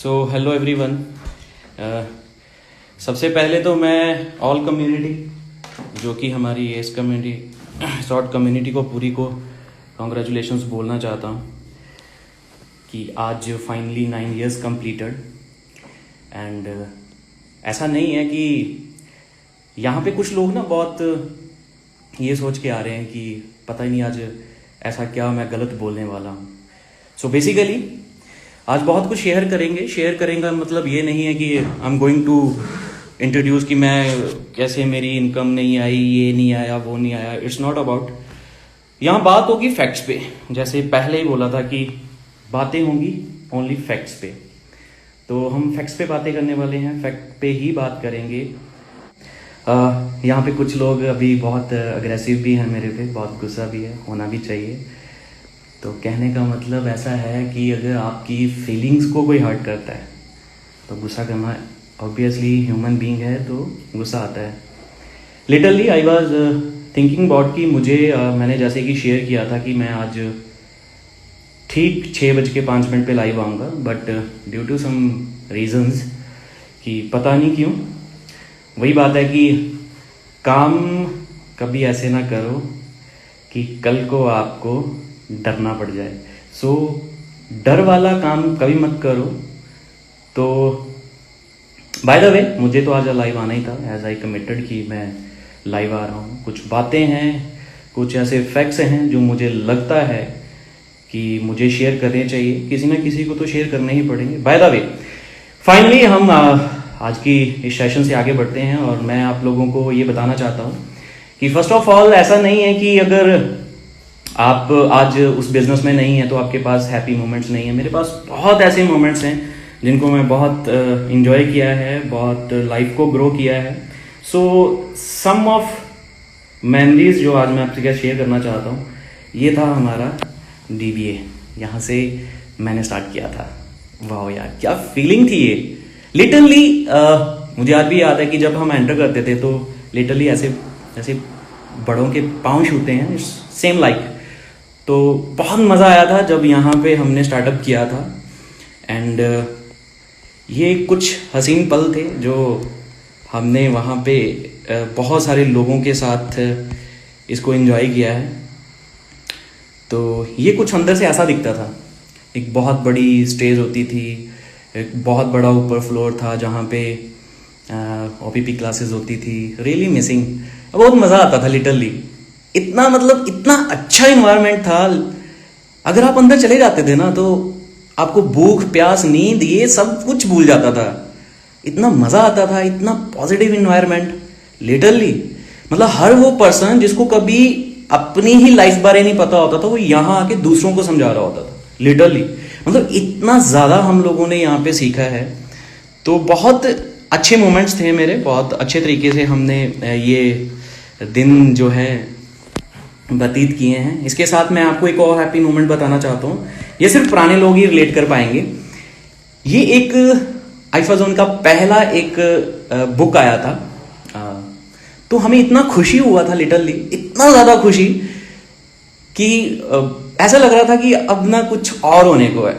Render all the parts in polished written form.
So hello everyone. सबसे पहले तो मैं ऑल कम्युनिटी जो कि हमारी इस कम्युनिटी शॉर्ट कम्युनिटी को पूरी को कॉन्ग्रेचुलेशंस बोलना चाहता हूँ कि आज फाइनली 9 years कंप्लीटेड। एंड ऐसा नहीं है कि यहाँ पे कुछ लोग ना बहुत ये सोच के आ रहे हैं कि पता ही नहीं आज ऐसा क्या मैं गलत बोलने वाला हूँ। सो बेसिकली आज बहुत कुछ शेयर करेंगे मतलब ये नहीं है कि I am going to introduce कि मैं कैसे मेरी इनकम नहीं आई, ये नहीं आया, वो नहीं आया। It's not about. यहाँ बात होगी फैक्ट्स पे। जैसे पहले ही बोला था कि बातें होंगी ओनली फैक्ट्स पे, तो हम फैक्ट्स पे बातें करने वाले हैं, फैक्ट पे ही बात करेंगे। यहाँ पे कुछ लोग अभी बहुत अग्रेसिव भी हैं मेरे पे, बहुत गुस्सा भी है, होना भी चाहिए। तो कहने का मतलब ऐसा है कि अगर आपकी फीलिंग्स को कोई हर्ट करता है तो गुस्सा करना ऑब्वियसली ह्यूमन बीइंग है, तो गुस्सा आता है। Literally I was thinking about कि मुझे मैंने जैसे कि शेयर किया था कि मैं आज ठीक 6:05 पे लाइव आऊँगा, but due to some reasons कि पता नहीं क्यों, वही बात है कि काम कभी ऐसे ना करो कि कल को आपको डरना पड़ जाए। सो डर वाला काम कभी मत करो। तो बाय द वे मुझे तो आज लाइव आना ही था, एज आई कमिटेड कि मैं लाइव आ रहा हूँ। कुछ बातें हैं, कुछ ऐसे फैक्ट्स हैं जो मुझे लगता है कि मुझे शेयर करने चाहिए, किसी ना किसी को तो शेयर करने ही पड़ेंगे। बाय द वे फाइनली हम आज की इस सेशन से आगे बढ़ते हैं और मैं आप लोगों को ये बताना चाहता हूँ कि फर्स्ट ऑफ ऑल ऐसा नहीं है कि अगर आप आज उस बिजनेस में नहीं है तो आपके पास हैप्पी मोमेंट्स नहीं है। मेरे पास बहुत ऐसे मोमेंट्स हैं जिनको मैं बहुत इंजॉय किया है, बहुत लाइफ को ग्रो किया है। सो सम ऑफ मेमोरीज जो आज मैं आपके साथ शेयर करना चाहता हूँ, ये था हमारा DBA। यहाँ से मैंने स्टार्ट किया था। वाह यार क्या फीलिंग थी ये। लिटरली मुझे आज भी याद है कि जब हम एंटर करते थे तो लिटरली ऐसे ऐसे बड़ों के पाँव छूते हैं, सेम लाइक। तो बहुत मज़ा आया था जब यहाँ पे हमने स्टार्टअप किया था। एंड ये कुछ हसीन पल थे जो हमने वहाँ पे बहुत सारे लोगों के साथ इसको एंजॉय किया है। तो ये कुछ अंदर से ऐसा दिखता था। एक बहुत बड़ी स्टेज होती थी, एक बहुत बड़ा ऊपर फ्लोर था जहाँ पे OPP क्लासेस होती थी। रियली मिसिंग, बहुत मज़ा आता था लिटरली। इतना मतलब इतना अच्छा इन्वायरमेंट था। अगर आप अंदर चले जाते थे ना तो आपको भूख प्यास नींद ये सब कुछ भूल जाता था। इतना मज़ा आता था, इतना पॉजिटिव इन्वायरमेंट। लिटरली मतलब हर वो पर्सन जिसको कभी अपनी ही लाइफ बारे नहीं पता होता था वो यहाँ आके दूसरों को समझा रहा होता था। लिटरली मतलब इतना ज़्यादा हम लोगों ने यहाँ पे सीखा है। तो बहुत अच्छे मोमेंट्स थे मेरे, बहुत अच्छे तरीके से हमने ये दिन जो है व्यतीत किए हैं। इसके साथ मैं आपको एक और हैप्पी मोमेंट बताना चाहता हूँ। ये सिर्फ पुराने लोग ही रिलेट कर पाएंगे। ये एक आईफाजोन का पहला एक बुक आया था। तो हमें इतना खुशी हुआ था, लिटरली इतना ज़्यादा खुशी कि ऐसा लग रहा था कि अब ना कुछ और होने को है।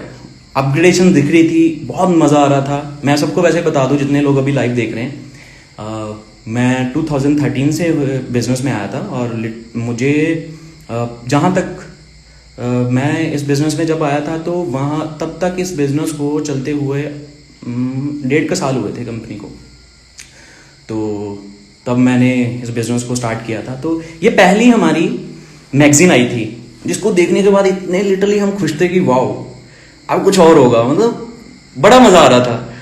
अपग्रेडेशन दिख रही थी, बहुत मज़ा आ रहा था। मैं सबको वैसे बता दूं जितने लोग अभी लाइव देख रहे हैं, मैं 2013 से बिज़नेस में आया था और मुझे जहाँ तक मैं इस बिज़नेस में जब आया था तो वहाँ तब तक इस बिज़नेस को चलते हुए 1.5 साल हुए थे कंपनी को। तो तब मैंने इस बिज़नेस को स्टार्ट किया था। तो ये पहली हमारी मैगज़ीन आई थी जिसको देखने के बाद इतने लिटरली हम खुश थे कि वाओ अब कुछ और होगा। मतलब बड़ा मज़ा आ रहा था।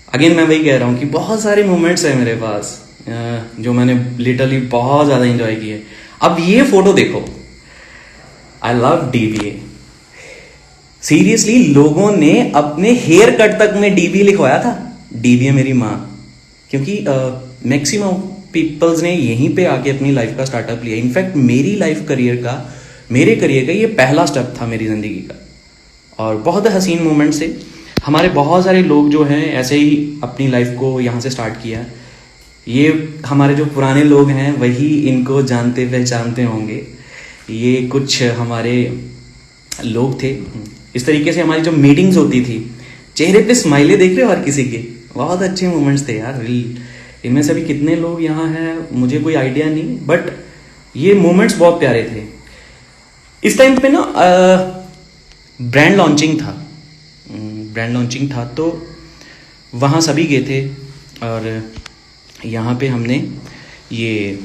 अगेन मैं वही कह रहा हूँ कि बहुत सारे मोमेंट्स हैं मेरे पास जो मैंने लिटरली बहुत ज़्यादा एंजॉय किए। अब ये फोटो देखो, आई लव DBA। सीरियसली लोगों ने अपने हेयर कट तक में DBA लिखवाया था। DBA मेरी माँ, क्योंकि मैक्सिमम पीपल्स ने यहीं पे आके अपनी लाइफ का स्टार्टअप लिया। इनफैक्ट मेरी मेरे करियर का ये पहला स्टेप था मेरी ज़िंदगी का। और बहुत हसीन मोमेंट से हमारे बहुत सारे लोग जो हैं ऐसे ही अपनी लाइफ को यहाँ से स्टार्ट किया। ये हमारे जो पुराने लोग हैं वही इनको जानते पहचानते होंगे। ये कुछ हमारे लोग थे। इस तरीके से हमारी जो मीटिंग्स होती थी चेहरे पे स्माइले देख रहे हो हर किसी के, बहुत अच्छे मोमेंट्स थे यार। इनमें से भी कितने लोग यहाँ हैं मुझे कोई आइडिया नहीं, बट ये मोमेंट्स बहुत प्यारे थे। इस टाइम पे ना ब्रांड लॉन्चिंग था, तो वहाँ सभी गए थे और यहाँ पे हमने ये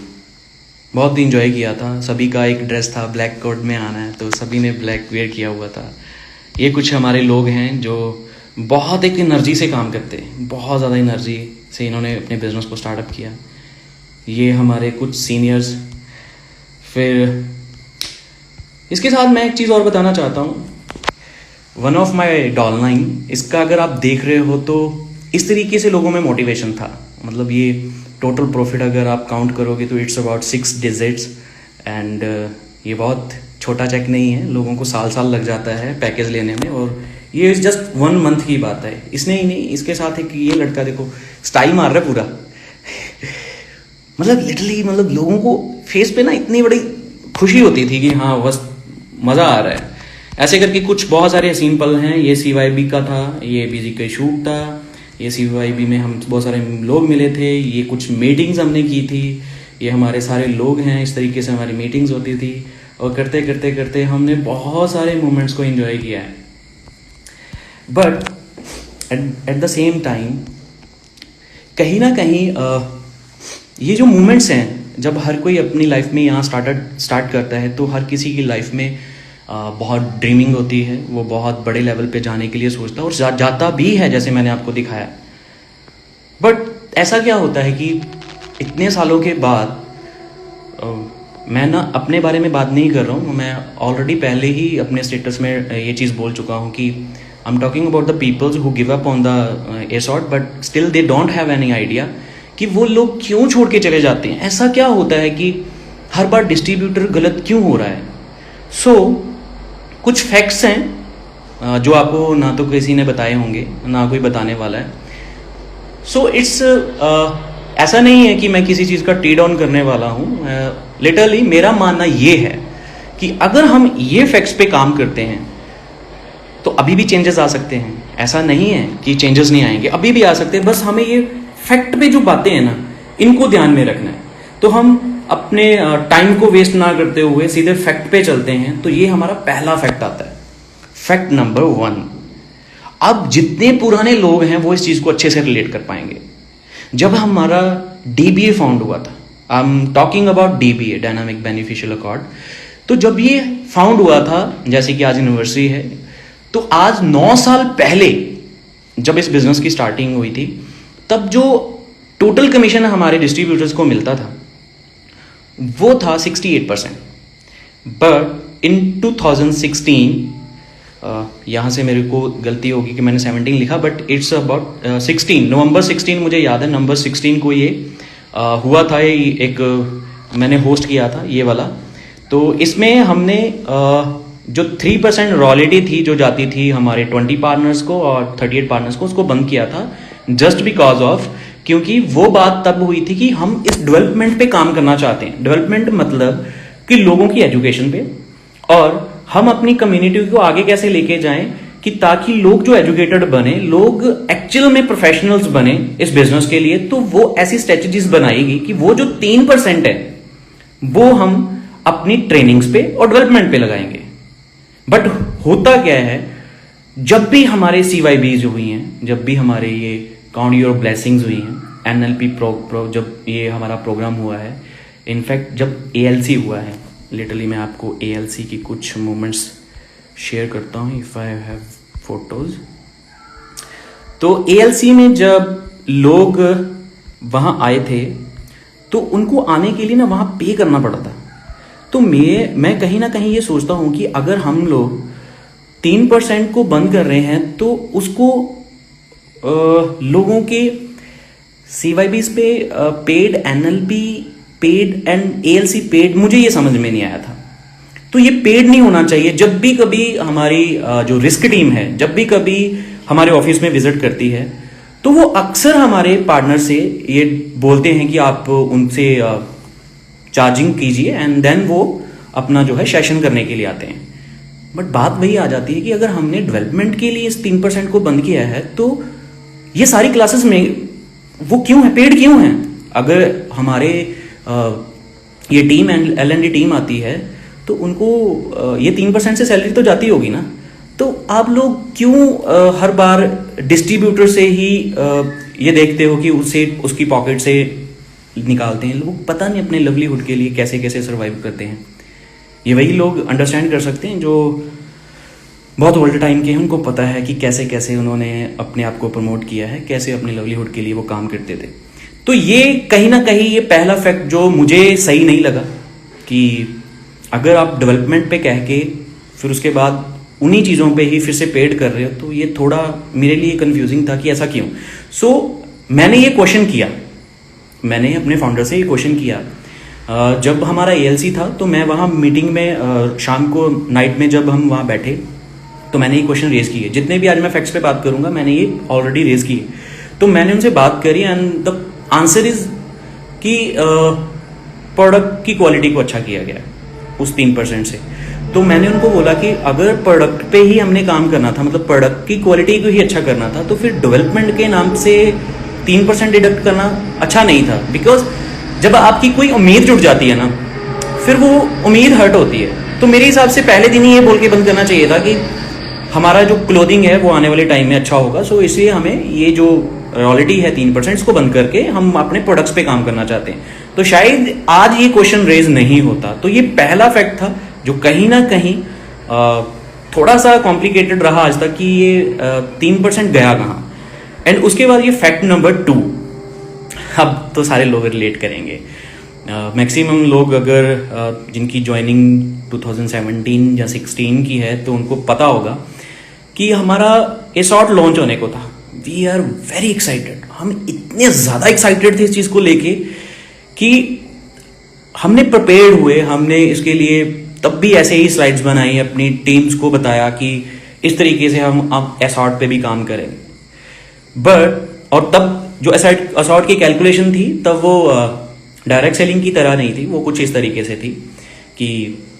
बहुत इंजॉय किया था। सभी का एक ड्रेस था, ब्लैक कोट में आना है तो सभी ने ब्लैक वेयर किया हुआ था। ये कुछ हमारे लोग हैं जो बहुत एक एनर्जी से काम करते हैं, बहुत ज़्यादा एनर्जी से इन्होंने अपने बिजनेस को स्टार्टअप किया। ये हमारे कुछ सीनियर्स। फिर इसके साथ मैं एक चीज़ और बताना चाहता हूँ, one of my doll nine, इसका अगर आप देख रहे हो तो इस तरीके से लोगों में मोटिवेशन था। मतलब ये टोटल प्रॉफिट अगर आप काउंट करोगे तो इट्स अबाउट 6 डिजिट्स एंड ये बहुत छोटा चेक नहीं है। लोगों को साल लग जाता है पैकेज लेने में, और ये जस्ट 1 मंथ की बात है। इसने ही नहीं, इसके साथ एक ये लड़का देखो स्टाइल मार रहा है पूरा मतलब लिटरली, मतलब लोगों को फेस पे ना इतनी बड़ी खुशी होती थी कि हाँ बस मज़ा आ रहा है। ऐसे करके कुछ बहुत सारे हसीन पल हैं। ये CYB का था, ये BG का शूट था, ये CYB में हम बहुत सारे लोग मिले थे, ये कुछ मीटिंग्स हमने की थी, ये हमारे सारे लोग हैं। इस तरीके से हमारी मीटिंग्स होती थी और करते करते करते हमने बहुत सारे मोमेंट्स को एंजॉय किया है। But at the same time कहीं ना कहीं ये जो मोमेंट्स हैं, जब हर कोई अपनी लाइफ में यहाँ स्टार्ट करता है तो हर किसी की लाइफ में बहुत ड्रीमिंग होती है, वो बहुत बड़े लेवल पे जाने के लिए सोचता है और जाता भी है, जैसे मैंने आपको दिखाया। बट ऐसा क्या होता है कि इतने सालों के बाद मैं ना अपने बारे में बात नहीं कर रहा हूँ, मैं ऑलरेडी पहले ही अपने स्टेटस में ये चीज़ बोल चुका हूँ कि I am talking about the peoples who give up on the assort but still they don't have any idea कि वो लोग क्यों छोड़ के चले जाते हैं। ऐसा क्या होता है कि हर बार डिस्ट्रीब्यूटर गलत क्यों हो रहा है। सो कुछ फैक्ट्स हैं जो आपको ना तो किसी ने बताए होंगे ना कोई बताने वाला है। सो इट्स ऐसा नहीं है कि मैं किसी चीज़ का टी डाउन करने वाला हूँ। लिटरली मेरा मानना ये है कि अगर हम ये फैक्ट्स पे काम करते हैं तो अभी भी चेंजेस आ सकते हैं। ऐसा नहीं है कि चेंजेस नहीं आएंगे, अभी भी आ सकते हैं। बस हमें ये फैक्ट पे जो बातें हैं ना, इनको ध्यान में रखना है। तो हम अपने टाइम को वेस्ट ना करते हुए सीधे फैक्ट पे चलते हैं। तो ये हमारा पहला फैक्ट आता है, फैक्ट नंबर 1। अब जितने पुराने लोग हैं वो इस चीज़ को अच्छे से रिलेट कर पाएंगे। जब हमारा DBA फाउंड हुआ था, आई am talking about DBA, dynamic beneficial accord, तो जब ये फाउंड हुआ था, जैसे कि आज एनिवर्सरी है, तो आज 9 साल पहले जब इस बिजनेस की स्टार्टिंग हुई थी, तब जो टोटल कमीशन हमारे डिस्ट्रीब्यूटर्स को मिलता था वो था 68%। बट इन 2016, यहाँ से मेरे को गलती होगी कि मैंने 17 लिखा, बट इट्स अबाउट 16, नवंबर 16 मुझे याद है, नंबर 16 को ये हुआ था। एक मैंने होस्ट किया था ये वाला। तो इसमें हमने जो 3% रॉयल्टी थी जो जाती थी हमारे 20 पार्टनर्स को और 38 पार्टनर्स को, उसको बंद किया था जस्ट बिकॉज ऑफ, क्योंकि वो बात तब हुई थी कि हम इस डेवलपमेंट पे काम करना चाहते हैं। डेवलपमेंट मतलब कि लोगों की एजुकेशन पे, और हम अपनी कम्युनिटी को आगे कैसे लेके जाएं कि ताकि लोग जो एजुकेटेड बने, लोग एक्चुअल में प्रोफेशनल्स बने इस बिजनेस के लिए। तो वो ऐसी स्ट्रेटजीज बनाएगी कि वो जो 3% है वो हम अपनी ट्रेनिंग्स पे और डेवलपमेंट पे लगाएंगे। बट होता क्या है, जब भी हमारे CYBs हुई हैं, जब भी हमारे ये काउंट योर ब्लेसिंग्स हुई हैं, NLP जब ये हमारा प्रोग्राम हुआ है, इनफैक्ट जब ALC हुआ है, लिटरली मैं आपको ALC की कुछ मोमेंट्स शेयर करता हूँ, इफ आई हैव फोटोज। तो ALC में जब लोग वहाँ आए थे तो उनको आने के लिए ना वहाँ पे करना पड़ा था। तो मैं कहीं ना कहीं ये सोचता हूँ कि अगर हम लोग 3% को बंद कर रहे हैं तो उसको लोगों के CYBs पे paid, NLP paid and ALC paid, मुझे ये समझ में नहीं आया था। तो ये पेड नहीं होना चाहिए। जब भी कभी हमारी जो रिस्क टीम है, जब भी कभी हमारे ऑफिस में विजिट करती है, तो वो अक्सर हमारे पार्टनर से ये बोलते हैं कि आप उनसे चार्जिंग कीजिए एंड देन वो अपना जो है सेशन करने के लिए आते हैं। बट बात वही आ जाती है कि अगर हमने डेवलपमेंट के लिए इस 3% को बंद किया है तो ये सारी क्लासेस में वो क्यों है, पेड क्यों है? अगर हमारे ये टीम L&D टीम आती है तो उनको ये 3% से सैलरी तो जाती होगी ना, तो आप लोग क्यों हर बार डिस्ट्रीब्यूटर से ही ये देखते हो कि उससे उसकी पॉकेट से निकालते हैं? लोग पता नहीं अपने लिवलीहुड के लिए कैसे कैसे सर्वाइव करते हैं। ये वही लोग अंडरस्टैंड कर सकते हैं जो बहुत ओल्ड टाइम के हैं, उनको पता है कि कैसे कैसे उन्होंने अपने आप को प्रमोट किया है, कैसे अपने लिवलीहुड के लिए वो काम करते थे। तो ये कहीं ना कहीं ये पहला फैक्ट जो मुझे सही नहीं लगा कि अगर आप डेवलपमेंट पे कह के फिर उसके बाद उन्हीं चीज़ों पे ही फिर से पेड कर रहे हो, तो ये थोड़ा मेरे लिए कंफ्यूजिंग था कि ऐसा क्यों। सो मैंने ये क्वेश्चन किया, मैंने अपने फाउंडर से ये क्वेश्चन किया। जब हमारा ALC था तो मैं वहाँ मीटिंग में शाम को नाइट में जब हम वहाँ बैठे तो मैंने ये क्वेश्चन रेज किए। जितने भी आज मैं फैक्ट्स पे बात करूंगा मैंने ये ऑलरेडी रेज किए। तो मैंने उनसे बात करी एंड द आंसर इज कि प्रोडक्ट की क्वालिटी को अच्छा किया गया उस 3% से। तो मैंने उनको बोला कि अगर प्रोडक्ट पे ही हमने काम करना था, मतलब प्रोडक्ट की क्वालिटी को ही अच्छा करना था, तो फिर डेवलपमेंट के नाम से 3% डिडक्ट करना अच्छा नहीं था। बिकॉज जब आपकी कोई उम्मीद जुट जाती है ना, फिर वो उम्मीद हर्ट होती है। तो मेरे हिसाब से पहले दिन ही ये बोल के बंद करना चाहिए था कि हमारा जो क्लोथिंग है वो आने वाले टाइम में अच्छा होगा, सो इसलिए हमें ये जो रॉयल्टी है 3% को बंद करके हम अपने प्रोडक्ट्स पे काम करना चाहते हैं। तो शायद आज ये क्वेश्चन रेज नहीं होता। तो ये पहला फैक्ट था जो कहीं ना कहीं थोड़ा सा कॉम्प्लिकेटेड रहा आज तक कि ये 3% गया कहाँ। एंड उसके बाद ये फैक्ट नंबर 2, अब तो सारे लोग रिलेट करेंगे। मैक्सिमम लोग अगर जिनकी ज्वाइनिंग 2017 या 16 की है तो उनको पता होगा कि हमारा एसॉर्ट लॉन्च होने को था। वी आर वेरी एक्साइटेड, हम इतने ज़्यादा एक्साइटेड थे इस चीज़ को लेके कि हमने प्रिपेयर्ड हुए, हमने इसके लिए तब भी ऐसे ही स्लाइड्स बनाई, अपनी टीम्स को बताया कि इस तरीके से हम अब एसॉर्ट पे भी काम करेंगे। बट और तब जो एसॉर्ट की कैलकुलेशन थी तब वो डायरेक्ट सेलिंग की तरह नहीं थी, वो कुछ इस तरीके से थी कि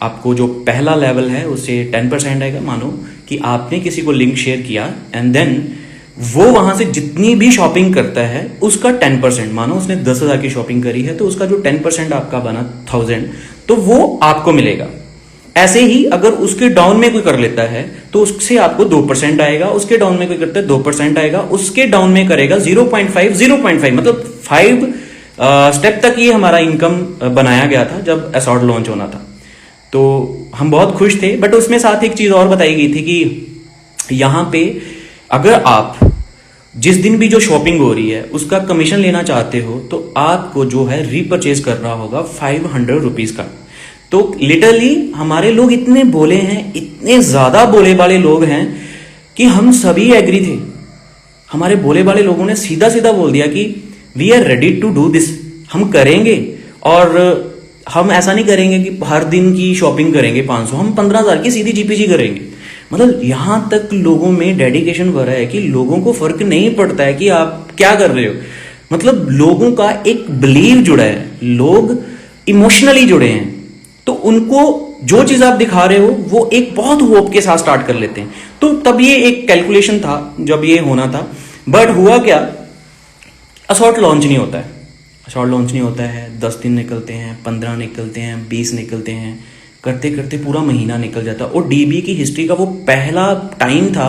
आपको जो पहला लेवल है उससे 10% आएगा। मानो कि आपने किसी को लिंक शेयर किया एंड देन वो वहां से जितनी भी शॉपिंग करता है उसका 10%, मानो उसने 10,000 की शॉपिंग करी है तो उसका जो 10% आपका बना 1000, तो वो आपको मिलेगा। ऐसे ही अगर उसके डाउन में कोई कर लेता है तो उससे आपको 2% आएगा, उसके डाउन में कोई करता है 2% आएगा, उसके डाउन में करेगा 0.5 मतलब 5 स्टेप तक ये हमारा इनकम बनाया गया था जब एसॉर्ट लॉन्च होना था। तो हम बहुत खुश थे। बट उसमें साथ एक चीज और बताई गई थी कि यहाँ पे अगर आप जिस दिन भी जो शॉपिंग हो रही है उसका कमीशन लेना चाहते हो तो आपको जो है रीपरचेज करना होगा 500 रुपीज का। तो लिटरली हमारे लोग इतने बोले हैं, इतने ज्यादा बोले वाले लोग हैं कि हम सभी एग्री थे। हमारे बोले वाले लोगों ने सीधा सीधा बोल दिया कि we are ready to do this, हम करेंगे। और हम ऐसा नहीं करेंगे कि हर दिन की शॉपिंग करेंगे 500, हम 15,000 की सीधी जीपीजी करेंगे। मतलब यहां तक लोगों में डेडिकेशन भरा है कि लोगों को फर्क नहीं पड़ता है कि आप क्या कर रहे हो। मतलब लोगों का एक बिलीव जुड़ा है, लोग इमोशनली जुड़े हैं, तो उनको जो चीज आप दिखा रहे हो वो एक बहुत होप के साथ स्टार्ट कर लेते हैं। तो तब ये एक कैलकुलेशन था जब ये होना था। बट हुआ क्या, असॉर्ट लॉन्च नहीं होता है, असॉर्ट लॉन्च नहीं होता है। 10 दिन निकलते हैं, 15 निकलते हैं, 20 निकलते हैं, करते करते पूरा महीना निकल जाता। और डीबी की हिस्ट्री का वो पहला टाइम था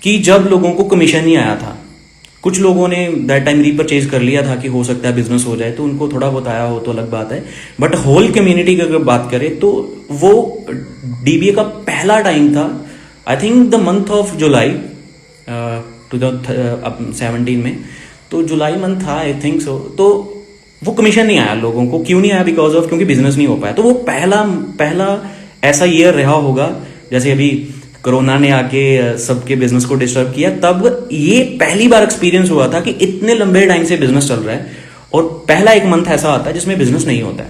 कि जब लोगों को कमीशन नहीं आया था। कुछ लोगों ने दैट टाइम रीपरचेज कर लिया था कि हो सकता है बिजनेस हो जाए, तो उनको थोड़ा बहुत आया हो तो अलग बात है। बट होल कम्युनिटी की अगर बात करें तो वो डीबीए का पहला टाइम था, I think the month of July 2017 में, तो जुलाई मंथ था आई थिंक सो। तो वो कमीशन नहीं आया लोगों को। क्यों नहीं आया? बिकॉज ऑफ क्योंकि बिजनेस नहीं हो पाया। तो वो पहला ऐसा ईयर रहा होगा, जैसे अभी कोरोना ने आके सबके बिजनेस को डिस्टर्ब किया, तब ये पहली बार एक्सपीरियंस हुआ था कि इतने लंबे टाइम से बिजनेस चल रहा है और पहला एक मंथ ऐसा आता है जिसमें बिजनेस नहीं होता है।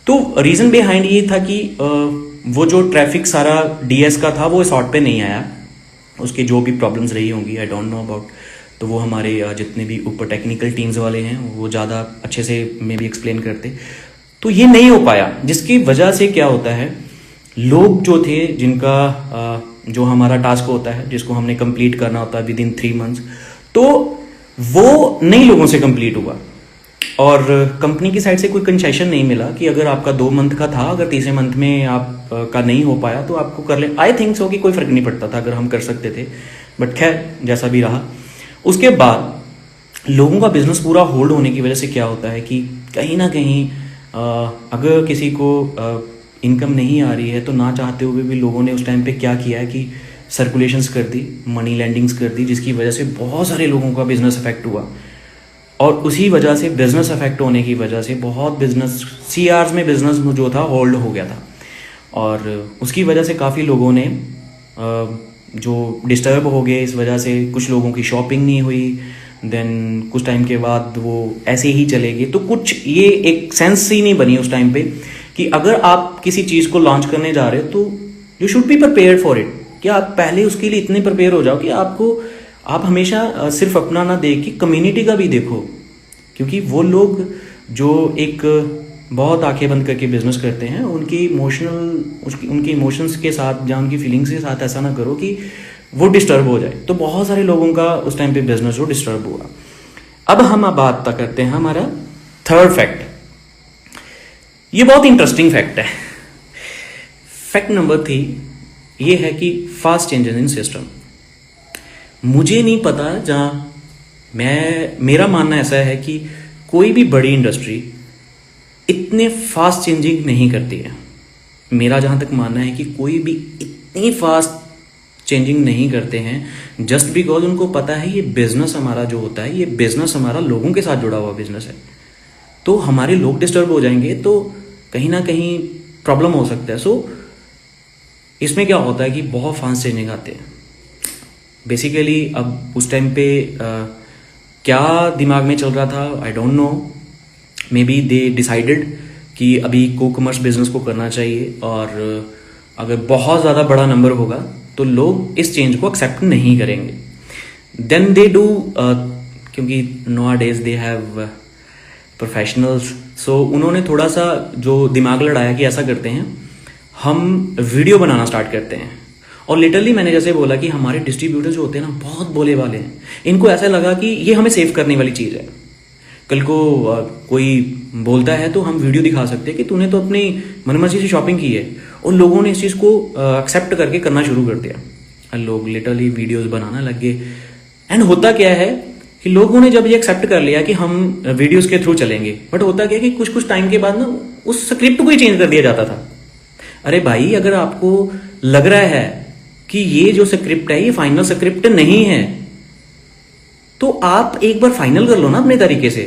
तो रीजन बिहाइंड ये था कि वो जो ट्रैफिक सारा डीएस का था वो असॉर्ट पे नहीं आया। उसके जो भी प्रॉब्लम्स रही होंगी आई डोंट नो अबाउट, तो वो हमारे जितने भी ऊपर टेक्निकल टीम्स वाले हैं वो ज़्यादा अच्छे से मे भी एक्सप्लेन करते। तो ये नहीं हो पाया, जिसकी वजह से क्या होता है लोग जो थे जिनका जो हमारा टास्क होता है जिसको हमने कंप्लीट करना होता है विद इन 3 मंथ्स, तो वो नए लोगों से कंप्लीट हुआ और कंपनी की साइड से कोई कंसेशन नहीं मिला कि अगर आपका 2 मंथ का था, अगर तीसरे मंथ में आप का नहीं हो पाया तो आपको कर ले। आई थिंक सो कि कोई फर्क नहीं पड़ता था अगर हम कर सकते थे, बट खैर जैसा भी रहा। उसके बाद लोगों का बिजनेस पूरा होल्ड होने की वजह से क्या होता है कि कहीं ना कहीं अगर किसी को इनकम नहीं आ रही है तो ना चाहते हुए भी लोगों ने उस टाइम पे क्या किया है कि सर्कुलेशंस कर दी, मनी लैंडिंग्स कर दी, जिसकी वजह से बहुत सारे लोगों का बिजनेस अफेक्ट हुआ। और उसी वजह से बिजनेस अफेक्ट होने की वजह से बहुत बिजनेस सीआर्स में बिजनेस जो था होल्ड हो गया था और उसकी वजह से काफ़ी लोगों ने जो डिस्टर्ब हो गए इस वजह से। कुछ लोगों की शॉपिंग नहीं हुई, देन कुछ टाइम के बाद वो ऐसे ही चले गए। तो कुछ ये एक सेंस ही नहीं बनी उस टाइम पे कि अगर आप किसी चीज़ को लॉन्च करने जा रहे हो तो you should be prepared for it, कि आप पहले उसके लिए इतने प्रिपेयर हो जाओ कि आप हमेशा सिर्फ अपना ना देख के कम्युनिटी का भी देखो, क्योंकि वो लोग जो एक बहुत आंखें बंद करके बिजनेस करते हैं उनकी उनके इमोशंस के साथ या उनकी फीलिंग्स के साथ ऐसा ना करो कि वो डिस्टर्ब हो जाए। तो बहुत सारे लोगों का उस टाइम पे बिजनेस जो डिस्टर्ब हुआ। अब हम बात करते हैं हमारा थर्ड फैक्ट। ये बहुत इंटरेस्टिंग फैक्ट है। फैक्ट नंबर 3 ये है कि फास्ट चेंजेस इन सिस्टम। मुझे नहीं पता, मेरा मानना ऐसा है कि कोई भी बड़ी इंडस्ट्री इतने फास्ट चेंजिंग नहीं करती है। मेरा जहाँ तक मानना है कि कोई भी इतनी फास्ट चेंजिंग नहीं करते हैं जस्ट बिकॉज उनको पता है ये बिजनेस हमारा जो होता है, ये बिजनेस हमारा लोगों के साथ जुड़ा हुआ बिजनेस है, तो हमारे लोग डिस्टर्ब हो जाएंगे तो कहीं ना कहीं प्रॉब्लम हो सकता है। सो इसमें क्या होता है कि बहुत फास्ट चेंजिंग आते हैं। बेसिकली अब उस टाइम पे क्या दिमाग में चल रहा था I don't know, may be they decided कि अभी को कॉमर्स बिजनेस को करना चाहिए और अगर बहुत ज़्यादा बड़ा नंबर होगा तो लोग इस चेंज को एक्सेप्ट नहीं करेंगे। देन दे डू, क्योंकि nowadays they have professionals, so उन्होंने थोड़ा सा जो दिमाग लड़ाया कि ऐसा करते हैं हम वीडियो बनाना स्टार्ट करते हैं। और लिटरली मैंने जैसे बोला कि हमारे डिस्ट्रीब्यूटर जो होते हैं ना बहुत भोले वाले हैं, इनको ऐसा लगा कि ये हमें सेव करने वाली चीज़ है। कल को कोई बोलता है तो हम वीडियो दिखा सकते हैं कि तूने तो अपनी मनमर्जी से शॉपिंग की है, और लोगों ने इस चीज़ को एक्सेप्ट करके करना शुरू कर दिया। लोग लिटरली वीडियोस बनाना लग गए। एंड होता क्या है कि लोगों ने जब ये एक्सेप्ट कर लिया कि हम वीडियोस के थ्रू चलेंगे, बट होता क्या है कि कुछ कुछ टाइम के बाद ना उस स्क्रिप्ट को ही चेंज कर दिया जाता था। अरे भाई, अगर आपको लग रहा है कि ये जो स्क्रिप्ट है ये फाइनल स्क्रिप्ट नहीं है तो आप एक बार फाइनल कर लो ना अपने तरीके से,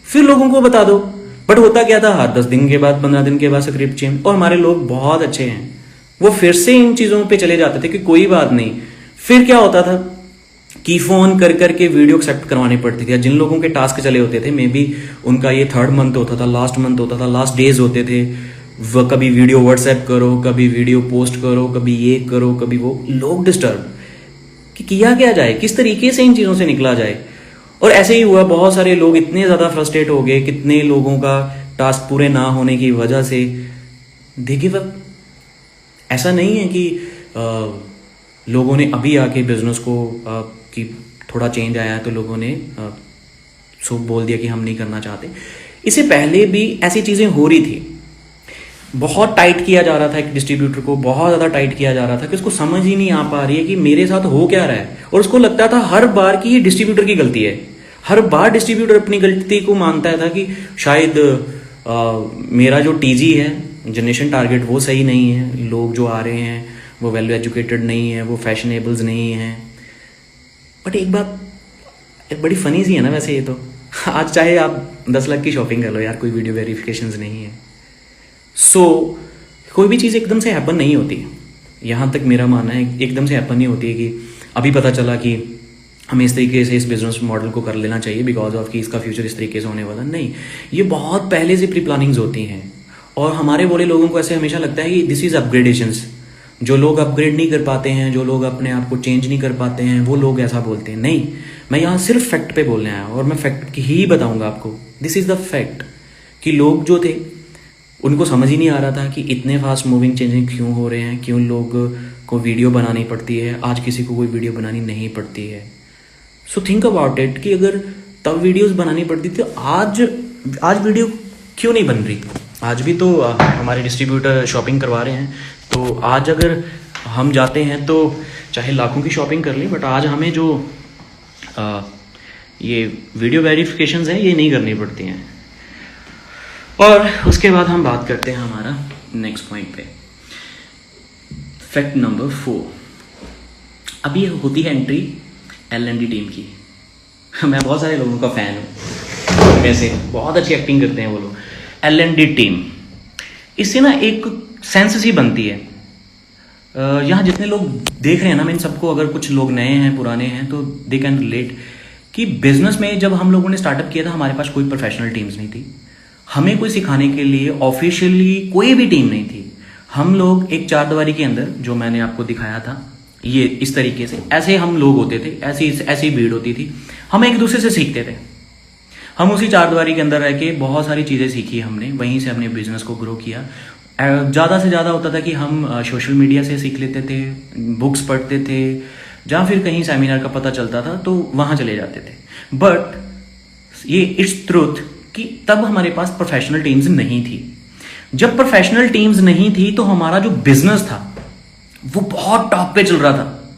फिर लोगों को बता दो। बट होता क्या था, 10 दिन के बाद 15 दिन के बाद स्क्रिप्ट चेंज। और हमारे लोग बहुत अच्छे हैं, वो फिर से इन चीजों पे चले जाते थे कि कोई बात नहीं। फिर क्या होता था कि फोन कर करके वीडियो एक्सेप्ट करवानी पड़ती थी। जिन लोगों के टास्क चले होते थे, मे बी उनका ये 3rd मंथ होता था, लास्ट मंथ होता था, लास्ट डेज होते थे, वह कभी वीडियो व्हाट्सएप करो, कभी वीडियो पोस्ट करो, कभी ये करो, कभी वो। लोग डिस्टर्ब कि किया क्या जाए, किस तरीके से इन चीज़ों से निकला जाए। और ऐसे ही हुआ, बहुत सारे लोग इतने ज़्यादा फ्रस्ट्रेट हो गए, कितने लोगों का टास्क पूरे ना होने की वजह से देखिए वक्त। ऐसा नहीं है कि लोगों ने अभी आके बिजनेस को कि थोड़ा चेंज आया है तो लोगों ने सो बोल दिया कि हम नहीं करना चाहते। इससे पहले भी ऐसी चीज़ें हो रही थी। बहुत टाइट किया जा रहा था एक डिस्ट्रीब्यूटर को, बहुत ज़्यादा टाइट किया जा रहा था कि उसको समझ ही नहीं आ पा रही है कि मेरे साथ हो क्या रहा है। और उसको लगता था हर बार कि ये डिस्ट्रीब्यूटर की गलती है। हर बार डिस्ट्रीब्यूटर अपनी गलती को मानता था कि शायद मेरा जो टीजी है, जनरेशन टारगेट, वो सही नहीं है, लोग जो आ रहे हैं वो वेल एजुकेटेड नहीं है, वो फैशनेबल्स नहीं है। बट एक बात बड़ी फनी सी है ना वैसे ये तो, आज चाहे आप 10 लाख की शॉपिंग कर लो यार, कोई वीडियो वेरिफिकेशंस नहीं है। सो कोई भी चीज़ एकदम से हैपन नहीं होती। यहाँ तक मेरा मानना है एकदम से हैपन नहीं होती है कि अभी पता चला कि हमें इस तरीके से इस बिजनेस मॉडल को कर लेना चाहिए बिकॉज ऑफ कि इसका फ्यूचर इस तरीके से होने वाला नहीं। ये बहुत पहले से प्री प्लानिंग्स होती हैं। और हमारे बोले लोगों को ऐसे हमेशा लगता है कि दिस इज़ अपग्रेडेशंस। जो लोग अपग्रेड नहीं कर पाते हैं, जो लोग अपने आप को चेंज नहीं कर पाते हैं, वो लोग ऐसा बोलते हैं। नहीं, मैं यहाँ सिर्फ फैक्ट पे बोलने आया और मैं फैक्ट ही बताऊंगा आपको। दिस इज़ द फैक्ट कि लोग जो थे उनको समझ ही नहीं आ रहा था कि इतने फास्ट मूविंग चेंजिंग क्यों हो रहे हैं, क्यों लोग को वीडियो बनानी पड़ती है, आज किसी को कोई वीडियो बनानी नहीं पड़ती है। सो थिंक अबाउट इट कि अगर तब वीडियोस बनानी पड़ती थी, आज वीडियो क्यों नहीं बन रही। आज भी तो हमारे डिस्ट्रीब्यूटर शॉपिंग करवा रहे हैं, तो आज अगर हम जाते हैं तो चाहे लाखों की शॉपिंग कर लें, बट आज हमें जो ये वीडियो वेरिफिकेशंस हैं ये नहीं करनी पड़ती हैं। और उसके बाद हम बात करते हैं हमारा नेक्स्ट पॉइंट पे, फैक्ट नंबर 4। अब ये होती है एंट्री L&D टीम की। मैं बहुत सारे लोगों का फ़ैन हूँ, उनमें से बहुत अच्छी एक्टिंग करते हैं वो लोग। L&D टीम, इससे ना एक सेंस सी बनती है। यहाँ जितने लोग देख रहे हैं ना, मैं इन सबको, अगर कुछ लोग नए हैं पुराने हैं तो दे कैन रिलेट कि बिजनेस में जब हम लोगों ने स्टार्टअप किया था, हमारे पास कोई प्रोफेशनल टीम्स नहीं थी। हमें कोई सिखाने के लिए ऑफिशियली कोई भी टीम नहीं थी। हम लोग एक चार दीवारी के अंदर, जो मैंने आपको दिखाया था, ये इस तरीके से ऐसे हम लोग होते थे, ऐसी भीड़ होती थी। हम एक दूसरे से सीखते थे। हम उसी चार दीवारी के अंदर रह के बहुत सारी चीज़ें सीखी हमने, वहीं से अपने बिजनेस को ग्रो किया। ज़्यादा से ज़्यादा होता था कि हम सोशल मीडिया से सीख लेते थे, बुक्स पढ़ते थे, या फिर कहीं सेमिनार का पता चलता था तो वहाँ चले जाते थे। बट ये इट्स ट्रूथ कि तब हमारे पास प्रोफेशनल टीम्स नहीं थी। जब प्रोफेशनल टीम्स नहीं थी तो हमारा जो बिजनेस था वो बहुत टॉप पे चल रहा था।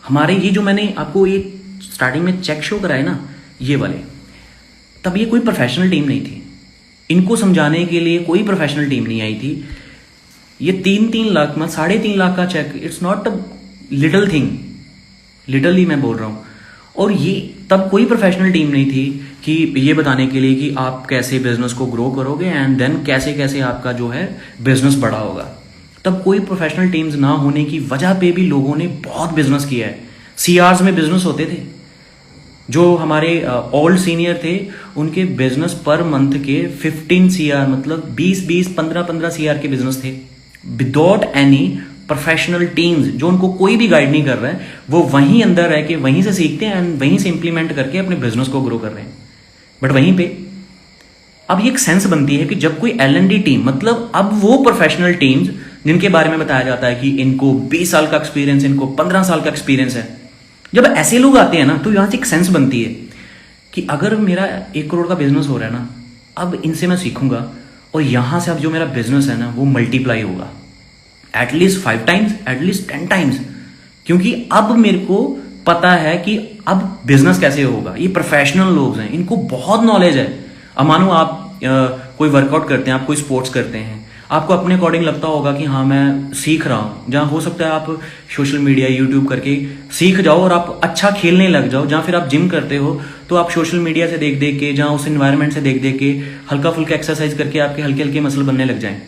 हमारे ये जो मैंने आपको ये स्टार्टिंग में चेक शो कराए ना, ये वाले, तब ये कोई प्रोफेशनल टीम नहीं थी। इनको समझाने के लिए कोई प्रोफेशनल टीम नहीं आई थी। ये 3-3 लाख, मतलब 3.5 लाख का cheque, it's not a little thing, literally मैं बोल रहा हूँ। और ये तब कोई प्रोफेशनल टीम नहीं थी कि ये बताने के लिए कि आप कैसे बिजनेस को ग्रो करोगे एंड देन कैसे कैसे आपका जो है बिजनेस बड़ा होगा। तब कोई प्रोफेशनल टीम्स ना होने की वजह पे भी लोगों ने बहुत बिजनेस किया है। CRs में बिजनेस होते थे। जो हमारे ओल्ड सीनियर थे, उनके बिजनेस पर मंथ के 15 CR, मतलब 20-20, 15-15 CR के बिजनेस थे, विदाउट एनी प्रोफेशनल टीम्स। जो उनको कोई भी गाइड नहीं कर रहा है, वो वहीं अंदर रह के वहीं से सीखते हैं एंड वहीं से इंप्लीमेंट करके अपने बिजनेस को ग्रो कर रहे हैं। बट वहीं पे अब ये एक सेंस बनती है कि जब कोई L&D टीम, मतलब अब वो प्रोफेशनल टीम्स जिनके बारे में बताया जाता है कि इनको 20 साल का एक्सपीरियंस, इनको 15 साल का एक्सपीरियंस है, जब ऐसे लोग आते हैं ना, तो यहां से एक सेंस बनती है कि अगर मेरा 1 करोड़ का बिजनेस हो रहा है ना, अब इनसे मैं सीखूंगा और यहां से अब जो मेरा बिजनेस है ना वो मल्टीप्लाई होगा, एटलीस्ट 5 टाइम्स, एटलीस्ट 10 टाइम्स। क्योंकि अब मेरे को पता है कि अब बिजनेस कैसे होगा। ये प्रोफेशनल लोग हैं, इनको बहुत नॉलेज है। अब मानो आप कोई वर्कआउट करते हैं, आप कोई स्पोर्ट्स करते हैं, आपको अपने अकॉर्डिंग लगता होगा कि हाँ मैं सीख रहा हूँ। जहाँ हो सकता है आप सोशल मीडिया, यूट्यूब करके सीख जाओ और आप अच्छा खेलने लग जाओ। जहाँ फिर आप जिम करते हो तो आप सोशल मीडिया से देख देख के, जहाँ उस एनवायरनमेंट से देख देख के हल्का फुल्का एक्सरसाइज करके आपके हल्के हल्के मसल बनने लग जाएं।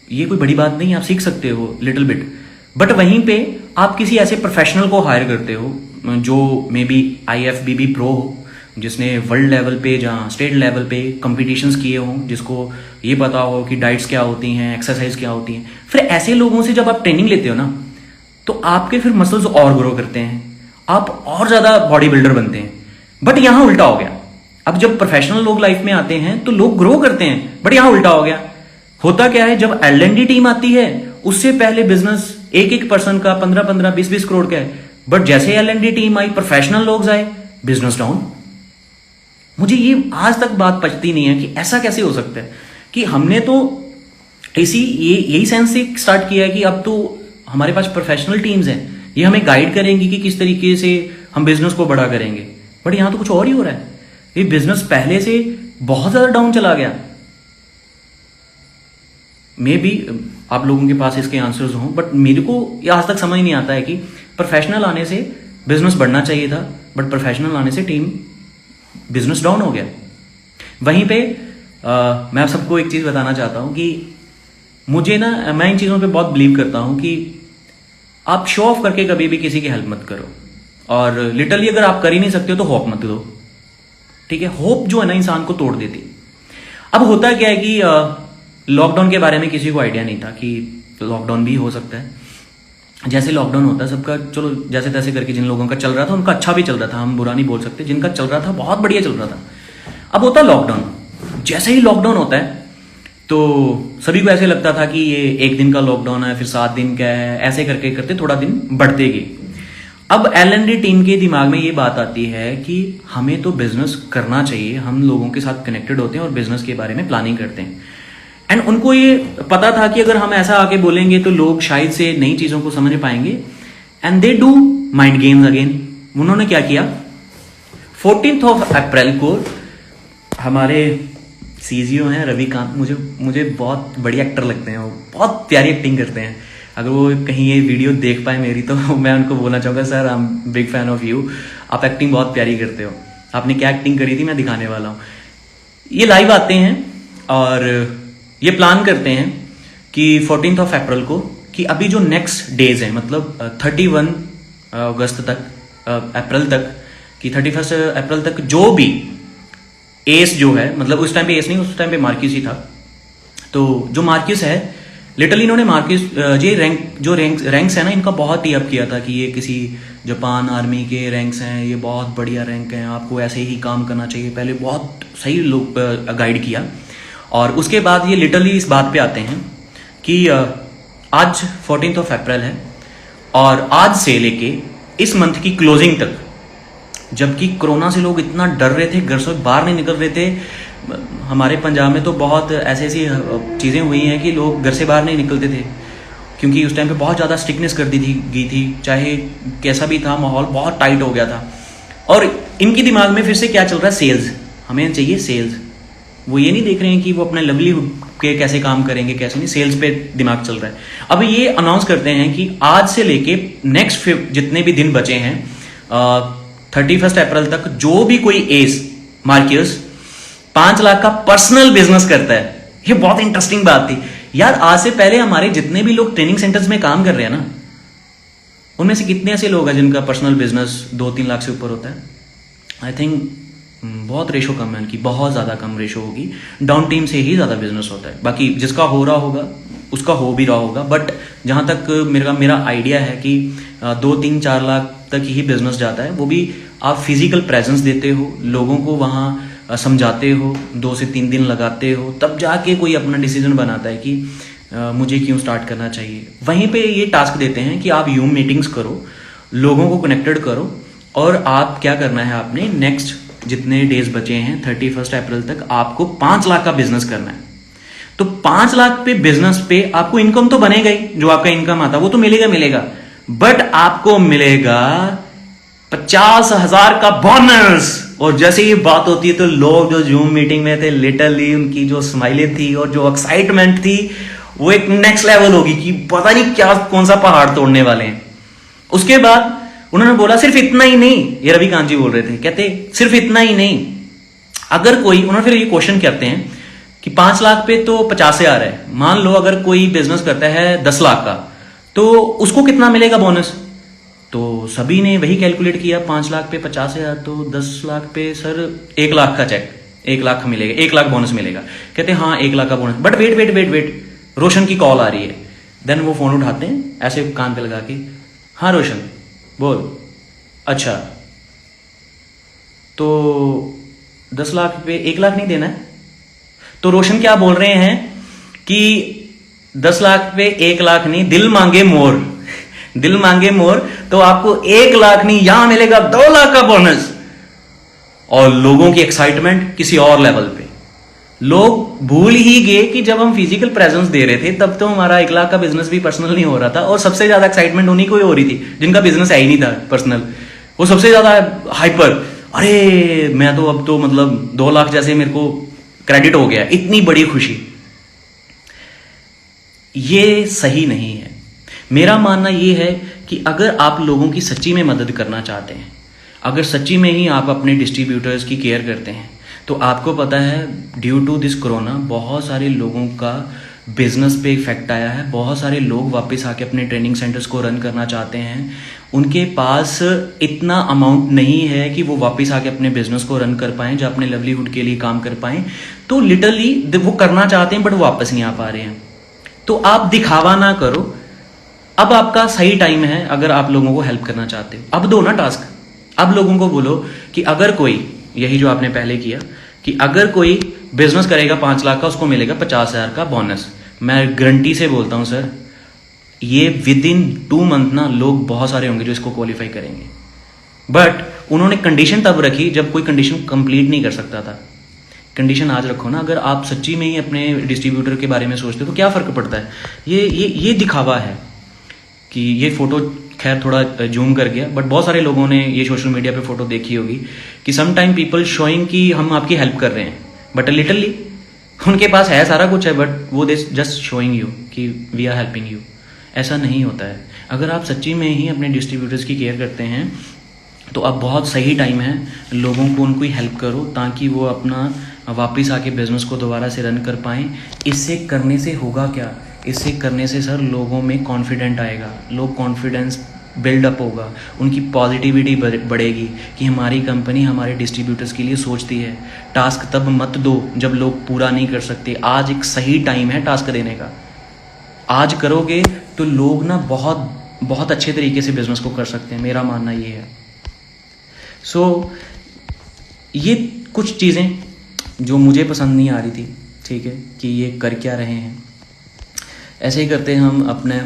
ये कोई बड़ी बात नहीं, आप सीख सकते हो लिटिल बिट। बट वहीं पे आप किसी ऐसे प्रोफेशनल को हायर करते हो जो मे बी IFBB प्रो हो, जिसने वर्ल्ड लेवल पे, जहाँ स्टेट लेवल पे कंपटीशंस किए हों, जिसको ये पता हो कि डाइट्स क्या होती हैं, एक्सरसाइज क्या होती हैं। फिर ऐसे लोगों से जब आप ट्रेनिंग लेते हो ना, तो आपके फिर मसल्स और ग्रो करते हैं, आप और ज़्यादा बॉडी बिल्डर बनते हैं। बट यहाँ उल्टा हो गया। अब जब प्रोफेशनल लोग लाइफ में आते हैं तो लोग ग्रो करते हैं, बट यहाँ उल्टा हो गया। होता क्या है, जब L&D टीम आती है उससे पहले बिजनेस एक पर्सन का 15-15, 20-20 करोड़ का है। बट जैसे L&D टीम आई, प्रोफेशनल लोग आए, बिजनेस डाउन। मुझे ये आज तक बात पचती नहीं है कि ऐसा कैसे हो सकता है कि हमने तो यही सेंस से स्टार्ट किया है कि अब तो हमारे पास प्रोफेशनल टीम्स हैं, ये हमें गाइड करेंगी कि किस तरीके से हम बिजनेस को बड़ा करेंगे। बट यहां तो कुछ और ही हो रहा है। ये बिजनेस पहले से बहुत ज्यादा डाउन चला गया। मे बी आप लोगों के पास इसके आंसर्स हों, बट मेरे को ये आज तक समझ नहीं आता है कि प्रोफेशनल आने से बिजनेस बढ़ना चाहिए था, बट प्रोफेशनल आने से टीम बिजनेस डाउन हो गया। वहीं पे मैं आप सबको एक चीज़ बताना चाहता हूं कि मुझे ना, मैं इन चीज़ों पे बहुत बिलीव करता हूं कि आप शो ऑफ करके कभी भी किसी की हेल्प मत करो। और लिटरली अगर आप कर ही नहीं सकते हो तो होप मत दो, ठीक है। होप जो है ना इंसान को तोड़ देती। अब होता क्या है कि लॉकडाउन के बारे में किसी को आइडिया नहीं था कि लॉकडाउन भी हो सकता है। जैसे लॉकडाउन होता है सबका, चलो जैसे तैसे करके जिन लोगों का चल रहा था उनका अच्छा भी चल रहा था, हम बुरा नहीं बोल सकते। जिनका चल रहा था बहुत बढ़िया चल रहा था। अब होता है लॉकडाउन। जैसे ही लॉकडाउन होता है तो सभी को ऐसे लगता था कि ये 1 दिन का लॉकडाउन है, फिर 7 दिन का है, ऐसे करके करते थोड़ा दिन बढ़ते गए। अब L&D टीम के दिमाग में ये बात आती है कि हमें तो बिजनेस करना चाहिए, हम लोगों के साथ कनेक्टेड होते हैं और बिजनेस के बारे में प्लानिंग करते हैं। एंड उनको ये पता था कि अगर हम ऐसा आके बोलेंगे तो लोग शायद से नई चीज़ों को समझ पाएंगे। And they do mind games again. उन्होंने क्या किया, 14 अप्रैल को हमारे सीजीओ हैं रविकांत, मुझे बहुत बढ़िया एक्टर लगते हैं, वो बहुत प्यारी एक्टिंग करते हैं। अगर वो कहीं ये वीडियो देख पाए मेरी तो मैं उनको बोलना चाहूँगा, sir I am big fan of you, आप एक्टिंग बहुत प्यारी करते हो। आपने क्या एक्टिंग करी थी मैं दिखाने वाला हूँ। ये लाइव आते हैं और ये प्लान करते हैं कि 14 अप्रैल को कि अभी जो नेक्स्ट डेज हैं, मतलब 31 अगस्त तक, अप्रैल तक कि 31 अप्रैल तक जो भी एस जो है, मतलब उस टाइम पे एस नहीं, उस टाइम पे मार्किस ही था। तो जो मार्किस है, लिटरली इन्होंने मार्किस ये रैंक्स है ना, इनका बहुत टी अप किया था कि ये किसी जापान आर्मी के रैंक्स हैं, ये बहुत बढ़िया रैंक हैं, आपको ऐसे ही काम करना चाहिए। पहले बहुत सही लोग गाइड किया और उसके बाद ये लिटरली इस बात पे आते हैं कि आज 14 अप्रैल है और आज से लेके इस मंथ की क्लोजिंग तक, जबकि कोरोना से लोग इतना डर रहे थे, घर से बाहर नहीं निकल रहे थे। हमारे पंजाब में तो बहुत ऐसी चीज़ें हुई हैं कि लोग घर से बाहर नहीं निकलते थे, क्योंकि उस टाइम पे बहुत ज़्यादा स्ट्रिक्टनेस कर दी गई थी। चाहे कैसा भी था, माहौल बहुत टाइट हो गया था। और इनके दिमाग में फिर से क्या चल रहा है, सेल्स, हमें चाहिए सेल्स। वो ये नहीं देख रहे हैं कि वो अपने लवलीहुड के कैसे काम करेंगे, कैसे नहीं, सेल्स पे दिमाग चल रहा है। अब ये अनाउंस करते हैं कि आज से लेके नेक्स्ट जितने भी दिन बचे हैं 31 अप्रैल तक, जो भी कोई एस मार्कियस 5 लाख का पर्सनल बिजनेस करता है। ये बहुत इंटरेस्टिंग बात थी यार। आज से पहले हमारे जितने भी लोग ट्रेनिंग सेंटर्स में काम कर रहे हैं ना, उनमें से कितने ऐसे लोग हैं जिनका पर्सनल बिजनेस 2-3 लाख से ऊपर होता है? आई थिंक बहुत रेशो कम है उनकी, बहुत ज़्यादा कम रेशो होगी। डाउन टीम से ही ज़्यादा बिजनेस होता है। बाकी जिसका हो रहा होगा उसका हो भी रहा होगा, बट जहाँ तक मेरा आइडिया है कि 2-3-4 लाख तक ही बिजनेस जाता है। वो भी आप फिजिकल प्रेजेंस देते हो, लोगों को वहाँ समझाते हो, 2 से 3 दिन लगाते हो, तब जाके कोई अपना डिसीजन बनाता है कि मुझे क्यों स्टार्ट करना चाहिए। वहीं पे ये टास्क देते हैं कि आप यूम मीटिंग्स करो, लोगों को कनेक्टेड करो, और आप क्या करना है, आपने नेक्स्ट जितने डेज बचे हैं 31 अप्रैल तक आपको 5 लाख का बिजनेस करना है। तो 5 लाख पे बिजनेस पे आपको इनकम तो बनेगा ही, जो आपका इनकम आता वो तो मिलेगा, बट आपको मिलेगा 50,000 का बोनस। और जैसे ये बात होती है तो लोग जो जूम मीटिंग में थे, लिटरली उनकी जो स्माइलें थी और जो एक्साइटमेंट थी वो एक नेक्स्ट लेवल होगी कि पता नहीं क्या, कौन सा पहाड़ तोड़ने वाले हैं। उसके बाद उन्होंने बोला सिर्फ इतना ही नहीं, ये रविकांत जी बोल रहे थे, कहते सिर्फ इतना ही नहीं, अगर कोई, उन्होंने फिर ये क्वेश्चन करते हैं कि 5 लाख पे तो 50,000 है, मान लो अगर कोई बिजनेस करता है 10 लाख का, तो उसको कितना मिलेगा बोनस? तो सभी ने वही कैलकुलेट किया, 5 लाख पे 50,000 तो 10 लाख पे सर 1 लाख का चेक, 1 लाख मिलेगा, 1 लाख बोनस मिलेगा। कहते हैं हाँ 1 लाख का बोनस, बट वेट, रोशन की कॉल आ रही है। देन वो फोन उठाते हैं ऐसे कान पे लगा के, हाँ रोशन बोल, अच्छा तो 10 लाख पे 1 लाख नहीं देना है? तो रोशन क्या बोल रहे हैं कि 10 लाख पे 1 लाख नहीं, दिल मांगे मोर, दिल मांगे मोर, तो आपको 1 लाख नहीं, यहां मिलेगा 2 लाख का बोनस। और लोगों की एक्साइटमेंट किसी और लेवल पे। लोग भूल ही गए कि जब हम फिजिकल प्रेजेंस दे रहे थे तब तो हमारा 1 लाख का बिजनेस भी पर्सनल नहीं हो रहा था, और सबसे ज्यादा एक्साइटमेंट उन्हीं को ही हो रही थी जिनका बिजनेस है ही नहीं था पर्सनल। वो सबसे ज्यादा हाइपर, अरे मैं तो अब तो मतलब 2 लाख जैसे मेरे को क्रेडिट हो गया, इतनी बड़ी खुशी। ये सही नहीं है। मेरा मानना ये है कि अगर आप लोगों की सच्ची में मदद करना चाहते हैं, अगर सच्ची में ही आप अपने डिस्ट्रीब्यूटर्स की केयर करते हैं, तो आपको पता है ड्यू टू दिस कोरोना बहुत सारे लोगों का बिजनेस पे इफेक्ट आया है। बहुत सारे लोग वापस आके अपने ट्रेनिंग सेंटर्स को रन करना चाहते हैं, उनके पास इतना अमाउंट नहीं है कि वो वापस आके अपने बिजनेस को रन कर पाएं, जो अपने लिवलीहुड के लिए काम कर पाएं। तो लिटरली वो करना चाहते हैं बट वो वापस नहीं आ पा रहे हैं। तो आप दिखावा ना करो, अब आपका सही टाइम है। अगर आप लोगों को हेल्प करना चाहते हो, अब दो ना टास्क। अब लोगों को बोलो कि अगर कोई, यही जो आपने पहले किया, कि अगर कोई बिजनेस करेगा 5 लाख का, उसको मिलेगा 50,000 का बोनस। मैं गारंटी से बोलता हूँ सर, ये विद इन 2 मंथ ना लोग बहुत सारे होंगे जो इसको क्वालिफाई करेंगे। बट उन्होंने कंडीशन तब रखी जब कोई कंडीशन कंप्लीट नहीं कर सकता था। कंडीशन आज रखो ना, अगर आप सच्ची में ही अपने डिस्ट्रीब्यूटर के बारे में सोचते हो तो क्या फ़र्क पड़ता है। ये दिखावा है कि ये फ़ोटो खैर थोड़ा जूम कर गया, बट बहुत सारे लोगों ने ये सोशल मीडिया पे फ़ोटो देखी होगी कि सम टाइम पीपल शोइंग कि हम आपकी हेल्प कर रहे हैं, बट लिटरली उनके पास है, सारा कुछ है, बट वो दे जस्ट शोइंग यू कि वी आर हेल्पिंग यू। ऐसा नहीं होता है। अगर आप सच्ची में ही अपने डिस्ट्रीब्यूटर्स की केयर करते हैं तो अब बहुत सही टाइम है लोगों को उनको हेल्प करो, ताकि वो अपना वापस आके बिजनेस को दोबारा से रन कर पाएँ। इससे करने से होगा क्या, इससे करने से सर लोगों में कॉन्फिडेंट आएगा, लोग कॉन्फिडेंस बिल्डअप होगा, उनकी पॉजिटिविटी बढ़ेगी कि हमारी कंपनी हमारे डिस्ट्रीब्यूटर्स के लिए सोचती है। टास्क तब मत दो जब लोग पूरा नहीं कर सकते। आज एक सही टाइम है टास्क देने का। आज करोगे तो लोग ना बहुत बहुत अच्छे तरीके से बिजनेस को कर सकते हैं, मेरा मानना ये है। सो ये कुछ चीज़ें जो मुझे पसंद नहीं आ रही थी, ठीक है, कि ये कर क्या रहे हैं। ऐसे ही करते हम अपने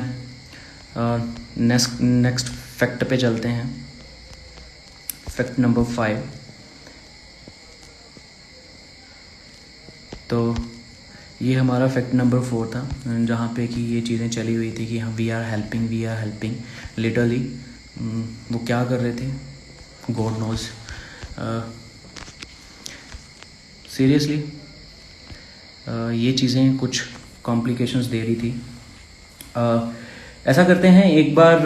नेक्स्ट फैक्ट पे चलते हैं। Fact number 5। तो ये हमारा फैक्ट नंबर 4 था, जहाँ पे कि ये चीज़ें चली हुई थी कि हम वी आर हेल्पिंग लिटरली। वो क्या कर रहे थे, गॉड नोज। सीरियसली ये चीज़ें कुछ कॉम्प्लिकेशंस दे रही थी। ऐसा करते हैं, एक बार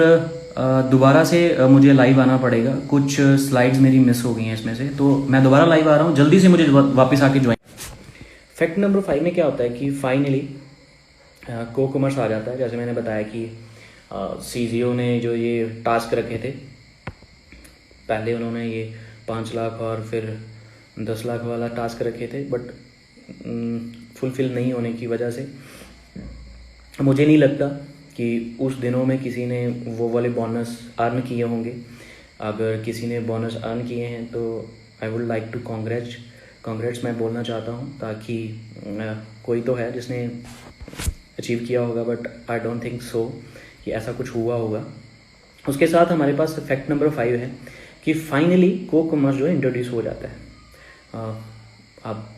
दोबारा से मुझे लाइव आना पड़ेगा, कुछ स्लाइड्स मेरी मिस हो गई हैं इसमें से, तो मैं दोबारा लाइव आ रहा हूँ, जल्दी से मुझे वापस आके ज्वाइन। फैक्ट नंबर 5 में क्या होता है कि फाइनली को कॉमर्स आ जाता है। जैसे मैंने बताया कि सीजीओ ने जो ये टास्क रखे थे, पहले उन्होंने ये 5 लाख और फिर 10 लाख वाला टास्क रखे थे, बट फुलफिल नहीं होने की वजह से मुझे नहीं लगता कि उस दिनों में किसी ने वो वाले बोनस अर्न किए होंगे। अगर किसी ने बोनस अर्न किए हैं तो I would like to congrats मैं बोलना चाहता हूँ, ताकि कोई तो है जिसने अचीव किया होगा, but I don't think so कि ऐसा कुछ हुआ होगा। उसके साथ हमारे पास फैक्ट नंबर 5 है कि फाइनली को कॉमर्स जो है इंट्रोड्यूस हो जाता है। अब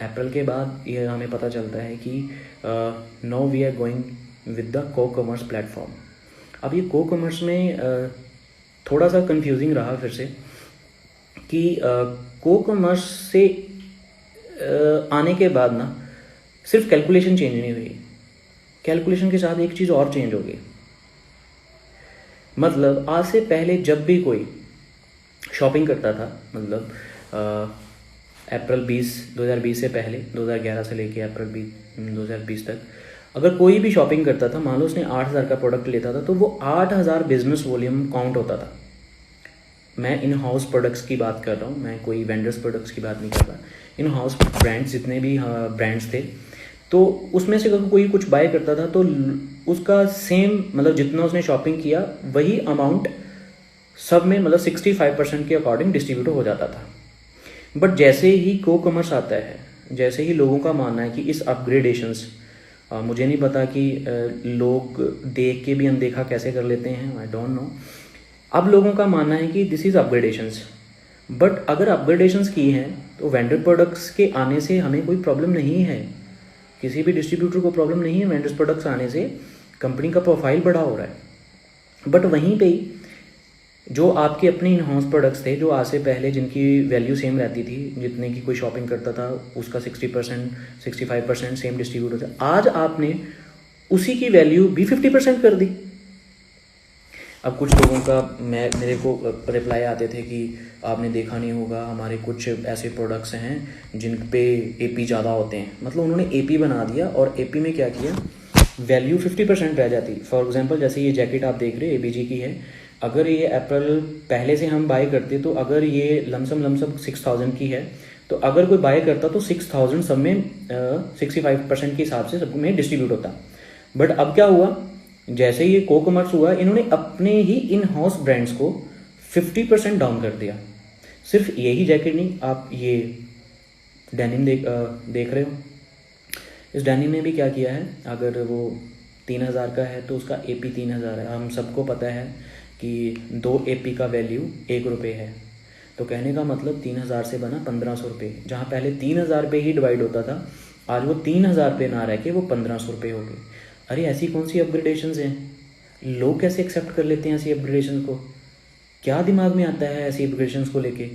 अप्रैल के बाद ये हमें पता चलता है कि now we are going with the co commerce platform. अब ये को कॉमर्स में थोड़ा सा कंफ्यूजिंग रहा फिर से कि को कॉमर्स से आने के बाद ना सिर्फ कैलकुलेशन चेंज नहीं हुई, कैलकुलेशन के साथ एक चीज़ और चेंज हो गई। मतलब आज से पहले जब भी कोई शॉपिंग करता था, मतलब अप्रैल 2020 से पहले, 2011 से लेके अप्रैल 2020 तक, अगर कोई भी शॉपिंग करता था, मान लो उसने 8,000 का प्रोडक्ट लेता था, तो वो 8,000 बिजनेस वॉल्यूम काउंट होता था। मैं इन हाउस प्रोडक्ट्स की बात कर रहा हूँ, मैं कोई वेंडर्स प्रोडक्ट्स की बात नहीं कर रहा। इन हाउस ब्रांड्स जितने भी ब्रांड्स थे, तो उसमें से अगर कोई कुछ बाय करता था तो उसका सेम, मतलब जितना उसने शॉपिंग किया वही अमाउंट सब में, मतलब 65% के अकॉर्डिंग डिस्ट्रीब्यूट हो जाता था। बट जैसे ही को कॉमर्स आता है, जैसे ही लोगों का मानना है कि इस अपग्रेडेशंस, मुझे नहीं पता कि लोग देख के भी अनदेखा कैसे कर लेते हैं, आई डोंट नो। अब लोगों का मानना है कि दिस इज़ अपग्रेडेशंस, बट अगर अपग्रेडेशंस की हैं तो वेंडर प्रोडक्ट्स के आने से हमें कोई प्रॉब्लम नहीं है, किसी भी डिस्ट्रीब्यूटर को प्रॉब्लम नहीं है। वेंडर्स प्रोडक्ट्स आने से कंपनी का प्रोफाइल बढ़ा हो रहा है। बट वहीं पे ही जो आपके अपने इन हाउस प्रोडक्ट्स थे, जो आज से पहले जिनकी वैल्यू सेम रहती थी, जितने की कोई शॉपिंग करता था उसका 60% 65% सेम डिस्ट्रीब्यूट होता, आज आपने उसी की वैल्यू भी 50% कर दी। अब कुछ लोगों का मेरे को रिप्लाई आते थे कि आपने देखा नहीं होगा, हमारे कुछ ऐसे प्रोडक्ट्स हैं जिन पे एपी ज़्यादा होते हैं। मतलब उन्होंने एपी बना दिया और एपी में क्या किया, वैल्यू 50% रह जाती। फॉर एग्जांपल जैसे ये जैकेट आप देख रहे हो एपीजी की है, अगर ये अप्रैल पहले से हम बाय करते तो अगर ये लमसम 6,000 की है, तो अगर कोई बाय करता तो 6,000 सब में 65% के हिसाब से सब में डिस्ट्रीब्यूट होता। बट अब क्या हुआ, जैसे ये को कॉमर्स हुआ, इन्होंने अपने ही इन हाउस ब्रांड्स को 50% डाउन कर दिया। सिर्फ यही जैकेट नहीं, आप ये डेनिम देख रहे हो। इस डेनिम में भी क्या किया है, अगर वो 3000 का है तो उसका AP 3000 है। हम सबको पता है कि 2 AP का वैल्यू 1 रुपये है। तो कहने का मतलब 3000 से बना 1500 रुपये। जहाँ पहले 3000 पे ही डिवाइड होता था, आज वो 3000 पे ना रह के वो 1500 रुपये हो गए। अरे ऐसी कौन सी अपग्रेडेशंस हैं, लोग कैसे एक्सेप्ट कर लेते हैं ऐसी अपग्रेडेशन को? क्या दिमाग में आता है ऐसी अपग्रेडेशंस को लेके,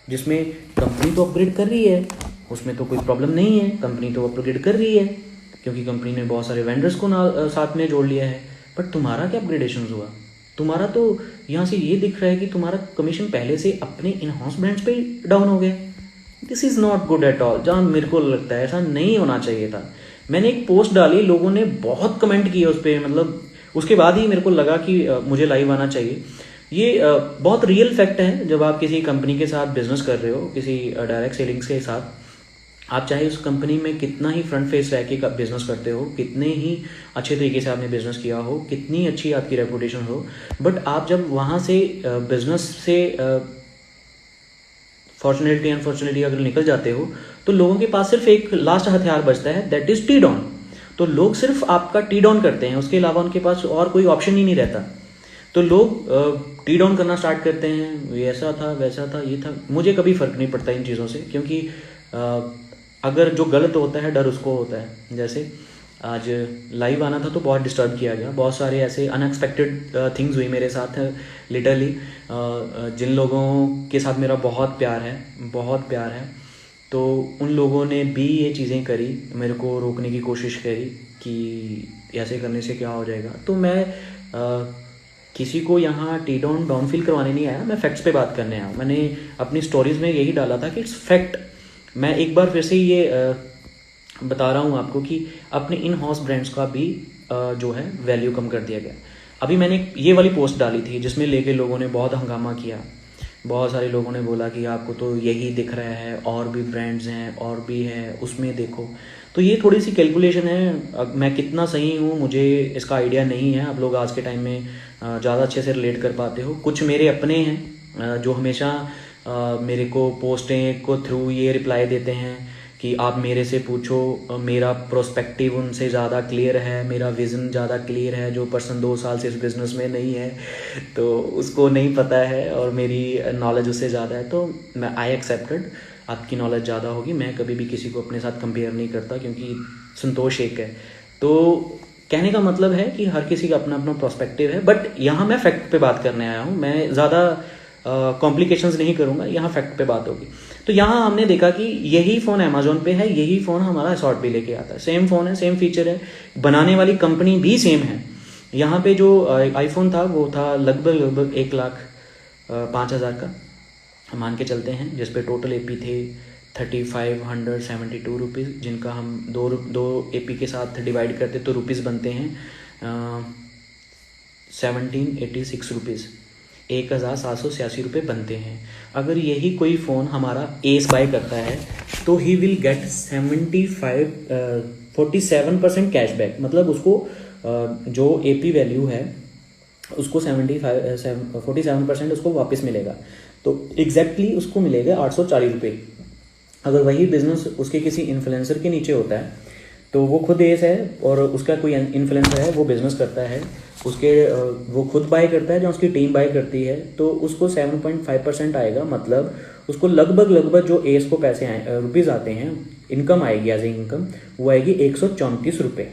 जिसमें कंपनी तो अपग्रेड कर रही है, उसमें तो कोई प्रॉब्लम नहीं है, कंपनी तो अपग्रेड कर रही है क्योंकि कंपनी ने बहुत सारे वेंडर्स को साथ में जोड़ लिया है। बट तुम्हारा क्या अपग्रेडेशन हुआ? तुम्हारा तो यहाँ से ये दिख रहा है कि तुम्हारा कमीशन पहले से अपने इन हाउस ब्रांड्स पे डाउन हो गया। This is not good at all. जहाँ मेरे को लगता है ऐसा नहीं होना चाहिए था। मैंने एक पोस्ट डाली, लोगों ने बहुत कमेंट किए उस पर, मतलब उसके बाद ही मेरे को लगा कि मुझे लाइव आना चाहिए। ये बहुत रियल फैक्ट है। जब आप किसी कंपनी के साथ बिजनेस कर रहे हो, किसी डायरेक्ट सेलिंग्स के साथ, आप चाहे उस कंपनी में कितना ही फ्रंट फेस रह के बिजनेस करते हो, कितने ही अच्छे तरीके से आपने बिजनेस किया हो, कितनी अच्छी आपकी रेपुटेशन हो, बट आप जब वहाँ से बिजनेस से फॉर्चुनेटली अनफॉर्चुनेटली अगर निकल जाते हो, तो लोगों के पास सिर्फ एक लास्ट हथियार बचता है, दैट इज टी डाउन। तो लोग सिर्फ आपका टी डाउन करते हैं, उसके अलावा उनके पास और कोई ऑप्शन ही नहीं रहता। तो लोग टी डाउन करना स्टार्ट करते हैं, ये ऐसा था, वैसा था, ये था। मुझे कभी फ़र्क नहीं पड़ता इन चीज़ों से, क्योंकि अगर जो गलत होता है डर उसको होता है। जैसे आज लाइव आना था तो बहुत डिस्टर्ब किया गया, बहुत सारे ऐसे अनएक्सपेक्टेड थिंग्स हुई मेरे साथ लिटरली। जिन लोगों के साथ मेरा बहुत प्यार है, बहुत प्यार है, तो उन लोगों ने भी ये चीज़ें करी, मेरे को रोकने की कोशिश करी कि ऐसे करने से क्या हो जाएगा। तो मैं किसी को यहाँ टी डाउन फील करवाने नहीं आया, मैं फैक्ट्स पे बात करने आया। मैंने अपनी स्टोरीज़ में यही डाला था कि इट्स फैक्ट। मैं एक बार फिर से ये बता रहा हूँ आपको कि अपने इन हाउस ब्रांड्स का भी जो है वैल्यू कम कर दिया गया। अभी मैंने ये वाली पोस्ट डाली थी जिसमें लेके लोगों ने बहुत हंगामा किया। बहुत सारे लोगों ने बोला कि आपको तो यही दिख रहा है, और भी ब्रांड्स हैं, और भी हैं, उसमें देखो। तो ये थोड़ी सी कैलकुलेशन है। मैं कितना सही हूँ मुझे इसका आइडिया नहीं है। आप लोग आज के टाइम में ज़्यादा अच्छे से रिलेट कर पाते हो। कुछ मेरे अपने हैं जो हमेशा मेरे को पोस्टें को थ्रू ये रिप्लाई देते हैं कि आप मेरे से पूछो, मेरा प्रोस्पेक्टिव उनसे ज़्यादा क्लियर है, मेरा विज़न ज़्यादा क्लियर है। जो पर्सन 2 साल से इस बिज़नेस में नहीं है तो उसको नहीं पता है, और मेरी नॉलेज उससे ज़्यादा है। तो मैं आई एक्सेप्टेड, आपकी नॉलेज ज़्यादा होगी। मैं कभी भी किसी को अपने साथ कंपेयर नहीं करता, क्योंकि संतोष एक है। तो कहने का मतलब है कि हर किसी का अपना अपना प्रोस्पेक्टिव है, बट यहाँ मैं फैक्ट पे बात करने आया हूँ। मैं ज़्यादा कॉम्प्लिकेशंस नहीं करूँगा, यहाँ फैक्ट पे बात होगी। तो यहाँ हमने देखा कि यही फ़ोन अमेजोन पे है, यही फ़ोन हमारा असॉर्ट भी लेके आता है। सेम फ़ोन है, सेम फीचर है, बनाने वाली कंपनी भी सेम है। यहाँ पे जो आईफोन था वो था लगभग 1,05,000 का मान के चलते हैं, जिस पे टोटल AP थे 3572 रुपीज़, जिनका हम दो AP के साथ डिवाइड करते तो रुपीज़ बनते हैं 1786 रुपीज़, 1,786 रुपये बनते हैं। अगर यही कोई फ़ोन हमारा एस बाय करता है तो ही विल गेट 47% कैशबैक। मतलब उसको जो AP वैल्यू है उसको 47% उसको वापस मिलेगा। तो एग्जैक्टली उसको मिलेगा 840 रुपये। अगर वही बिजनेस उसके किसी इन्फ्लुएंसर के नीचे होता है तो वो खुद एस है और उसका कोई इन्फ्लुएंसर है वो बिजनेस करता है, उसके वो खुद बाय करता है या उसकी टीम बाय करती है, तो उसको 7.5% आएगा। मतलब उसको लगभग जो एस को पैसे रुपीज़ आते हैं, इनकम आएगी एज ए इनकम, वो आएगी 134 रुपये।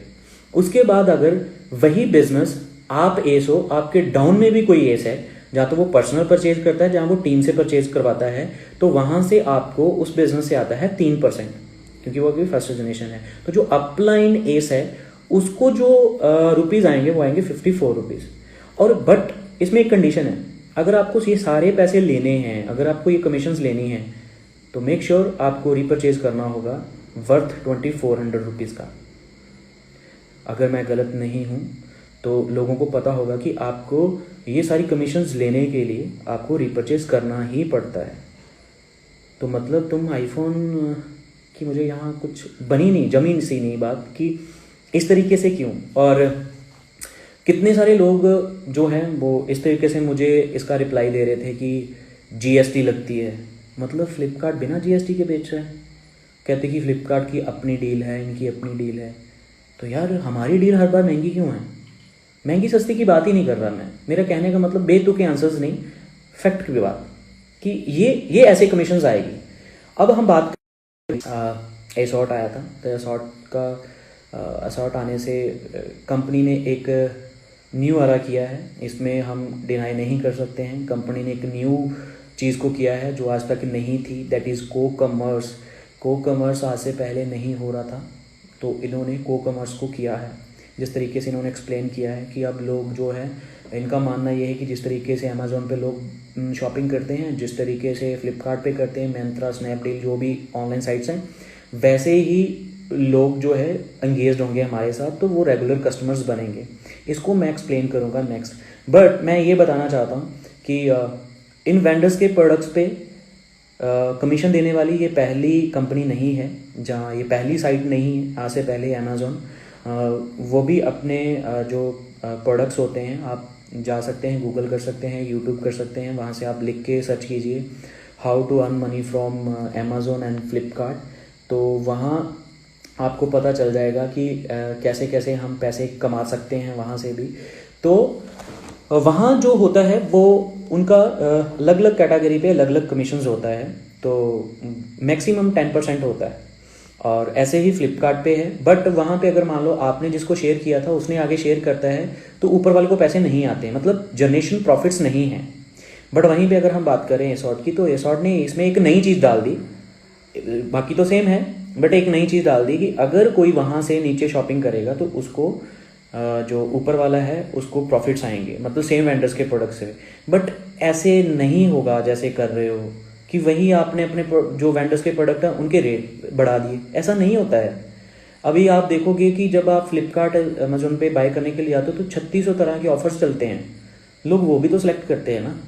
उसके बाद अगर वही बिजनेस आप एस हो, आपके डाउन में भी कोई एस है, जहाँ तो वो पर्सनल परचेज करता है, जहाँ वो टीम से परचेज करवाता है, तो वहाँ से आपको उस बिजनेस से आता है 3%, क्योंकि वो अभी फर्स्ट जनरेशन है। तो जो अपलाइन एस है उसको जो रुपीज़ आएंगे वो आएंगे 54 रुपीज़। और बट इसमें एक कंडीशन है, अगर आपको ये सारे पैसे लेने हैं, अगर आपको ये कमीशंस लेनी है, तो मेक श्योर आपको रीपरचेज करना होगा वर्थ 2400 रुपीज़ का। अगर मैं गलत नहीं हूँ तो लोगों को पता होगा कि आपको ये सारी कमीशंस लेने के लिए आपको रीपरचेज करना ही पड़ता है। तो मतलब तुम आईफोन की, मुझे यहाँ कुछ बनी नहीं, जमीन सी नहीं बात कि इस तरीके से क्यों। और कितने सारे लोग जो हैं वो इस तरीके से मुझे इसका रिप्लाई दे रहे थे कि GST लगती है। मतलब फ्लिपकार्ट बिना GST के बेच रहा है, कहते कि फ्लिपकार्ट की अपनी डील है, इनकी अपनी डील है। तो यार हमारी डील हर बार महंगी क्यों है? महंगी सस्ती की बात ही नहीं कर रहा मैं। मेरा कहने का मतलब बेतुके आंसर्स नहीं, फैक्ट की बात कि ये ऐसे कमीशंस आएगी। अब हम बात असॉर्ट आया था, तो असॉर्ट आने से कंपनी ने एक न्यू एरा किया है, इसमें हम डिनाई नहीं कर सकते हैं। कंपनी ने एक न्यू चीज़ को किया है जो आज तक नहीं थी, दैट इज़ को कमर्स। को कमर्स आज से पहले नहीं हो रहा था, तो इन्होंने को कमर्स को किया है। जिस तरीके से इन्होंने एक्सप्लेन किया है कि अब लोग जो है, इनका मानना ये है कि जिस तरीके से अमेज़ॉन पे लोग शॉपिंग करते हैं, जिस तरीके से फ्लिपकार्ट पे करते हैं, मिंत्रा, स्नैपडील, जो भी ऑनलाइन साइट्स हैं, वैसे ही लोग जो है एंगेज्ड होंगे हमारे साथ, तो वो रेगुलर कस्टमर्स बनेंगे। इसको मैं एक्सप्लेन करूँगा नेक्स्ट। बट मैं ये बताना चाहता हूँ कि इन वेंडर्स के प्रोडक्ट्स पे कमीशन देने वाली ये पहली कंपनी नहीं है, जहाँ ये पहली साइट नहीं है। आज से पहले अमेज़ॉन वो भी अपने जो प्रोडक्ट्स होते हैं, आप जा सकते हैं, गूगल कर सकते हैं, यूट्यूब कर सकते हैं, वहाँ से आप लिख के सर्च कीजिए how to earn money from Amazon and Flipkart. तो वहाँ आपको पता चल जाएगा कि कैसे कैसे हम पैसे कमा सकते हैं वहाँ से भी। तो वहाँ जो होता है वो उनका अलग अलग कैटेगरी पे अलग अलग कमीशंस होता है, तो मैक्सिमम 10% होता है। और ऐसे ही फ्लिपकार्ट पे है, बट वहाँ पे अगर मान लो आपने जिसको शेयर किया था उसने आगे शेयर करता है, तो ऊपर वाले को पैसे नहीं आते, मतलब जनरेशन प्रॉफिट्स नहीं है। बट वहीं पे अगर हम बात करें असॉर्ट की, तो असॉर्ट ने इसमें एक नई चीज़ डाल दी, बाकी तो सेम है, बट एक नई चीज़ डाल दी कि अगर कोई वहाँ से नीचे शॉपिंग करेगा तो उसको जो ऊपर वाला है उसको प्रॉफिट्स आएंगे, मतलब सेम वेंडर्स के प्रोडक्ट से। बट ऐसे नहीं होगा जैसे कर रहे हो कि वही आपने अपने जो वेंडर्स के प्रोडक्ट हैं उनके रेट बढ़ा दिए, ऐसा नहीं होता है। अभी आप देखोगे कि जब आप फ्लिपकार्ट अमेज़ॉन पे बाय करने के लिए आते हो तो 3600 तरह के ऑफर्स चलते हैं, लोग वो भी तो सिलेक्ट करते हैं ना।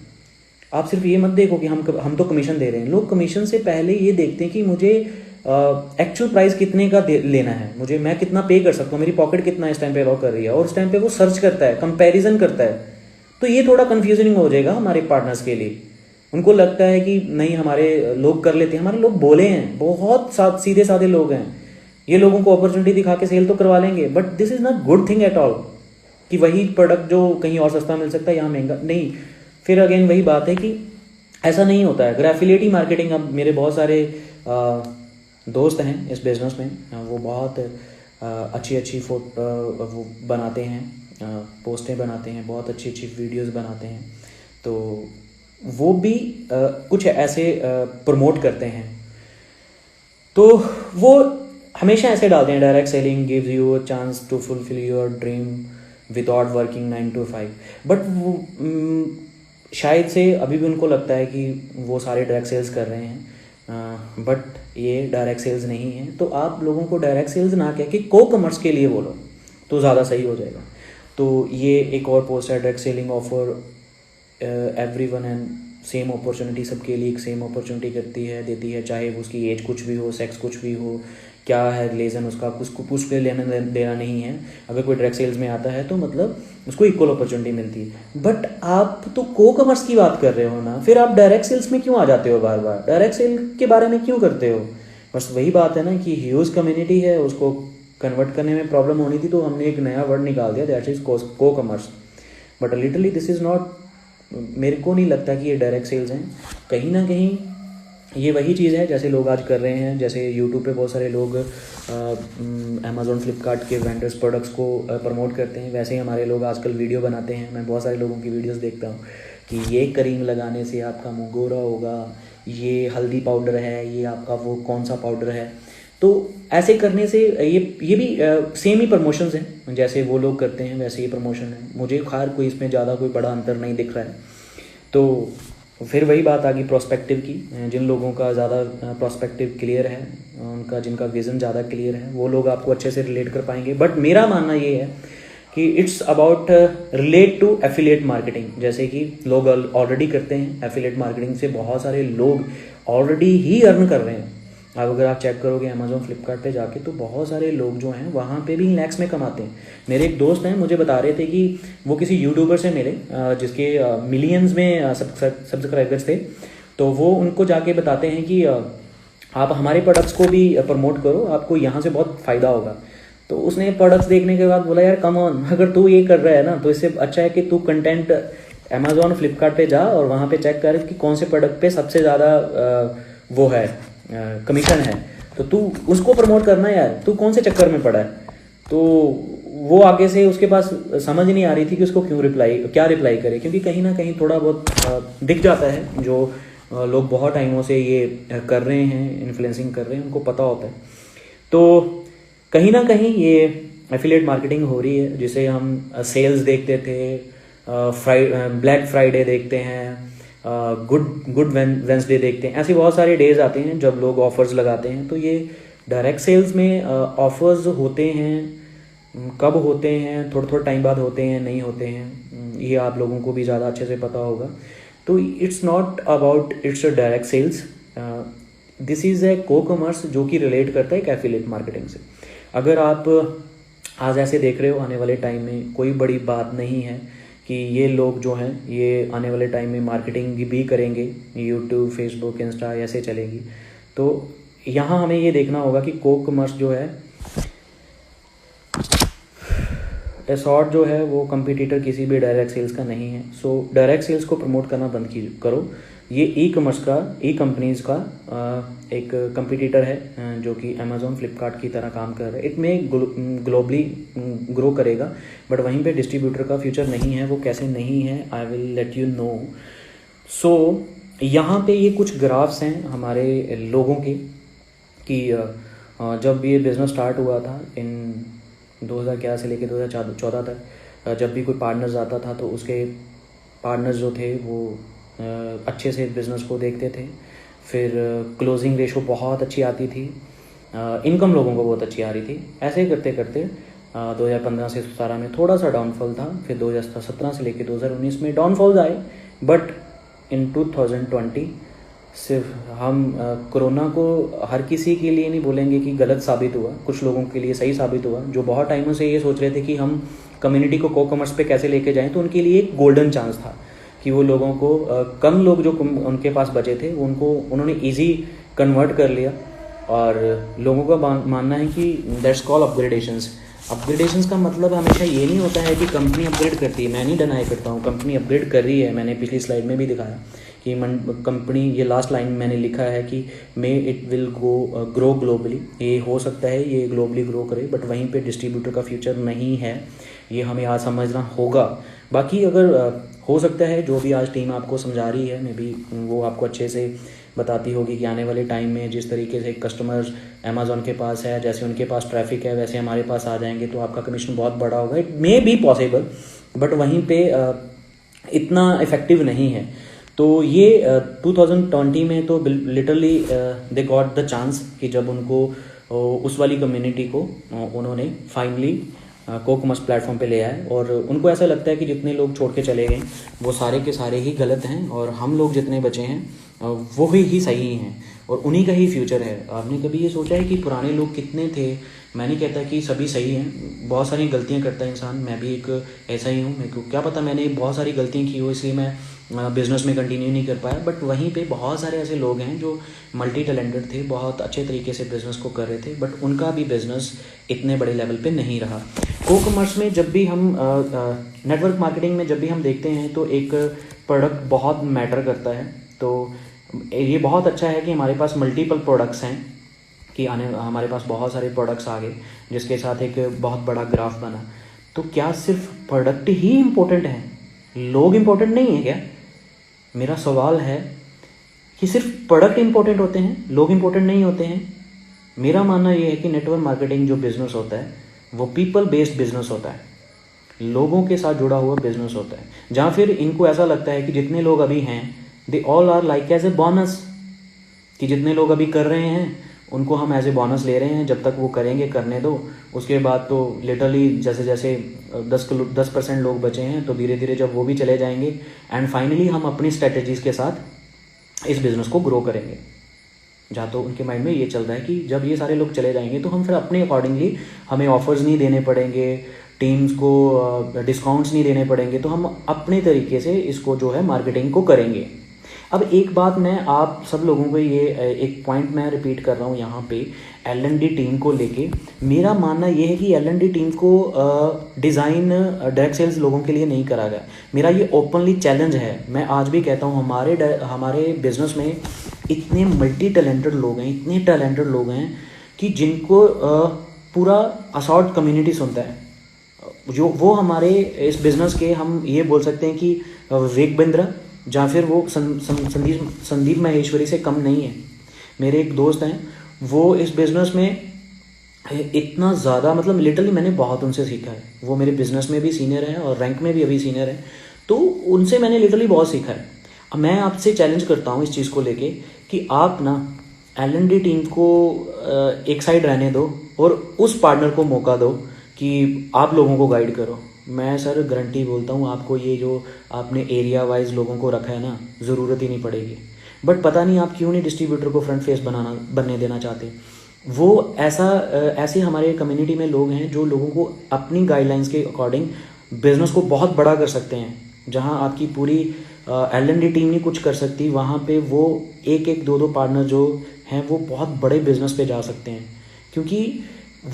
आप सिर्फ ये मत देखो कि हम तो कमीशन दे रहे हैं, लोग कमीशन से पहले ये देखते हैं कि मुझे एक्चुअल प्राइस कितने का लेना है, मुझे मैं कितना पे कर सकता हूँ, मेरी पॉकेट कितना इस टाइम पे अलाउ कर रही है, और उस टाइम पे वो सर्च करता है, कंपैरिजन करता है। तो ये थोड़ा कन्फ्यूजनिंग हो जाएगा हमारे पार्टनर्स के लिए। उनको लगता है कि नहीं हमारे लोग कर लेते हैं, हमारे लोग बोले हैं, बहुत सीधे साधे लोग हैं, ये लोगों को अपॉर्चुनिटी दिखा के सेल तो करवा लेंगे। But this is not good thing at all कि वही प्रोडक्ट जो कहीं और सस्ता मिल सकता है यहाँ महंगा नहीं। फिर अगेन वही बात है कि ऐसा नहीं होता है। अगर एफिलिएटिव मार्केटिंग, अब मेरे बहुत सारे दोस्त हैं इस बिज़नेस में, वो बहुत अच्छी वो बनाते हैं, पोस्टें बनाते हैं, बहुत अच्छी वीडियोस बनाते हैं, तो वो भी कुछ ऐसे प्रमोट करते हैं। तो वो हमेशा ऐसे डालते हैं, direct selling gives you a chance to fulfil your dream without working 9 to 5। But वो शायद से अभी भी उनको लगता है कि वो सारे डायरेक्ट सेल्स कर रहे हैं, बट ये डायरेक्ट सेल्स नहीं है। तो आप लोगों को डायरेक्ट सेल्स ना कह के को कमर्स के लिए बोलो तो ज़्यादा सही हो जाएगा। तो ये एक और पोस्ट है, direct selling offer everyone and same opportunity, सबके लिए एक सेम अपॉर्चुनिटी देती है, चाहे वो उसकी एज कुछ भी हो, सेक्स कुछ भी हो, क्या है रिलीजन उसका, कुछ के लेना देना नहीं है। अगर कोई डायरेक्ट सेल्स में आता है तो मतलब उसको इक्वल अपॉर्चुनिटी मिलती है। बट आप तो को कमर्स की बात कर रहे हो ना, फिर आप डायरेक्ट सेल्स में क्यों आ जाते हो बार बार, डायरेक्ट सेल के बारे में क्यों करते हो? बस वही बात है ना कि ह्यूज कम्युनिटी है, उसको कन्वर्ट करने में प्रॉब्लम होनी थी, तो हमने एक नया वर्ड निकाल दिया, दैट इज को commerce. But literally this is not, मेरे को नहीं लगता कि ये डायरेक्ट सेल्स हैं। कहीं ना कहीं ये वही चीज़ है जैसे लोग आज कर रहे हैं, जैसे यूट्यूब पे बहुत सारे लोग अमेज़ॉन फ्लिपकार्ट के वेंडर्स प्रोडक्ट्स को प्रमोट करते हैं, वैसे ही हमारे लोग आजकल वीडियो बनाते हैं। मैं बहुत सारे लोगों की वीडियोस देखता हूँ कि ये क्रीम लगाने से आपका मुँह गोरा होगा, ये हल्दी पाउडर है, ये आपका वो कौन सा पाउडर है। तो ऐसे करने से ये भी सेम ही प्रमोशंस हैं, जैसे वो लोग करते हैं वैसे ही प्रमोशन है। मुझे खैर कोई इसमें ज़्यादा कोई बड़ा अंतर नहीं दिख रहा है। तो फिर वही बात आ गई प्रोस्पेक्टिव की, जिन लोगों का ज़्यादा प्रोस्पेक्टिव क्लियर है, उनका जिनका विज़न ज़्यादा क्लियर है, वो लोग आपको अच्छे से रिलेट कर पाएंगे। बट मेरा मानना ये है कि it's about relate to affiliate marketing, जैसे कि लोग ऑलरेडी करते हैं। एफिलिएट मार्केटिंग से बहुत सारे लोग ऑलरेडी ही अर्न कर रहे हैं। अब अगर आप चेक करोगे अमेज़ॉन फ्लिपकार्ट पे जाके, तो बहुत सारे लोग जो हैं वहाँ पे भी लैक्स में कमाते हैं। मेरे एक दोस्त हैं, मुझे बता रहे थे कि वो किसी यूट्यूबर से मिले जिसके मिलियंस में सब्सक्राइबर्स थे। तो वो उनको जाके बताते हैं कि आप हमारे प्रोडक्ट्स को भी प्रमोट करो, आपको यहाँ से बहुत फ़ायदा होगा। तो उसने प्रोडक्ट्स देखने के बाद बोला यार कम ऑन, अगर तू ये कर रहा है ना तो इससे अच्छा है कि तू कंटेंट अमेज़ॉन फ्लिपकार्ट पे जा और वहाँ पे चेक कर कि कौन से प्रोडक्ट पे सबसे ज़्यादा वो है कमीशन है, तो तू उसको प्रमोट करना यार, तू कौन से चक्कर में पड़ा है। तो वो आगे से उसके पास समझ नहीं आ रही थी कि उसको क्या रिप्लाई करे, क्योंकि कहीं ना कहीं थोड़ा बहुत दिख जाता है जो लोग बहुत टाइमों से ये कर रहे हैं, इन्फ्लुएंसिंग कर रहे हैं, उनको पता होता है। तो कहीं ना कहीं ये एफिलिएट मार्केटिंग हो रही है, जिसे हम सेल्स देखते थे, ब्लैक फ्राइडे देखते हैं, गुड वेंसडे देखते हैं, ऐसे बहुत सारे डेज आते हैं जब लोग ऑफर्स लगाते हैं। तो ये डायरेक्ट सेल्स में ऑफर्स होते हैं, कब होते हैं, थोड़ा थोड़ा टाइम बाद होते हैं, नहीं होते हैं, ये आप लोगों को भी ज़्यादा अच्छे से पता होगा। तो it's not about it's a direct sales, this is a co commerce जो कि रिलेट करता है एक एफिलिएट मार्केटिंग से। अगर आप आज ऐसे देख रहे हो, आने वाले टाइम में कोई बड़ी बात नहीं है कि ये लोग जो हैं ये आने वाले टाइम में मार्केटिंग भी करेंगे, यूट्यूब, फेसबुक, इंस्टा ऐसे चलेगी। तो यहाँ हमें ये देखना होगा कि को कॉमर्स जो है, एसॉर्ट जो है वो कंपटीटर किसी भी डायरेक्ट सेल्स का नहीं है। सो डायरेक्ट सेल्स को प्रमोट करना बंद करो। ये ई कॉमर्स का, ई कंपनीज का एक कंपटीटर है जो कि अमेज़ॉन फ्लिपकार्ट की तरह काम कर रहा है। इट में ग्लोबली ग्रो करेगा, बट वहीं पे डिस्ट्रीब्यूटर का फ्यूचर नहीं है। वो कैसे नहीं है, I will let you know. So यहाँ पे ये कुछ ग्राफ्स हैं हमारे लोगों के कि जब ये बिज़नेस स्टार्ट हुआ था इन 2011 से लेकर 2014 तक, जब भी कोई पार्टनर्स आता था तो उसके पार्टनर्स जो थे वो अच्छे से बिज़नेस को देखते थे। फिर क्लोजिंग रेशो बहुत अच्छी आती थी, इनकम लोगों को बहुत अच्छी आ रही थी। ऐसे ही करते करते 2015 से 2017 में थोड़ा सा डाउनफॉल था, फिर 2017 से लेकर 2019 में डाउनफॉल्स आए। बट इन 2020 सिर्फ हम कोरोना को हर किसी के लिए नहीं बोलेंगे कि गलत साबित हुआ, कुछ लोगों के लिए सही साबित हुआ। जो बहुत टाइमों से ये सोच रहे थे कि हम कम्युनिटी को कॉमर्स पे कैसे लेके जाएं, तो उनके लिए एक गोल्डन चांस था कि वो लोगों को कम लोग जो उनके पास बचे थे उन्होंने ईजी कन्वर्ट कर लिया। और लोगों का मानना है कि दैट्स कॉल अपग्रेडेशंस। अपग्रेडेशंस का मतलब हमेशा ये नहीं होता है कि कंपनी अपग्रेड करती है, मैं नहीं डिनाई करता हूँ, कंपनी अपग्रेड कर रही है। मैंने पिछली स्लाइड में भी दिखाया कि कंपनी, ये लास्ट लाइन मैंने लिखा है कि may it will grow globally. ये हो सकता है ये ग्लोबली ग्रो करे, बट वहीं पे डिस्ट्रीब्यूटर का फ्यूचर नहीं है, ये हमें आज समझना होगा। बाकी अगर हो सकता है जो भी आज टीम आपको समझा रही है, मे बी वो आपको अच्छे से बताती होगी कि आने वाले टाइम में जिस तरीके से कस्टमर्स अमेज़ॉन के पास है, जैसे उनके पास ट्रैफिक है, वैसे हमारे पास आ जाएंगे तो आपका कमीशन बहुत बड़ा होगा। It may be possible, but वहीं पे इतना इफेक्टिव नहीं है। तो ये 2020 में तो literally they got the chance कि जब उनको उस वाली कम्युनिटी को उन्होंने फाइनली कॉमर्स प्लेटफॉर्म पे ले आए। और उनको ऐसा लगता है कि जितने लोग छोड़ के चले गए वो सारे के सारे ही गलत हैं, और हम लोग जितने बचे हैं वो ही सही हैं, और उन्हीं का ही फ्यूचर है। आपने कभी ये सोचा है कि पुराने लोग कितने थे? मैं नहीं कहता कि सभी सही हैं, बहुत सारी गलतियां करता है इंसान, मैं भी एक ऐसा ही हूँ। मेरे को क्या पता मैंने बहुत सारी गलतियां की हो, इसलिए मैं बिज़नेस में कंटिन्यू नहीं कर पाया। बट वहीं पे बहुत सारे ऐसे लोग हैं जो मल्टी टैलेंटेड थे, बहुत अच्छे तरीके से बिज़नेस को कर रहे थे, बट उनका भी बिज़नेस इतने बड़े लेवल पे नहीं रहा। कॉमर्स में जब भी हम नेटवर्क मार्केटिंग में जब भी हम देखते हैं तो एक प्रोडक्ट बहुत मैटर करता है। तो ये बहुत अच्छा है कि हमारे पास मल्टीपल प्रोडक्ट्स हैं, कि हमारे पास बहुत सारे प्रोडक्ट्स आ गए जिसके साथ एक बहुत बड़ा ग्राफ बना। तो क्या सिर्फ प्रोडक्ट ही इम्पोर्टेंट है, लोग इम्पोर्टेंट नहीं है क्या? मेरा सवाल है कि सिर्फ प्रोडक्ट इम्पोर्टेंट होते हैं, लोग इम्पोर्टेंट नहीं होते हैं? मेरा मानना ये है कि नेटवर्क मार्केटिंग जो बिज़नेस होता है वो पीपल बेस्ड बिजनेस होता है, लोगों के साथ जुड़ा हुआ बिजनेस होता है, जहाँ फिर इनको ऐसा लगता है कि जितने लोग अभी हैं they all are like as a bonus, कि जितने लोग अभी कर रहे हैं उनको हम एज ए बोनस ले रहे हैं, जब तक वो करेंगे करने दो, उसके बाद तो लिटरली जैसे जैसे 10% लोग बचे हैं तो धीरे धीरे जब वो भी चले जाएंगे एंड फाइनली हम अपनी स्ट्रेटजीज़ के साथ इस बिज़नेस को ग्रो करेंगे। जहाँ तो उनके माइंड में ये चल रहा है कि जब ये सारे लोग चले जाएंगे तो हम फिर अपने अकॉर्डिंगली हमें ऑफर्स नहीं देने पड़ेंगे, टीम्स को डिस्काउंट्स नहीं देने पड़ेंगे, तो हम अपने तरीके से इसको जो है मार्केटिंग को करेंगे। अब एक बात मैं आप सब लोगों को ये एक पॉइंट मैं रिपीट कर रहा हूँ यहाँ पे, L&D टीम को लेके मेरा मानना ये है कि L&D टीम को डिज़ाइन डायरेक्ट सेल्स लोगों के लिए नहीं करा गया। मेरा ये ओपनली चैलेंज है, मैं आज भी कहता हूँ हमारे बिजनेस में इतने मल्टी टैलेंटेड लोग हैं, इतने टैलेंटेड लोग हैं कि जिनको पूरा असॉर्ट कम्युनिटी सुनता है। जो वो हमारे इस बिज़नेस के हम ये बोल सकते हैं कि विवेक बिंद्रा या फिर वो संदीप माहेश्वरी से कम नहीं है। मेरे एक दोस्त हैं, वो इस बिज़नेस में इतना ज़्यादा, मतलब लिटरली मैंने बहुत उनसे सीखा है। वो मेरे बिज़नेस में भी सीनियर हैं और रैंक में भी अभी सीनियर हैं, तो उनसे मैंने लिटरली बहुत सीखा है। अब मैं आपसे चैलेंज करता हूँ इस चीज़ को लेके कि आप ना L&D टीम को एक साइड रहने दो और उस पार्टनर को मौका दो कि आप लोगों को गाइड करो। मैं सर गारंटी बोलता हूँ आपको, ये जो आपने एरिया वाइज लोगों को रखा है ना, ज़रूरत ही नहीं पड़ेगी। बट पता नहीं आप क्यों नहीं डिस्ट्रीब्यूटर को फ्रंट फेस बनने देना चाहते। वो ऐसे हमारे कम्युनिटी में लोग हैं जो लोगों को अपनी गाइडलाइंस के अकॉर्डिंग बिज़नेस को बहुत बड़ा कर सकते हैं। जहाँ आपकी पूरी L&D टीम नहीं कुछ कर सकती, वहाँ पे वो एक दो पार्टनर जो हैं वो बहुत बड़े बिजनेस पे जा सकते हैं, क्योंकि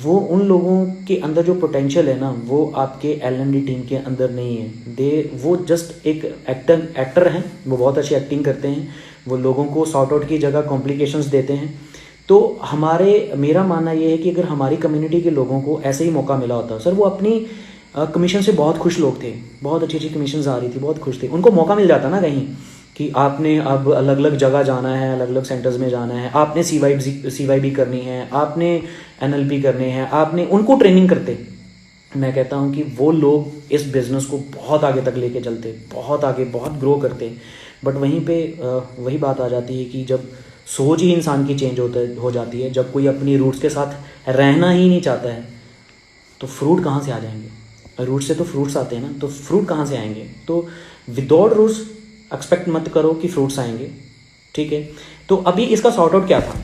वो उन लोगों के अंदर जो पोटेंशियल है ना, वो आपके L&D टीम के अंदर नहीं है। वो जस्ट एक एक्टर हैं, वो बहुत अच्छी एक्टिंग करते हैं, वो लोगों को सॉर्ट आउट की जगह कॉम्प्लिकेशंस देते हैं। तो मेरा मानना ये है कि अगर हमारी कम्युनिटी के लोगों को ऐसे ही मौका मिला होता, सर वो अपनी कमीशन से बहुत खुश लोग थे, बहुत अच्छी कमीशन आ रही थी, बहुत खुश थे, उनको मौका मिल जाता ना कहीं कि आपने अब अलग अलग जगह जाना है, अलग अलग सेंटर्स में जाना है, आपने CYB करनी है, आपने NLP करने हैं, आपने उनको ट्रेनिंग करते। मैं कहता हूँ कि वो लोग इस बिज़नेस को बहुत आगे तक लेके चलते, बहुत आगे, बहुत ग्रो करते। बट वहीं पे वही बात आ जाती है कि जब सोच ही इंसान की चेंज हो जाती है, जब कोई अपनी रूट्स के साथ रहना ही नहीं चाहता है, तो फ्रूट कहाँ से आ जाएंगे? रूट से तो फ्रूट्स आते हैं ना, तो फ्रूट कहाँ से आएंगे? तो विदाउट रूट्स एक्सपेक्ट मत करो कि फ्रूट्स आएंगे, ठीक है। तो अभी इसका सॉर्ट आउट क्या था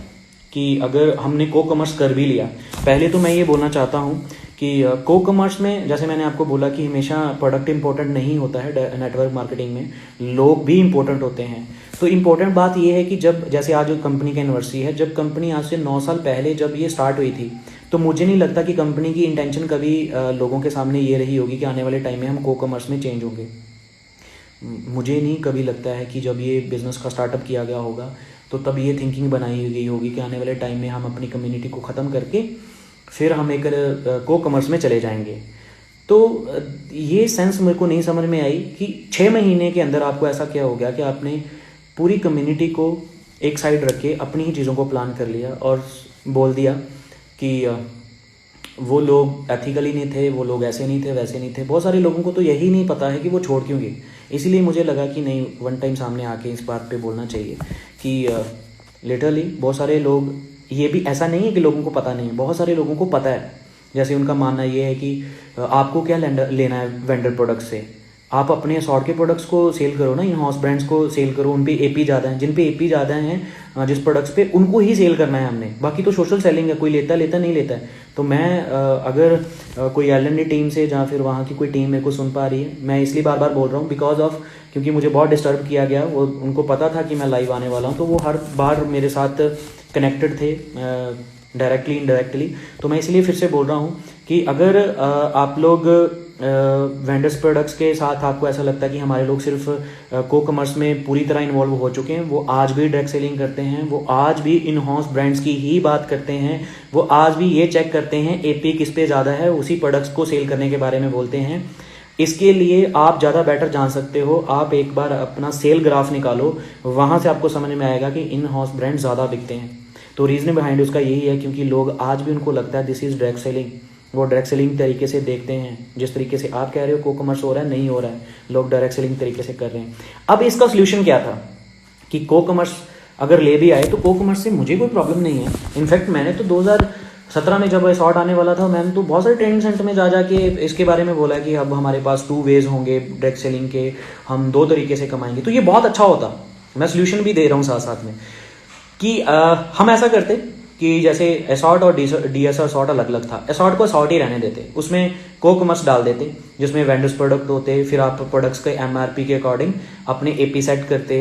कि अगर हमने को-कमर्स कर भी लिया, पहले तो मैं ये बोलना चाहता हूँ कि को-कमर्स में जैसे मैंने आपको बोला कि हमेशा प्रोडक्ट इंपॉर्टेंट नहीं होता है, नेटवर्क मार्केटिंग में लोग भी इंपॉर्टेंट होते हैं। तो इम्पोर्टेंट बात ये है कि जब जैसे आज कंपनी की एनिवर्सरी है, जब कंपनी आज से 9 साल पहले जब ये स्टार्ट हुई थी, तो मुझे नहीं लगता कि कंपनी की इंटेंशन कभी लोगों के सामने ये रही होगी कि आने वाले टाइम में हम को-कमर्स में चेंज होंगे। मुझे नहीं कभी लगता है कि जब ये बिज़नेस का स्टार्टअप किया गया होगा तो तब ये थिंकिंग बनाई गई होगी कि आने वाले टाइम में हम अपनी कम्युनिटी को ख़त्म करके फिर हम एक को-कमर्स में चले जाएंगे। तो ये सेंस मेरे को नहीं समझ में आई कि 6 महीने के अंदर आपको ऐसा क्या हो गया कि आपने पूरी कम्युनिटी को एक साइड रख के अपनी ही चीज़ों को प्लान कर लिया और बोल दिया कि वो लोग एथिकली नहीं थे, वो लोग ऐसे नहीं थे, वैसे नहीं थे। बहुत सारे लोगों को तो यही नहीं पता है कि वो छोड़ क्यों गए। इसीलिए मुझे लगा कि नहीं, वन टाइम सामने आके इस बात पे बोलना चाहिए कि लिटरली बहुत सारे लोग, ये भी ऐसा नहीं है कि लोगों को पता नहीं है, बहुत सारे लोगों को पता है। जैसे उनका मानना ये है कि आपको क्या लेना है वेंडर प्रोडक्ट से, आप अपने असॉर्ट के प्रोडक्ट्स को सेल करो ना, इन हाउस ब्रांड्स को सेल करो, उन पे AP ज़्यादा है, जिन पे AP ज़्यादा हैं जिस प्रोडक्ट्स पे, उनको ही सेल करना है हमने। बाकी तो सोशल सेलिंग है, कोई लेता नहीं लेता है। तो मैं अगर कोई L&D टीम से या फिर वहाँ की कोई टीम मेरे को सुन पा रही है, मैं इसलिए बार बार बोल रहा हूँ बिकॉज ऑफ, क्योंकि मुझे बहुत डिस्टर्ब किया गया। वो उनको पता था कि मैं लाइव आने वाला हूँ, तो वो हर बार मेरे साथ कनेक्टेड थे डायरेक्टली इनडायरेक्टली। तो मैं इसलिए फिर से बोल रहा हूँ कि अगर आप लोग वेंडर्स प्रोडक्ट्स के साथ आपको ऐसा लगता है कि हमारे लोग सिर्फ को-कमर्स में पूरी तरह इन्वॉल्व हो चुके हैं, वो आज भी डायरेक्ट सेलिंग करते हैं, वो आज भी इन हाउस ब्रांड्स की ही बात करते हैं, वो आज भी ये चेक करते हैं AP किस पे ज़्यादा है, उसी प्रोडक्ट्स को सेल करने के बारे में बोलते हैं। इसके लिए आप ज़्यादा बेटर जान सकते हो, आप एक बार अपना सेल ग्राफ निकालो, वहाँ से आपको समझ में आएगा कि इन हाउस ब्रांड ज़्यादा बिकते हैं। तो रीज़न बिहाइंड उसका यही है क्योंकि लोग आज भी, उनको लगता है दिस इज़ डायरेक्ट सेलिंग, वो डायरेक्ट सेलिंग तरीके से देखते हैं। जिस तरीके से आप कह रहे हो को-कमर्स हो रहा है, नहीं हो रहा है, लोग डायरेक्ट सेलिंग तरीके से कर रहे हैं। अब इसका सोल्यूशन क्या था कि को-कमर्स अगर ले भी आए तो को-कमर्स से मुझे कोई प्रॉब्लम नहीं है। इनफैक्ट मैंने तो 2017 में जब असॉर्ट आने वाला था, मैंने तो बहुत सारे ट्रेनिंग सेंटर में जा के इसके बारे में बोला कि अब हमारे पास 2 वेज होंगे डायरेक्ट सेलिंग के, हम 2 तरीके से कमाएंगे। तो ये बहुत अच्छा होता, मैं सोल्यूशन भी दे रहा हूँ साथ साथ में कि हम ऐसा करते कि जैसे असॉर्ट और DSR असॉर्ट अलग अलग था, असॉर्ट को असॉर्ट ही रहने देते, उसमें को-कमर्स डाल देते जिसमें वेंडर्स प्रोडक्ट होते, फिर आप प्रोडक्ट्स के MRP के अकॉर्डिंग अपने AP सेट करते,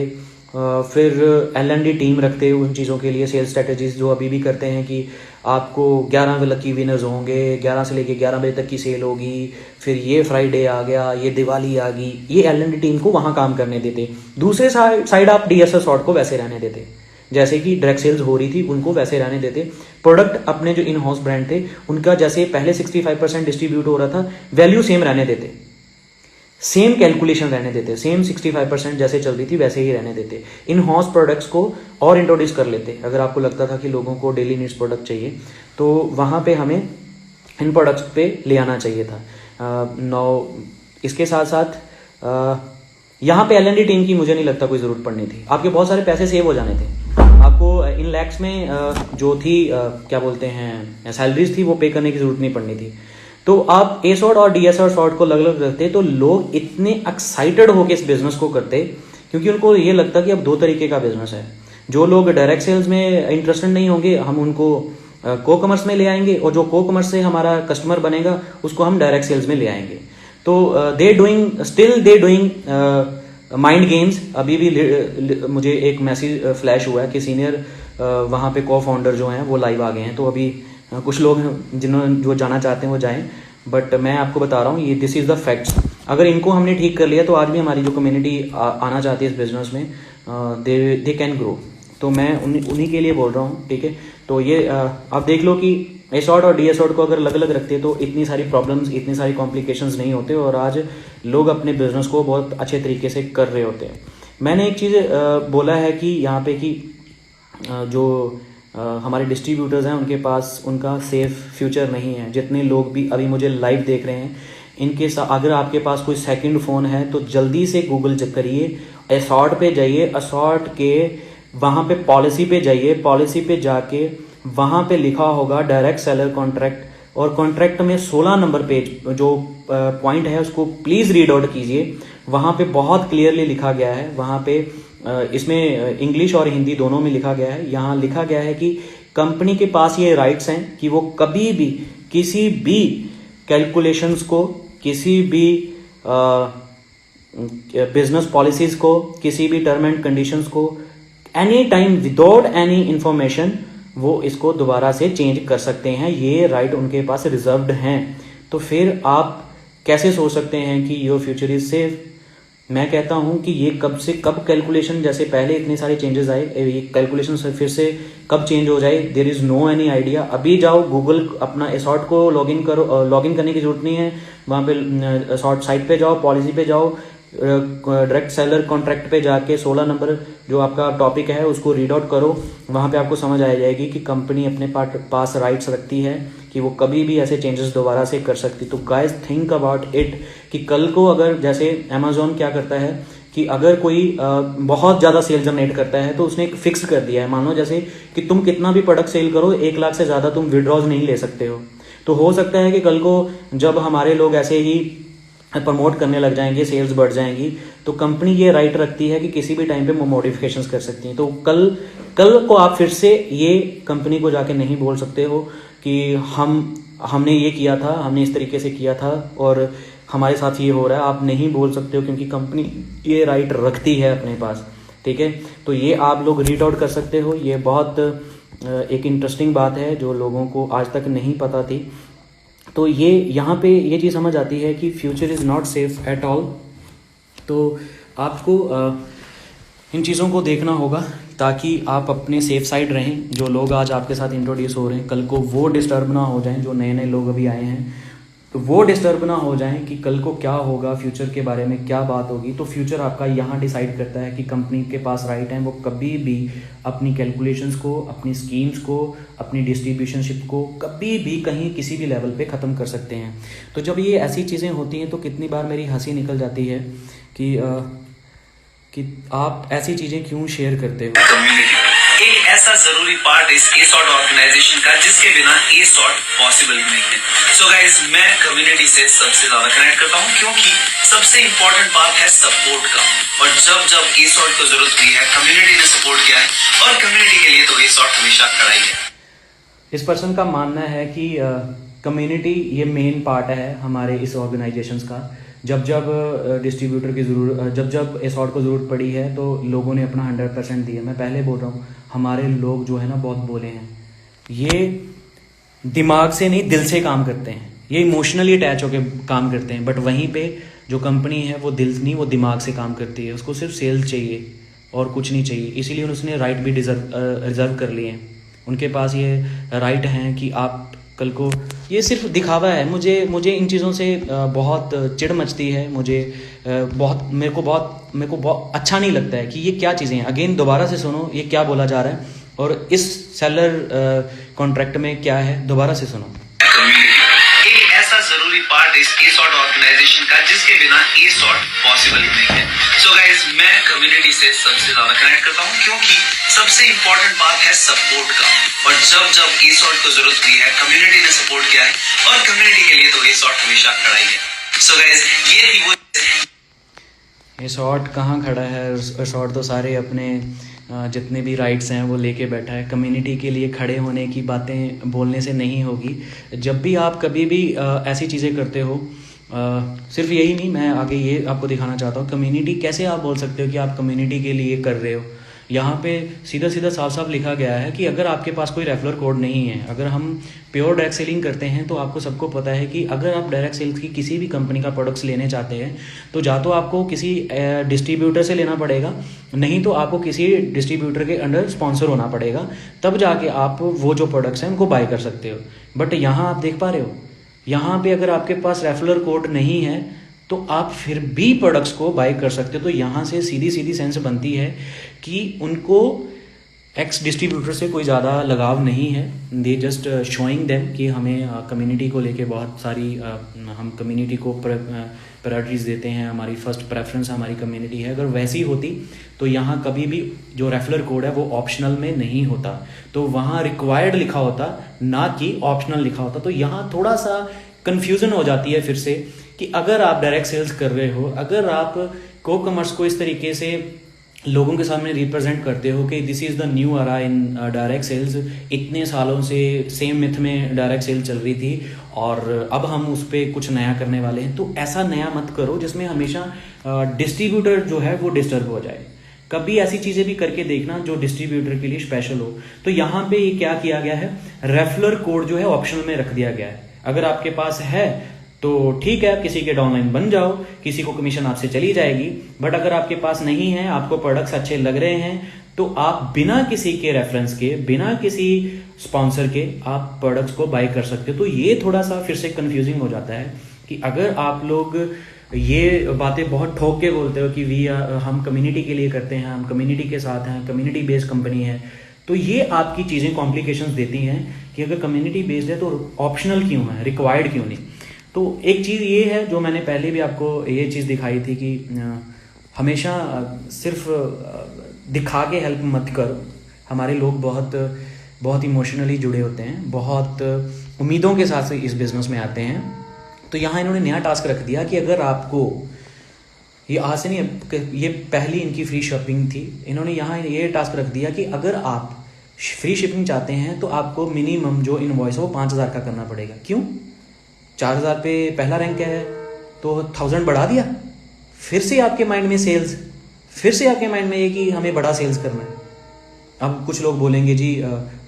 फिर L&D टीम रखते हैं उन चीज़ों के लिए, सेल्स स्ट्रेटजीज जो अभी भी करते हैं कि आपको 11 लकी विनर्स होंगे, 11 से लेके 11 बजे तक की सेल होगी, फिर ये फ्राइडे आ गया, ये दिवाली आ गई, ये L&D टीम को वहाँ काम करने देते। दूसरे साइड आप DSR सॉर्ट को वैसे रहने देते, जैसे कि डायरेक्ट सेल्स हो रही थी उनको वैसे रहने देते। प्रोडक्ट अपने जो इन हाउस ब्रांड थे उनका जैसे पहले 65% डिस्ट्रीब्यूट हो रहा था, वैल्यू सेम रहने देते, सेम कैलकुलेशन रहने देते, सेम 65% जैसे चल रही थी वैसे ही रहने देते। इन हाउस प्रोडक्ट्स को और इंट्रोड्यूस कर लेते। अगर आपको लगता था कि लोगों को डेली नीड्स प्रोडक्ट चाहिए तो वहाँ पे हमें इन प्रोडक्ट्स पे ले आना चाहिए था। इसके साथ साथ यहाँ पे L&D टीम की मुझे नहीं लगता कोई ज़रूरत पड़नी थी। आपके बहुत सारे पैसे सेव हो जाने थे, आपको इन लैक्स में जो थी क्या बोलते हैं सैलरीज थी वो पे करने की ज़रूरत नहीं पड़नी थी। तो आप ए सॉर्ट और DSR सॉर्ट को अलग अलग रखते तो लोग इतने एक्साइटेड होकर इस बिजनेस को करते, क्योंकि उनको ये लगता कि अब दो तरीके का बिजनेस है। जो लोग डायरेक्ट सेल्स में इंटरेस्टेड नहीं होंगे हम उनको को कॉमर्स में ले आएंगे, और जो को कॉमर्स से हमारा कस्टमर बनेगा उसको हम डायरेक्ट सेल्स में ले आएंगे। तो दे डूइंग माइंड गेम्स। अभी भी मुझे एक मैसेज फ्लैश हुआ है कि सीनियर वहाँ पे को फाउंडर जो हैं वो लाइव आ गए हैं, तो अभी कुछ लोग जो जाना चाहते हैं वो जाएं, बट मैं आपको बता रहा हूँ ये दिस इज़ द फैक्ट्स। अगर इनको हमने ठीक कर लिया तो आज भी हमारी जो कम्युनिटी आना चाहती है इस बिजनेस में दे कैन ग्रो। तो मैं उन्हीं के लिए बोल रहा हूँ, ठीक है। तो ये आप देख लो कि ए सॉर्ट और DSR सॉर्ट को अगर अलग अलग रखते तो इतनी सारी प्रॉब्लम्स, इतनी सारी कॉम्प्लिकेशंस नहीं होते, और आज लोग अपने बिजनेस को बहुत अच्छे तरीके से कर रहे होते हैं। मैंने एक चीज़ बोला है कि यहाँ पे कि जो हमारे डिस्ट्रीब्यूटर्स हैं उनके पास उनका सेफ फ्यूचर नहीं है। जितने लोग भी अभी मुझे लाइव देख रहे हैं इनके साथ, अगर आपके पास कोई सेकंड फ़ोन है तो जल्दी से गूगल करिए, असॉर्ट पे जाइए, असॉर्ट के वहाँ पे पॉलिसी पे जाइए, पॉलिसी पे जाके वहाँ पे लिखा होगा डायरेक्ट सेलर कॉन्ट्रैक्ट, और कॉन्ट्रैक्ट में 16 नंबर पेज जो पॉइंट है उसको प्लीज़ रीड आउट कीजिए। वहाँ पे बहुत क्लियरली लिखा गया है, वहाँ पे इसमें इंग्लिश और हिंदी दोनों में लिखा गया है। यहाँ लिखा गया है कि कंपनी के पास ये राइट्स हैं कि वो कभी भी किसी भी कैलकुलेशंस को, किसी भी बिजनेस पॉलिसीज को, किसी भी टर्म एंड कंडीशंस को any time without any information वो इसको दोबारा से चेंज कर सकते हैं। ये राइट उनके पास रिजर्व्ड हैं। तो फिर आप कैसे सोच सकते हैं कि योर फ्यूचर इज सेफ? मैं कहता हूं कि ये कब से कब कैलकुलेशन, जैसे पहले इतने सारे चेंजेस आए, ये कैलकुलेशन फिर से कब चेंज हो जाए, there is no any idea. अभी जाओ गूगल अपना असॉर्ट को लॉगिन करो, लॉगिन करने की जरूरत नहीं है, वहाँ पे असॉर्ट साइट पे जाओ, पॉलिसी पे जाओ, डायरेक्ट सेलर कॉन्ट्रैक्ट पे जाके 16 नंबर जो आपका टॉपिक है उसको रीड आउट करो। वहाँ पे आपको समझ आ जाएगी कि कंपनी अपने पास राइट्स रखती है कि वो कभी भी ऐसे चेंजेस दोबारा से कर सकती। तो गाइस थिंक अबाउट इट कि कल को अगर जैसे अमेजोन क्या करता है कि अगर कोई बहुत ज़्यादा सेल जनरेट करता है तो उसने एक फिक्स कर दिया है, मान लो जैसे कि तुम कितना भी प्रोडक्ट सेल करो 1 लाख से ज़्यादा तुम विड्रॉज नहीं ले सकते हो। तो हो सकता है कि कल को जब हमारे लोग ऐसे ही प्रमोट करने लग जाएंगे, सेल्स बढ़ जाएंगी, तो कंपनी ये राइट रखती है कि किसी भी टाइम पे मॉडिफिकेशंस कर सकती है। तो कल को आप फिर से ये कंपनी को जाके नहीं बोल सकते हो कि हमने ये किया था, हमने इस तरीके से किया था और हमारे साथ ये हो रहा है। आप नहीं बोल सकते हो क्योंकि कंपनी ये राइट रखती है अपने पास, ठीक है। तो ये आप लोग रीड आउट कर सकते हो। ये बहुत एक इंटरेस्टिंग बात है जो लोगों को आज तक नहीं पता थी। तो ये यहाँ पे ये चीज़ समझ आती है कि future is not safe at all. तो आपको इन चीज़ों को देखना होगा ताकि आप अपने सेफ साइड रहें। जो लोग आज आपके साथ इंट्रोड्यूस हो रहे हैं कल को वो डिस्टर्ब ना हो जाएं, जो नए नए लोग अभी आए हैं तो वो डिस्टर्ब ना हो जाएं कि कल को क्या होगा, फ्यूचर के बारे में क्या बात होगी। तो फ्यूचर आपका यहाँ डिसाइड करता है कि कंपनी के पास राइट है वो कभी भी अपनी कैलकुलेशंस को, अपनी स्कीम्स को, अपनी डिस्ट्रीब्यूशनशिप को कभी भी कहीं किसी भी लेवल पे ख़त्म कर सकते हैं। तो जब ये ऐसी चीज़ें होती हैं तो कितनी बार मेरी हंसी निकल जाती है कि आप ऐसी चीज़ें क्यों शेयर करते हो। एक ऐसा जरूरी पार्ट इस ए-सॉर्ट ऑर्गेनाइजेशन का जिसके बिना ए-सॉर्ट पॉसिबल नहीं है। सो गाइस, मैं कम्युनिटी से सबसे ज्यादा कनेक्ट करता हूँ क्योंकि सबसे इंपॉर्टेंट पार्ट है सपोर्ट का। और जब ए-सॉर्ट को जरूरत हुई है कम्युनिटी ने सपोर्ट किया है, और कम्युनिटी के लिए तो ए-सॉर्ट हमेशा खड़ा ही है। इस पर्सन का मानना है कि कम्युनिटी ये मेन पार्ट है हमारे इस ऑर्गेनाइजेशंस का। जब जब डिस्ट्रीब्यूटर की ज़रूरत, जब जब एसॉर्ट को ज़रूरत पड़ी है तो लोगों ने अपना 100% दिया। मैं पहले बोल रहा हूँ, हमारे लोग जो है ना बहुत बोले हैं, ये दिमाग से नहीं दिल से काम करते हैं, ये इमोशनली अटैच होकर काम करते हैं। बट वहीं पे जो कंपनी है वो दिल नहीं, वो दिमाग से काम करती है, उसको सिर्फ सेल्स चाहिए और कुछ नहीं चाहिए। इसीलिए उसने राइट भी रिजर्व कर लिए हैं, उनके पास ये राइट हैं कि आप कल को, ये सिर्फ दिखावा है। मुझे इन चीज़ों से बहुत चिढ़ मचती है, मेरे को बहुत अच्छा नहीं लगता है कि ये क्या चीज़ें हैं। अगेन दोबारा से सुनो ये क्या बोला जा रहा है और इस सेलर कॉन्ट्रैक्ट में क्या है, दोबारा से सुनो। एक ऐसा जरूरी पार्ट इस एसॉर्ट ऑर्गेनाइजेशन का जिसके बिना एसॉर्ट पॉसिबल ही नहीं है। सो गाइस, मैं कम्युनिटी से सबसे ज्यादा कनेक्ट करता हूँ क्योंकि सबसे इंपॉर्टेंट बात है सपोर्ट का। और जब जब एसॉर्ट को जरूरत हुई है, कम्युनिटी ने सपोर्ट किया है और कम्युनिटी के लिए तो एसॉर्ट हमेशा खड़ा ही है। सो गाइस, ये थी वो। एसॉर्ट कहाँ खड़ा है? एसॉर्ट तो सारे अपने जितने भी राइट्स हैं वो लेके बैठा है। कम्युनिटी के लिए खड़े होने की बातें बोलने से नहीं होगी। जब भी आप कभी भी ऐसी चीज़ें करते हो, सिर्फ यही नहीं, मैं आगे ये आपको दिखाना चाहता हूँ कम्युनिटी कैसे आप बोल सकते हो कि आप कम्युनिटी के लिए कर रहे हो। यहाँ पे सीधा सीधा साफ साफ लिखा गया है कि अगर आपके पास कोई रेफरल कोड नहीं है, अगर हम प्योर डायरेक्ट सेलिंग करते हैं तो आपको सबको पता है कि अगर आप डायरेक्ट सेल्स की किसी भी कंपनी का प्रोडक्ट्स लेने चाहते हैं तो या तो आपको किसी डिस्ट्रीब्यूटर से लेना पड़ेगा, नहीं तो आपको किसी डिस्ट्रीब्यूटर के अंडर स्पॉन्सर होना पड़ेगा, तब जाके आप वो जो प्रोडक्ट्स हैं उनको बाय कर सकते हो। बट यहाँ आप देख पा रहे हो, यहाँ पे अगर आपके पास रेफरल कोड नहीं है तो आप फिर भी प्रोडक्ट्स को बाय कर सकते हो। तो यहाँ से सीधी सीधी सेंस बनती है कि उनको एक्स डिस्ट्रीब्यूटर से कोई ज़्यादा लगाव नहीं है। दे जस्ट शोइंग देम कि हमें कम्युनिटी को लेके बहुत सारी हम कम्युनिटी को प्रायोरिटीज़ देते हैं, हमारी फर्स्ट प्रेफरेंस हमारी कम्युनिटी है। अगर वैसी होती तो यहाँ कभी भी जो रेफरल कोड है वो ऑप्शनल में नहीं होता, तो वहाँ रिक्वायर्ड लिखा होता, ना कि ऑप्शनल लिखा होता। तो यहाँ थोड़ा सा कन्फ्यूज़न हो जाती है फिर से कि अगर आप डायरेक्ट सेल्स कर रहे हो, अगर आप को कॉमर्स को इस तरीके से लोगों के सामने रिप्रेजेंट करते हो कि this is the new era in direct sales, इतने सालों से सेम मिथ में डायरेक्ट सेल चल रही थी और अब हम उस पर कुछ नया करने वाले हैं, तो ऐसा नया मत करो जिसमें हमेशा डिस्ट्रीब्यूटर जो है वो डिस्टर्ब हो जाए। कभी ऐसी चीज़ें भी करके देखना जो डिस्ट्रीब्यूटर के लिए स्पेशल हो। तो यहाँ पे ये क्या किया गया है, रेफरल कोड जो है ऑप्शनल में रख दिया गया है। अगर आपके पास है तो ठीक है, किसी के डाउनलाइन बन जाओ, किसी को कमीशन आपसे चली जाएगी। बट अगर आपके पास नहीं है, आपको प्रोडक्ट्स अच्छे लग रहे हैं, तो आप बिना किसी के रेफरेंस के, बिना किसी स्पॉन्सर के आप प्रोडक्ट्स को बाय कर सकते हो। तो ये थोड़ा सा फिर से कंफ्यूजिंग हो जाता है कि अगर आप लोग ये बातें बहुत ठोक के बोलते हो कि हम कम्युनिटी के लिए करते हैं, हम कम्युनिटी के साथ हैं, कम्युनिटी बेस्ड कंपनी है, तो ये आपकी चीज़ें कॉम्प्लिकेशंस देती हैं कि अगर कम्युनिटी बेस्ड है तो ऑप्शनल क्यों है, रिक्वायर्ड क्यों नहीं। तो एक चीज़ ये है जो मैंने पहले भी आपको ये चीज़ दिखाई थी कि हमेशा सिर्फ दिखा के हेल्प मत करो। हमारे लोग बहुत इमोशनली जुड़े होते हैं, बहुत उम्मीदों के साथ इस बिज़नेस में आते हैं। तो यहाँ इन्होंने नया टास्क रख दिया कि अगर आपको, ये आज से नहीं, ये पहली इनकी फ्री शिपिंग थी, इन्होंने यहाँ ये टास्क रख दिया कि अगर आप फ्री शिपिंग चाहते हैं तो आपको मिनिमम जो इनवॉइस है वो 5,000 का करना पड़ेगा। क्यों? 4,000 पे पहला रैंक क्या है, तो 1,000 बढ़ा दिया। फिर से आपके माइंड में सेल्स, फिर से आपके माइंड में ये कि हमें बड़ा सेल्स करना है। अब कुछ लोग बोलेंगे जी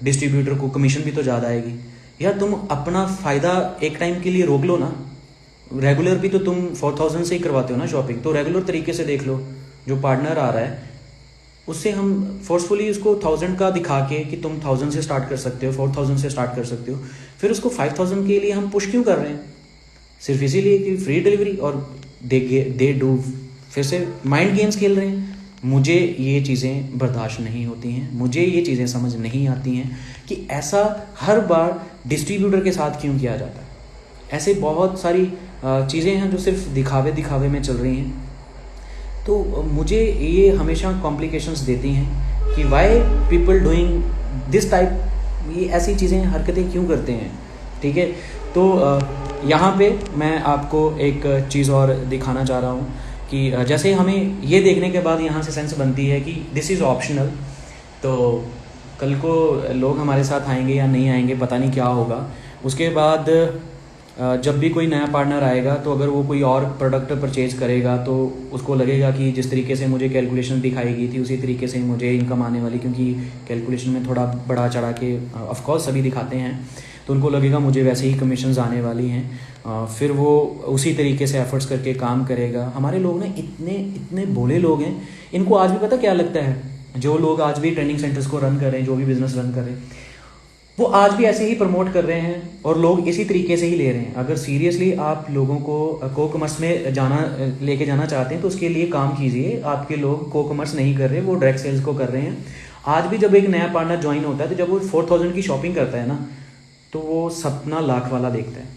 डिस्ट्रीब्यूटर को कमीशन भी तो ज़्यादा आएगी। यार तुम अपना फ़ायदा एक टाइम के लिए रोक लो ना। रेगुलर भी तो तुम 4,000 से ही करवाते हो ना शॉपिंग, तो रेगुलर तरीके से देख लो। जो पार्टनर आ रहा है उससे हम फोर्सफुली उसको 1,000 का दिखा के कि तुम 1,000 से स्टार्ट कर सकते हो, 4,000 से स्टार्ट कर सकते हो, फिर उसको 5,000 के लिए हम पुश क्यों कर रहे हैं? सिर्फ इसीलिए कि फ्री डिलीवरी और दे डू, फिर से माइंड गेम्स खेल रहे हैं। मुझे ये चीज़ें बर्दाश्त नहीं होती हैं, मुझे ये चीज़ें समझ नहीं आती हैं कि ऐसा हर बार डिस्ट्रीब्यूटर के साथ क्यों किया जाता है। ऐसे बहुत सारी चीज़ें हैं जो सिर्फ दिखावे में चल रही हैं। तो मुझे ये हमेशा कॉम्प्लिकेशंस देती हैं कि why people doing this type, ये ऐसी चीज़ें हरकतें क्यों करते हैं। ठीक है, तो यहाँ पे मैं आपको एक चीज़ और दिखाना चाह रहा हूँ कि जैसे हमें ये देखने के बाद यहाँ से सेंस बनती है कि दिस इज़ ऑप्शनल, तो कल को लोग हमारे साथ आएंगे या नहीं आएंगे पता नहीं क्या होगा। उसके बाद जब भी कोई नया पार्टनर आएगा तो अगर वो कोई और प्रोडक्ट परचेज करेगा तो उसको लगेगा कि जिस तरीके से मुझे कैलकुलेशन दिखाई गई थी उसी तरीके से मुझे इनकम आने वाली, क्योंकि कैलकुलेशन में थोड़ा बढ़ा चढ़ा के ऑफ कोर्स सभी दिखाते हैं, तो उनको लगेगा मुझे वैसे ही कमीशंस आने वाली हैं। फिर वो उसी तरीके से एफर्ट्स करके काम करेगा। हमारे लोग ना इतने भोले लोग हैं, इनको आज भी पता क्या लगता है, जो लोग आज भी ट्रेनिंग सेंटर्स को रन कर रहे हैं, जो भी बिजनेस रन कर रहे हैं, वो आज भी ऐसे ही प्रमोट कर रहे हैं और लोग इसी तरीके से ही ले रहे हैं। अगर सीरियसली आप लोगों को कॉमर्स में लेके जाना चाहते हैं तो उसके लिए काम कीजिए। आपके लोग कॉमर्स नहीं कर रहे, वो डायरेक्ट सेल्स को कर रहे हैं। आज भी जब एक नया पार्टनर ज्वाइन होता है तो जब वो 4000 की शॉपिंग करता है ना, तो वो सपना लाख वाला देखता है,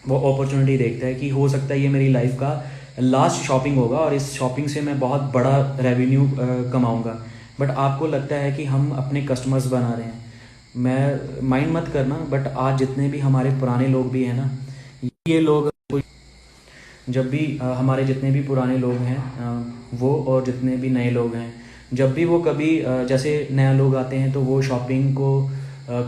वो अपॉर्चुनिटी देखता है कि हो सकता है ये मेरी लाइफ का लास्ट शॉपिंग होगा और इस शॉपिंग से मैं बहुत बड़ा रेवेन्यू कमाऊँगा। बट आपको लगता है कि हम अपने कस्टमर्स बना रहे हैं। मैं माइंड मत करना, बट आज जितने भी हमारे पुराने लोग भी हैं ना, ये लोग जब भी हमारे जितने भी पुराने लोग हैं वो और जितने भी नए लोग हैं, जब भी वो कभी जैसे नया लोग आते हैं तो वो शॉपिंग को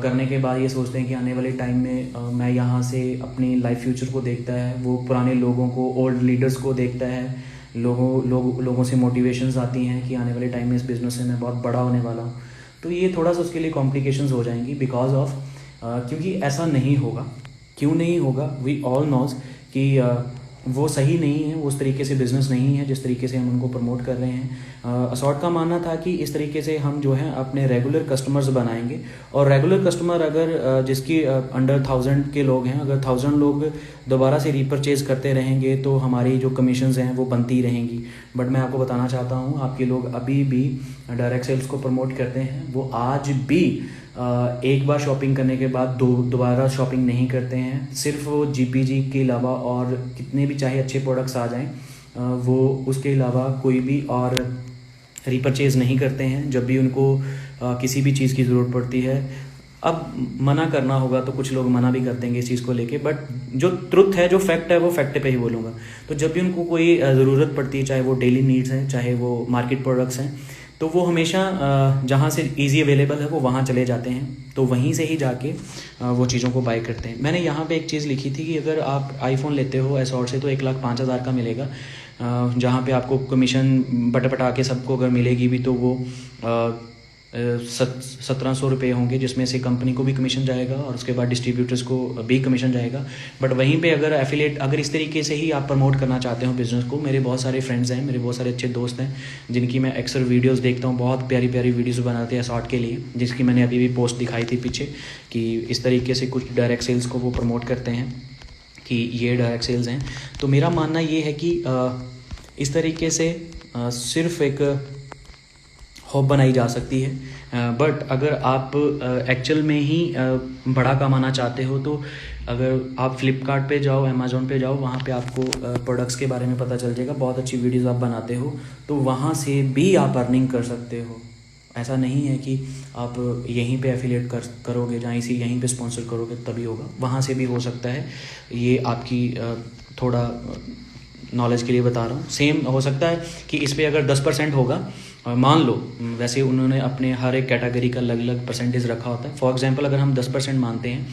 करने के बाद ये सोचते हैं कि आने वाले टाइम में मैं यहाँ से अपनी लाइफ फ्यूचर को देखता है, वो पुराने लोगों को, ओल्ड लीडर्स को देखता है, लोगों से मोटिवेशंस आती हैं कि आने वाले टाइम में इस बिज़नेस से मैं बहुत बड़ा होने वाला हूँ। तो ये थोड़ा सा उसके लिए कॉम्प्लिकेशंस हो जाएंगी बिकॉज ऑफ क्योंकि ऐसा नहीं होगा। क्यों नहीं होगा? वी ऑल नोज कि वो सही नहीं है, वो उस तरीके से बिज़नेस नहीं है जिस तरीके से हम उनको प्रमोट कर रहे हैं। असॉर्ट का मानना था कि इस तरीके से हम जो है अपने रेगुलर कस्टमर्स बनाएंगे, और रेगुलर कस्टमर अगर जिसकी अंडर 1000 के लोग हैं, अगर 1000 लोग दोबारा से रीपरचेज करते रहेंगे तो हमारी जो कमीशंस हैं वो बनती रहेंगी। बट मैं आपको बताना चाहता हूँ, आपके लोग अभी भी डायरेक्ट सेल्स को प्रमोट करते हैं, वो आज भी एक बार शॉपिंग करने के बाद दोबारा शॉपिंग नहीं करते हैं। सिर्फ वो जीपीजी के अलावा और कितने भी चाहे अच्छे प्रोडक्ट्स आ जाएं वो उसके अलावा कोई भी और रीपरचेज़ नहीं करते हैं जब भी उनको किसी भी चीज़ की ज़रूरत पड़ती है। अब मना करना होगा तो कुछ लोग मना भी कर देंगे इस चीज़ को लेके, बट जो ट्रुथ है, जो फैक्ट है, वो फैक्ट पे ही बोलूँगा। तो जब भी उनको कोई ज़रूरत पड़ती है, चाहे वो डेली नीड्स हैं, चाहे वो मार्केट प्रोडक्ट्स हैं, तो वो हमेशा जहाँ से इजी अवेलेबल है वो वहाँ चले जाते हैं, तो वहीं से ही जाके वो चीज़ों को बाय करते हैं। मैंने यहाँ पे एक चीज़ लिखी थी कि अगर आप आईफोन लेते हो असॉर्ट से तो 1,05,000 का मिलेगा, जहाँ पे आपको कमीशन बटा के सबको अगर मिलेगी भी तो वो 1700 रुपये होंगे, जिसमें से कंपनी को भी कमीशन जाएगा और उसके बाद डिस्ट्रीब्यूटर्स को भी कमीशन जाएगा। बट वहीं पे अगर एफिलिएट, अगर इस तरीके से ही आप प्रमोट करना चाहते हो बिज़नेस को, मेरे बहुत सारे फ्रेंड्स हैं, मेरे बहुत सारे अच्छे दोस्त हैं जिनकी मैं अक्सर वीडियोस देखता हूँ, बहुत प्यारी प्यारी वीडियोस बनाते हैं शॉर्ट के लिए, जिसकी मैंने अभी भी पोस्ट दिखाई थी पीछे, कि इस तरीके से कुछ डायरेक्ट सेल्स को वो प्रमोट करते हैं कि ये डायरेक्ट सेल्स हैं। तो मेरा मानना ये है कि इस तरीके से सिर्फ एक होप बनाई जा सकती है, बट अगर आप एक्चुअल में ही बड़ा कमाना चाहते हो तो अगर आप फ्लिपकार्ट पे जाओ, अमेज़ॉन पे जाओ, वहाँ पे आपको प्रोडक्ट्स के बारे में पता चल जाएगा। बहुत अच्छी वीडियोस आप बनाते हो तो वहाँ से भी आप अर्निंग कर सकते हो। ऐसा नहीं है कि आप यहीं पे एफिलिएट करोगे, जहाँ इसी यहीं पे स्पॉन्सर करोगे तभी होगा, वहाँ से भी हो सकता है। ये आपकी थोड़ा नॉलेज के लिए बता रहा हूँ। सेम हो सकता है कि इस पर अगर 10% होगा, मान लो, वैसे उन्होंने अपने हर एक कैटेगरी का अलग अलग परसेंटेज रखा होता है। फॉर एग्जांपल अगर हम 10% मानते हैं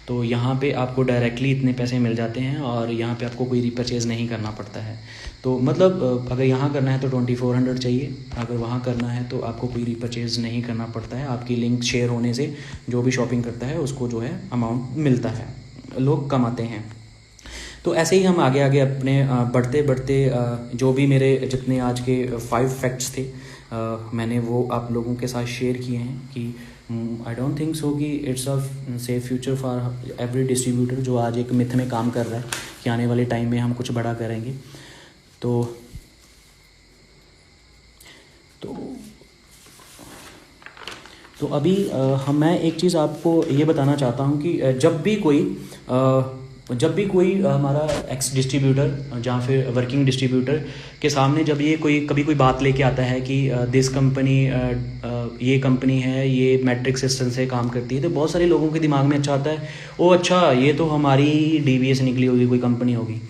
तो यहाँ पे आपको डायरेक्टली इतने पैसे मिल जाते हैं और यहाँ पे आपको कोई रीपरचेज़ नहीं करना पड़ता है। तो मतलब अगर यहाँ करना है तो 2400 चाहिए, अगर वहाँ करना है तो आपको कोई रीपरचेज़ नहीं करना पड़ता है। आपकी लिंक शेयर होने से जो भी शॉपिंग करता है उसको जो है अमाउंट मिलता है, लोग कमाते हैं। तो ऐसे ही हम आगे आगे अपने बढ़ते बढ़ते जो भी मेरे जितने आज के 5 फैक्ट्स थे मैंने वो आप लोगों के साथ शेयर किए हैं कि आई डोंट थिंक सो कि it's a safe future for every distributor जो आज एक मिथ में काम कर रहा है कि आने वाले टाइम में हम कुछ बड़ा करेंगे। तो अभी मैं एक चीज़ आपको ये बताना चाहता हूँ कि जब भी कोई हमारा एक्स डिस्ट्रीब्यूटर या फिर वर्किंग डिस्ट्रीब्यूटर के सामने जब ये कभी कोई बात लेके आता है कि दिस कंपनी ये कंपनी है, ये मैट्रिक सिस्टम से काम करती है, तो बहुत सारे लोगों के दिमाग में अच्छा आता है, ओ अच्छा ये तो हमारी डीवीए से निकली होगी कोई कंपनी होगी।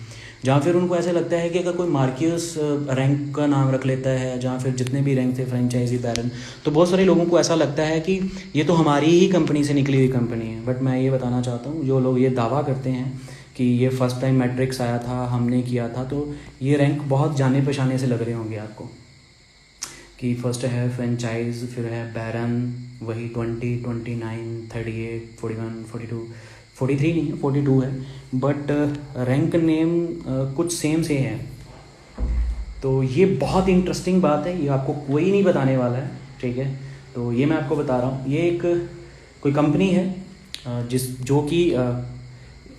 जहाँ फिर उनको ऐसा लगता है कि अगर कोई मार्क्यूस रैंक का नाम रख लेता है, जहाँ फिर जितने भी रैंक थे फ्रेंचाइजी बैरन, तो बहुत सारे लोगों को ऐसा लगता है कि ये तो हमारी ही कंपनी से निकली हुई कंपनी है। बट मैं ये बताना चाहता हूँ, जो लोग ये दावा करते हैं कि ये फर्स्ट टाइम मैट्रिक्स आया था, हमने किया था, तो ये रैंक बहुत जाने पहचाने से लग रहे होंगे आपको कि फर्स्ट है फ्रेंचाइज, फिर है बैरन, वही 20, 29, 38, 41, 42, 43 नहीं है, 42 है, बट रैंक नेम कुछ सेम से है। तो ये बहुत इंटरेस्टिंग बात है, ये आपको कोई नहीं बताने वाला है, ठीक है। तो ये मैं आपको बता रहा हूँ, ये एक कोई कंपनी है जो कि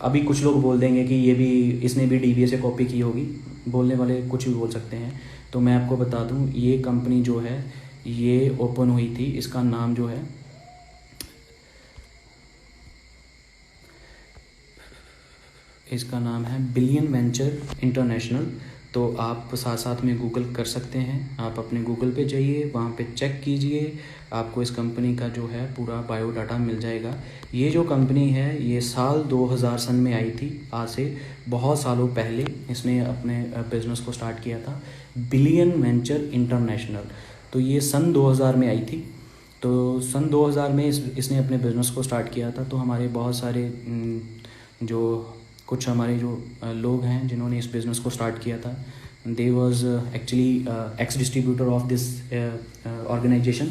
अभी कुछ लोग बोल देंगे कि ये भी इसने भी DBA से कॉपी की होगी, बोलने वाले कुछ भी बोल सकते हैं। तो मैं आपको बता दूं, ये कंपनी जो है ये ओपन हुई थी, इसका नाम जो है इसका नाम है बिलियन वेंचर इंटरनेशनल। तो आप साथ साथ में गूगल कर सकते हैं, आप अपने गूगल पे जाइए, वहाँ पे चेक कीजिए, आपको इस कंपनी का जो है पूरा बायोडाटा मिल जाएगा। ये जो कंपनी है ये साल 2000 सन में आई थी, आज से बहुत सालों पहले इसने अपने बिज़नेस को स्टार्ट किया था, बिलियन वेंचर इंटरनेशनल। तो ये सन 2000 में आई थी। तो सन 2000 में इसने अपने बिज़नेस को स्टार्ट किया था। तो हमारे बहुत सारे कुछ हमारे जो लोग हैं जिन्होंने इस बिज़नेस को स्टार्ट किया था, they was actually ex distributor of this organisation.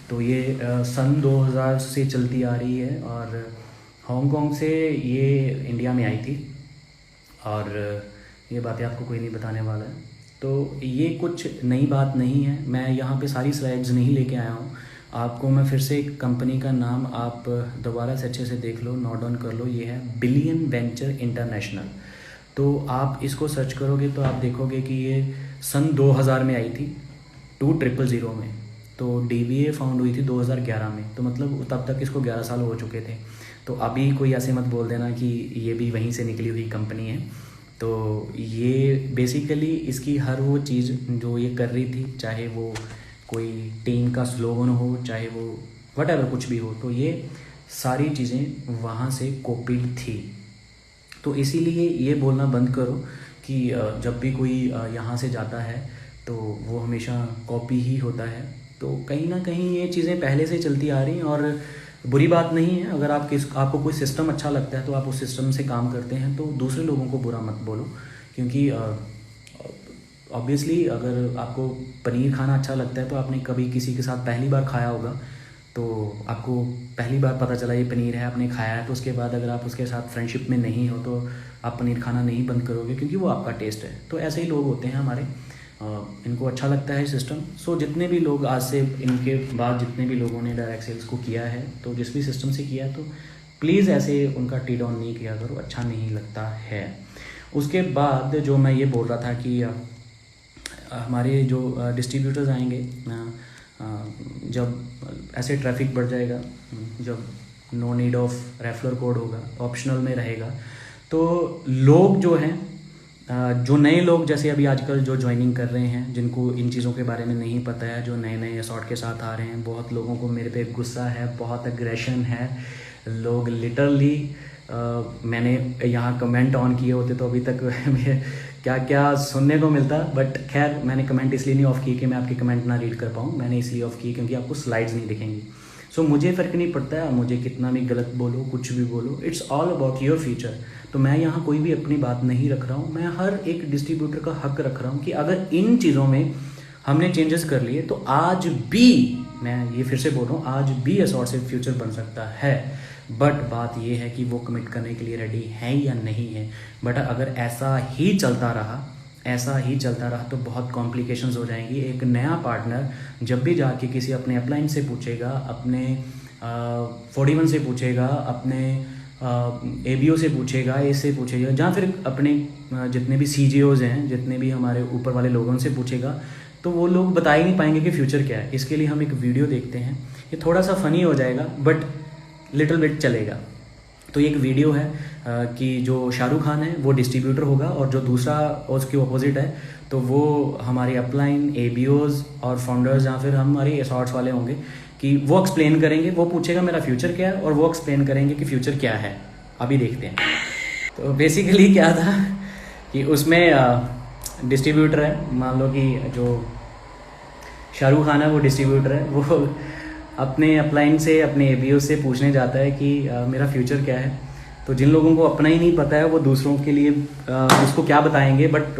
तो ये सन 2000 से चलती आ रही है और हांगकांग से ये इंडिया में आई थी, और ये बातें आपको कोई नहीं बताने वाला है। तो ये कुछ नई बात नहीं है, मैं यहाँ पे सारी स्लाइड्स नहीं लेके आया हूँ। आपको मैं फिर से कंपनी का नाम आप दोबारा से अच्छे से देख लो, नोट डाउन कर लो, ये है बिलियन वेंचर इंटरनेशनल। तो आप इसको सर्च करोगे तो आप देखोगे कि ये सन 2000 में आई थी, 2000 में। तो DBA फाउंड हुई थी 2011 में, तो मतलब तब तक इसको 11 साल हो चुके थे। तो अभी कोई ऐसे मत बोल देना कि ये भी वहीं से निकली हुई कंपनी है। तो ये बेसिकली इसकी हर वो चीज़ जो ये कर रही थी, चाहे वो कोई टीम का स्लोगन हो, चाहे वो व्हाटएवर कुछ भी हो, तो ये सारी चीज़ें वहाँ से कॉपीड थी। तो इसीलिए ये बोलना बंद करो कि जब भी कोई यहाँ से जाता है तो वो हमेशा कॉपी ही होता है। तो कहीं ना कहीं ये चीज़ें पहले से चलती आ रही हैं और बुरी बात नहीं है। अगर आपको कोई सिस्टम अच्छा लगता है तो आप उस सिस्टम से काम करते हैं, तो दूसरे लोगों को बुरा मत बोलो, क्योंकि ऑब्वियसली अगर आपको पनीर खाना अच्छा लगता है तो आपने कभी किसी के साथ पहली बार खाया होगा, तो आपको पहली बार पता चला ये पनीर है, आपने खाया है, तो उसके बाद अगर आप उसके साथ फ्रेंडशिप में नहीं हो तो आप पनीर खाना नहीं बंद करोगे, क्योंकि वो आपका टेस्ट है। तो ऐसे ही लोग होते हैं हमारे, इनको अच्छा लगता है सिस्टम। सो जितने भी लोग आज से इनके बाद जितने भी लोगों ने डायरेक्ट सेल्स को किया है, तो जिस भी सिस्टम से किया, तो प्लीज़ ऐसे उनका टी डाउन नहीं किया करो, अच्छा नहीं लगता है। उसके बाद जो मैं ये बोल रहा था कि हमारे जो डिस्ट्रीब्यूटर्स आएंगे, जब ऐसे ट्रैफिक बढ़ जाएगा, जब no need of referral code होगा, ऑप्शनल में रहेगा, तो लोग जो हैं, जो नए लोग जैसे अभी आजकल जो ज्वाइनिंग कर रहे हैं, जिनको इन चीज़ों के बारे में नहीं पता है, जो नए नए असॉर्ट के साथ आ रहे हैं, बहुत लोगों को मेरे पे गुस्सा है, बहुत एग्रेशन है। लोग लिटरली मैंने यहाँ कमेंट ऑन किए होते तो अभी तक क्या क्या सुनने को मिलता, बट खैर मैंने कमेंट इसलिए नहीं ऑफ़ की कि मैं आपके कमेंट ना रीड कर पाऊँ, मैंने इसलिए ऑफ़ की क्योंकि आपको स्लाइड्स नहीं दिखेंगी। सो मुझे फ़र्क नहीं पड़ता है, मुझे कितना भी गलत बोलो, कुछ भी बोलो, it's all about your future. तो मैं यहाँ कोई भी अपनी बात नहीं रख रहा हूँ, मैं हर एक डिस्ट्रीब्यूटर का हक रख रहा हूँ कि अगर इन चीज़ों में हमने चेंजेस कर लिए तो आज भी, मैं ये फिर से बोल रहा हूँ, आज भी असॉर्ट से फ्यूचर बन सकता है। बट बात ये है कि वो कमिट करने के लिए रेडी हैं या नहीं है। बट अगर ऐसा ही चलता रहा तो बहुत कॉम्प्लिकेशंस हो जाएंगी। एक नया पार्टनर जब भी जाके किसी अपने अपलाइन से पूछेगा, अपने 41 से पूछेगा, अपने ABO से पूछेगा, A से पूछेगा, जहाँ फिर अपने जितने भी CGOs हैं, जितने भी हमारे ऊपर वाले लोगों से पूछेगा, तो वो लोग बता ही नहीं पाएंगे कि फ्यूचर क्या है। इसके लिए हम एक वीडियो देखते हैं, ये थोड़ा सा फ़नी हो जाएगा बट लिटिल बिट चलेगा। तो एक वीडियो है कि जो शाहरुख खान है वो डिस्ट्रीब्यूटर होगा और जो दूसरा उसके ऑपोजिट है तो वो हमारे अपलाइन ABOs और फाउंडर्स या फिर हमारे असॉर्ट्स वाले होंगे, कि वो एक्सप्लेन करेंगे, वो पूछेगा मेरा फ्यूचर क्या है और वो एक्सप्लेन करेंगे कि फ्यूचर क्या है। अभी देखते हैं। तो बेसिकली क्या था कि उसमें डिस्ट्रीब्यूटर है, मान लो कि जो शाहरुख खान है वो डिस्ट्रीब्यूटर है, वो अपने अपलाइन से, अपने ABO से पूछने जाता है कि मेरा फ्यूचर क्या है। तो जिन लोगों को अपना ही नहीं पता है वो दूसरों के लिए उसको क्या बताएंगे, बट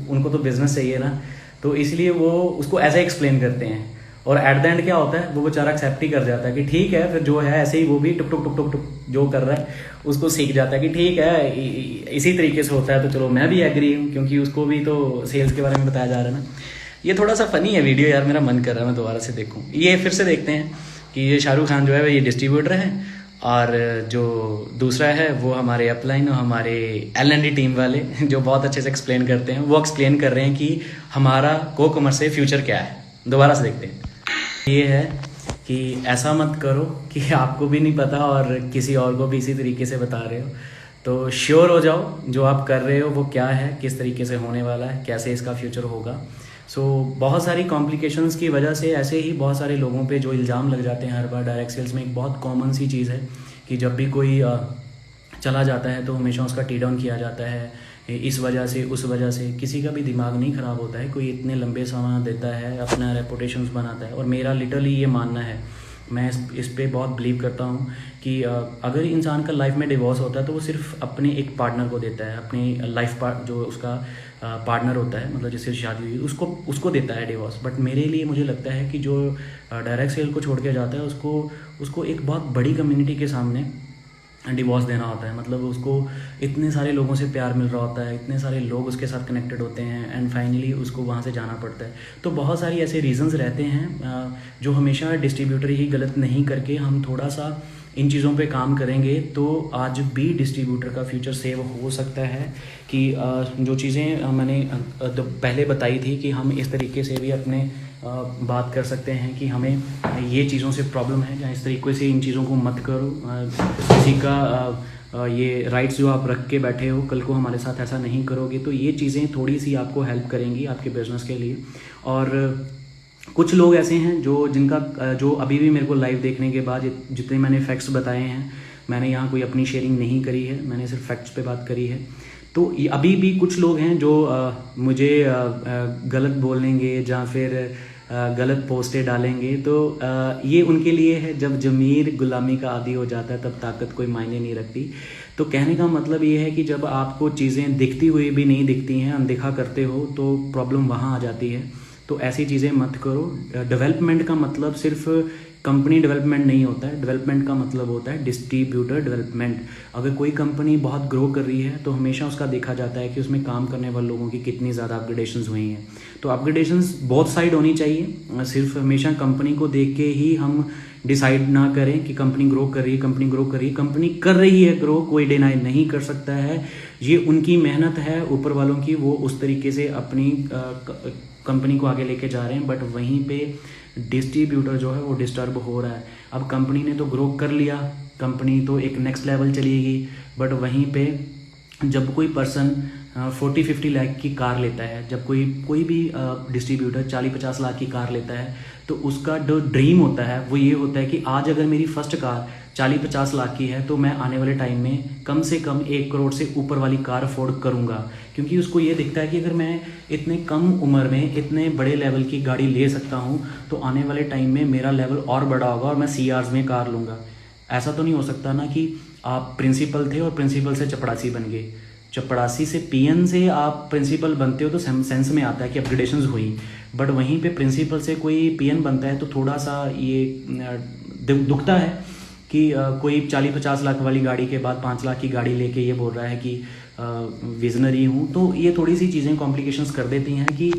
उनको तो बिजनेस चाहिए ना, तो इसलिए वो उसको ऐसे एक्सप्लेन करते हैं और एट द एंड क्या होता है वो बेचारा एक्सेप्ट ही कर जाता है कि ठीक है, फिर जो है ऐसे ही वो भी टुक टुक टुक टुक टुक जो कर रहा है उसको सीख जाता है कि ठीक है इसी तरीके से होता है, तो चलो मैं भी एग्री हूँ, क्योंकि उसको भी तो सेल्स के बारे में बताया जा रहा है ना। ये थोड़ा सा फनी है वीडियो यार, मेरा मन कर रहा है मैं दोबारा से देखूँ। ये फिर से देखते हैं कि ये शाहरुख खान जो है ये डिस्ट्रीब्यूटर है और जो दूसरा है वो हमारे अपलाइन और हमारे L&D टीम वाले जो बहुत अच्छे से एक्सप्लेन करते हैं, वो एक्सप्लेन कर रहे हैं कि हमारा को-कॉमर्स से फ्यूचर क्या है। दोबारा से देखते हैं। ये है कि ऐसा मत करो कि आपको भी नहीं पता और किसी और को भी इसी तरीके से बता रहे हो, तो श्योर हो जाओ जो आप कर रहे हो वो क्या है, किस तरीके से होने वाला है, कैसे इसका फ्यूचर होगा। सो बहुत सारी कॉम्प्लिकेशंस की वजह से ऐसे ही बहुत सारे लोगों पे जो इल्ज़ाम लग जाते हैं हर बार डायरेक्ट सेल्स में। एक बहुत कॉमन सी चीज़ है कि जब भी कोई चला जाता है तो हमेशा उसका टी डाउन किया जाता है, इस वजह से उस वजह से। किसी का भी दिमाग नहीं ख़राब होता है, कोई इतने लंबे समय देता है, अपना रेपुटेशंस बनाता है। और मेरा लिटरली ये मानना है, मैं इस पे बहुत बिलीव करता हूँ कि अगर इंसान का लाइफ में डिवोर्स होता है तो वो सिर्फ अपने एक पार्टनर को देता है, अपनी लाइफ जो उसका पार्टनर होता है, मतलब जिससे शादी हुई उसको देता है डिवोर्स। बट मेरे लिए मुझे लगता है कि जो डायरेक्ट सेल को छोड़ के जाता है उसको एक बहुत बड़ी कम्युनिटी के सामने डिवोर्स देना होता है। मतलब उसको इतने सारे लोगों से प्यार मिल रहा होता है, इतने सारे लोग उसके साथ कनेक्टेड होते हैं एंड फाइनली उसको वहाँ से जाना पड़ता है। तो बहुत सारी ऐसे रीजंस रहते हैं जो हमेशा डिस्ट्रीब्यूटर ही गलत नहीं करके हम थोड़ा सा इन चीज़ों पे काम करेंगे तो आज भी डिस्ट्रीब्यूटर का फ्यूचर सेव हो सकता है। कि जो चीज़ें मैंने पहले बताई थी कि हम इस तरीके से भी अपने बात कर सकते हैं कि हमें ये चीज़ों से प्रॉब्लम है, या इस तरीके से इन चीज़ों को मत करो। किसी का ये राइट्स जो आप रख के बैठे हो, कल को हमारे साथ ऐसा नहीं करोगे, तो ये चीज़ें थोड़ी सी आपको हेल्प करेंगी आपके बिजनेस के लिए। और कुछ लोग ऐसे हैं जो अभी भी मेरे को लाइव देखने के बाद जितने मैंने फैक्ट्स बताए हैं, मैंने यहाँ कोई अपनी शेयरिंग नहीं करी है, मैंने सिर्फ फैक्ट्स पे बात करी है। तो अभी भी कुछ लोग हैं जो मुझे गलत बोलेंगे या फिर गलत पोस्टें डालेंगे, तो ये उनके लिए है। जब ज़मीर गुलामी का आदी हो जाता है तब ताकत कोई मायने नहीं रखती। तो कहने का मतलब ये है कि जब आपको चीज़ें दिखती हुई भी नहीं दिखती हैं, अनदेखा करते हो, तो प्रॉब्लम वहाँ आ जाती है। तो ऐसी चीज़ें मत करो। डेवलपमेंट का मतलब सिर्फ कंपनी डेवलपमेंट नहीं होता है, डेवलपमेंट का मतलब होता है डिस्ट्रीब्यूटर डेवलपमेंट। अगर कोई कंपनी बहुत ग्रो कर रही है तो हमेशा उसका देखा जाता है कि उसमें काम करने वाले लोगों की कितनी ज़्यादा अपग्रेडेशंस हुई हैं। तो अपग्रेडेशंस बोथ साइड होनी चाहिए, सिर्फ हमेशा कंपनी को देख के ही हम डिसाइड ना करें कि कंपनी ग्रो कर रही है, कंपनी ग्रो कर रही है। कंपनी कर रही है ग्रो, कोई डिनाई नहीं कर सकता है, ये उनकी मेहनत है ऊपर वालों की, वो उस तरीके से अपनी कंपनी को आगे लेके जा रहे हैं। बट वहीं पे डिस्ट्रीब्यूटर जो है वो डिस्टर्ब हो रहा है। अब कंपनी ने तो ग्रो कर लिया, कंपनी तो एक नेक्स्ट लेवल चलेगी, बट वहीं पे जब कोई पर्सन 40-50 लाख की कार लेता है, जब कोई भी डिस्ट्रीब्यूटर 40-50 लाख की कार लेता है, तो उसका जो ड्रीम होता है वो ये होता है कि आज अगर मेरी फर्स्ट कार 40-50 लाख की है तो मैं आने वाले टाइम में कम से कम 1 करोड़ से ऊपर वाली कार अफोर्ड करूंगा। क्योंकि उसको ये दिखता है कि अगर मैं इतने कम उम्र में इतने बड़े लेवल की गाड़ी ले सकता हूँ तो आने वाले टाइम में मेरा लेवल और बड़ा होगा और मैं CRs में कार लूँगा। ऐसा तो नहीं हो सकता ना कि आप प्रिंसिपल थे और प्रिंसिपल से चपड़ासी बन गए, चपड़ासी से PN से आप प्रिंसिपल बनते हो तो सेंस में आता है कि अपग्रेडेशंस हुई। बट वहीं पे प्रिंसिपल से कोई PN बनता है तो थोड़ा सा ये दुखता है कि कोई 40-50 लाख वाली गाड़ी के बाद 5 लाख की गाड़ी लेके ये बोल रहा है कि विजनरी हूँ। तो ये थोड़ी सी चीज़ें कॉम्प्लिकेशंस कर देती हैं कि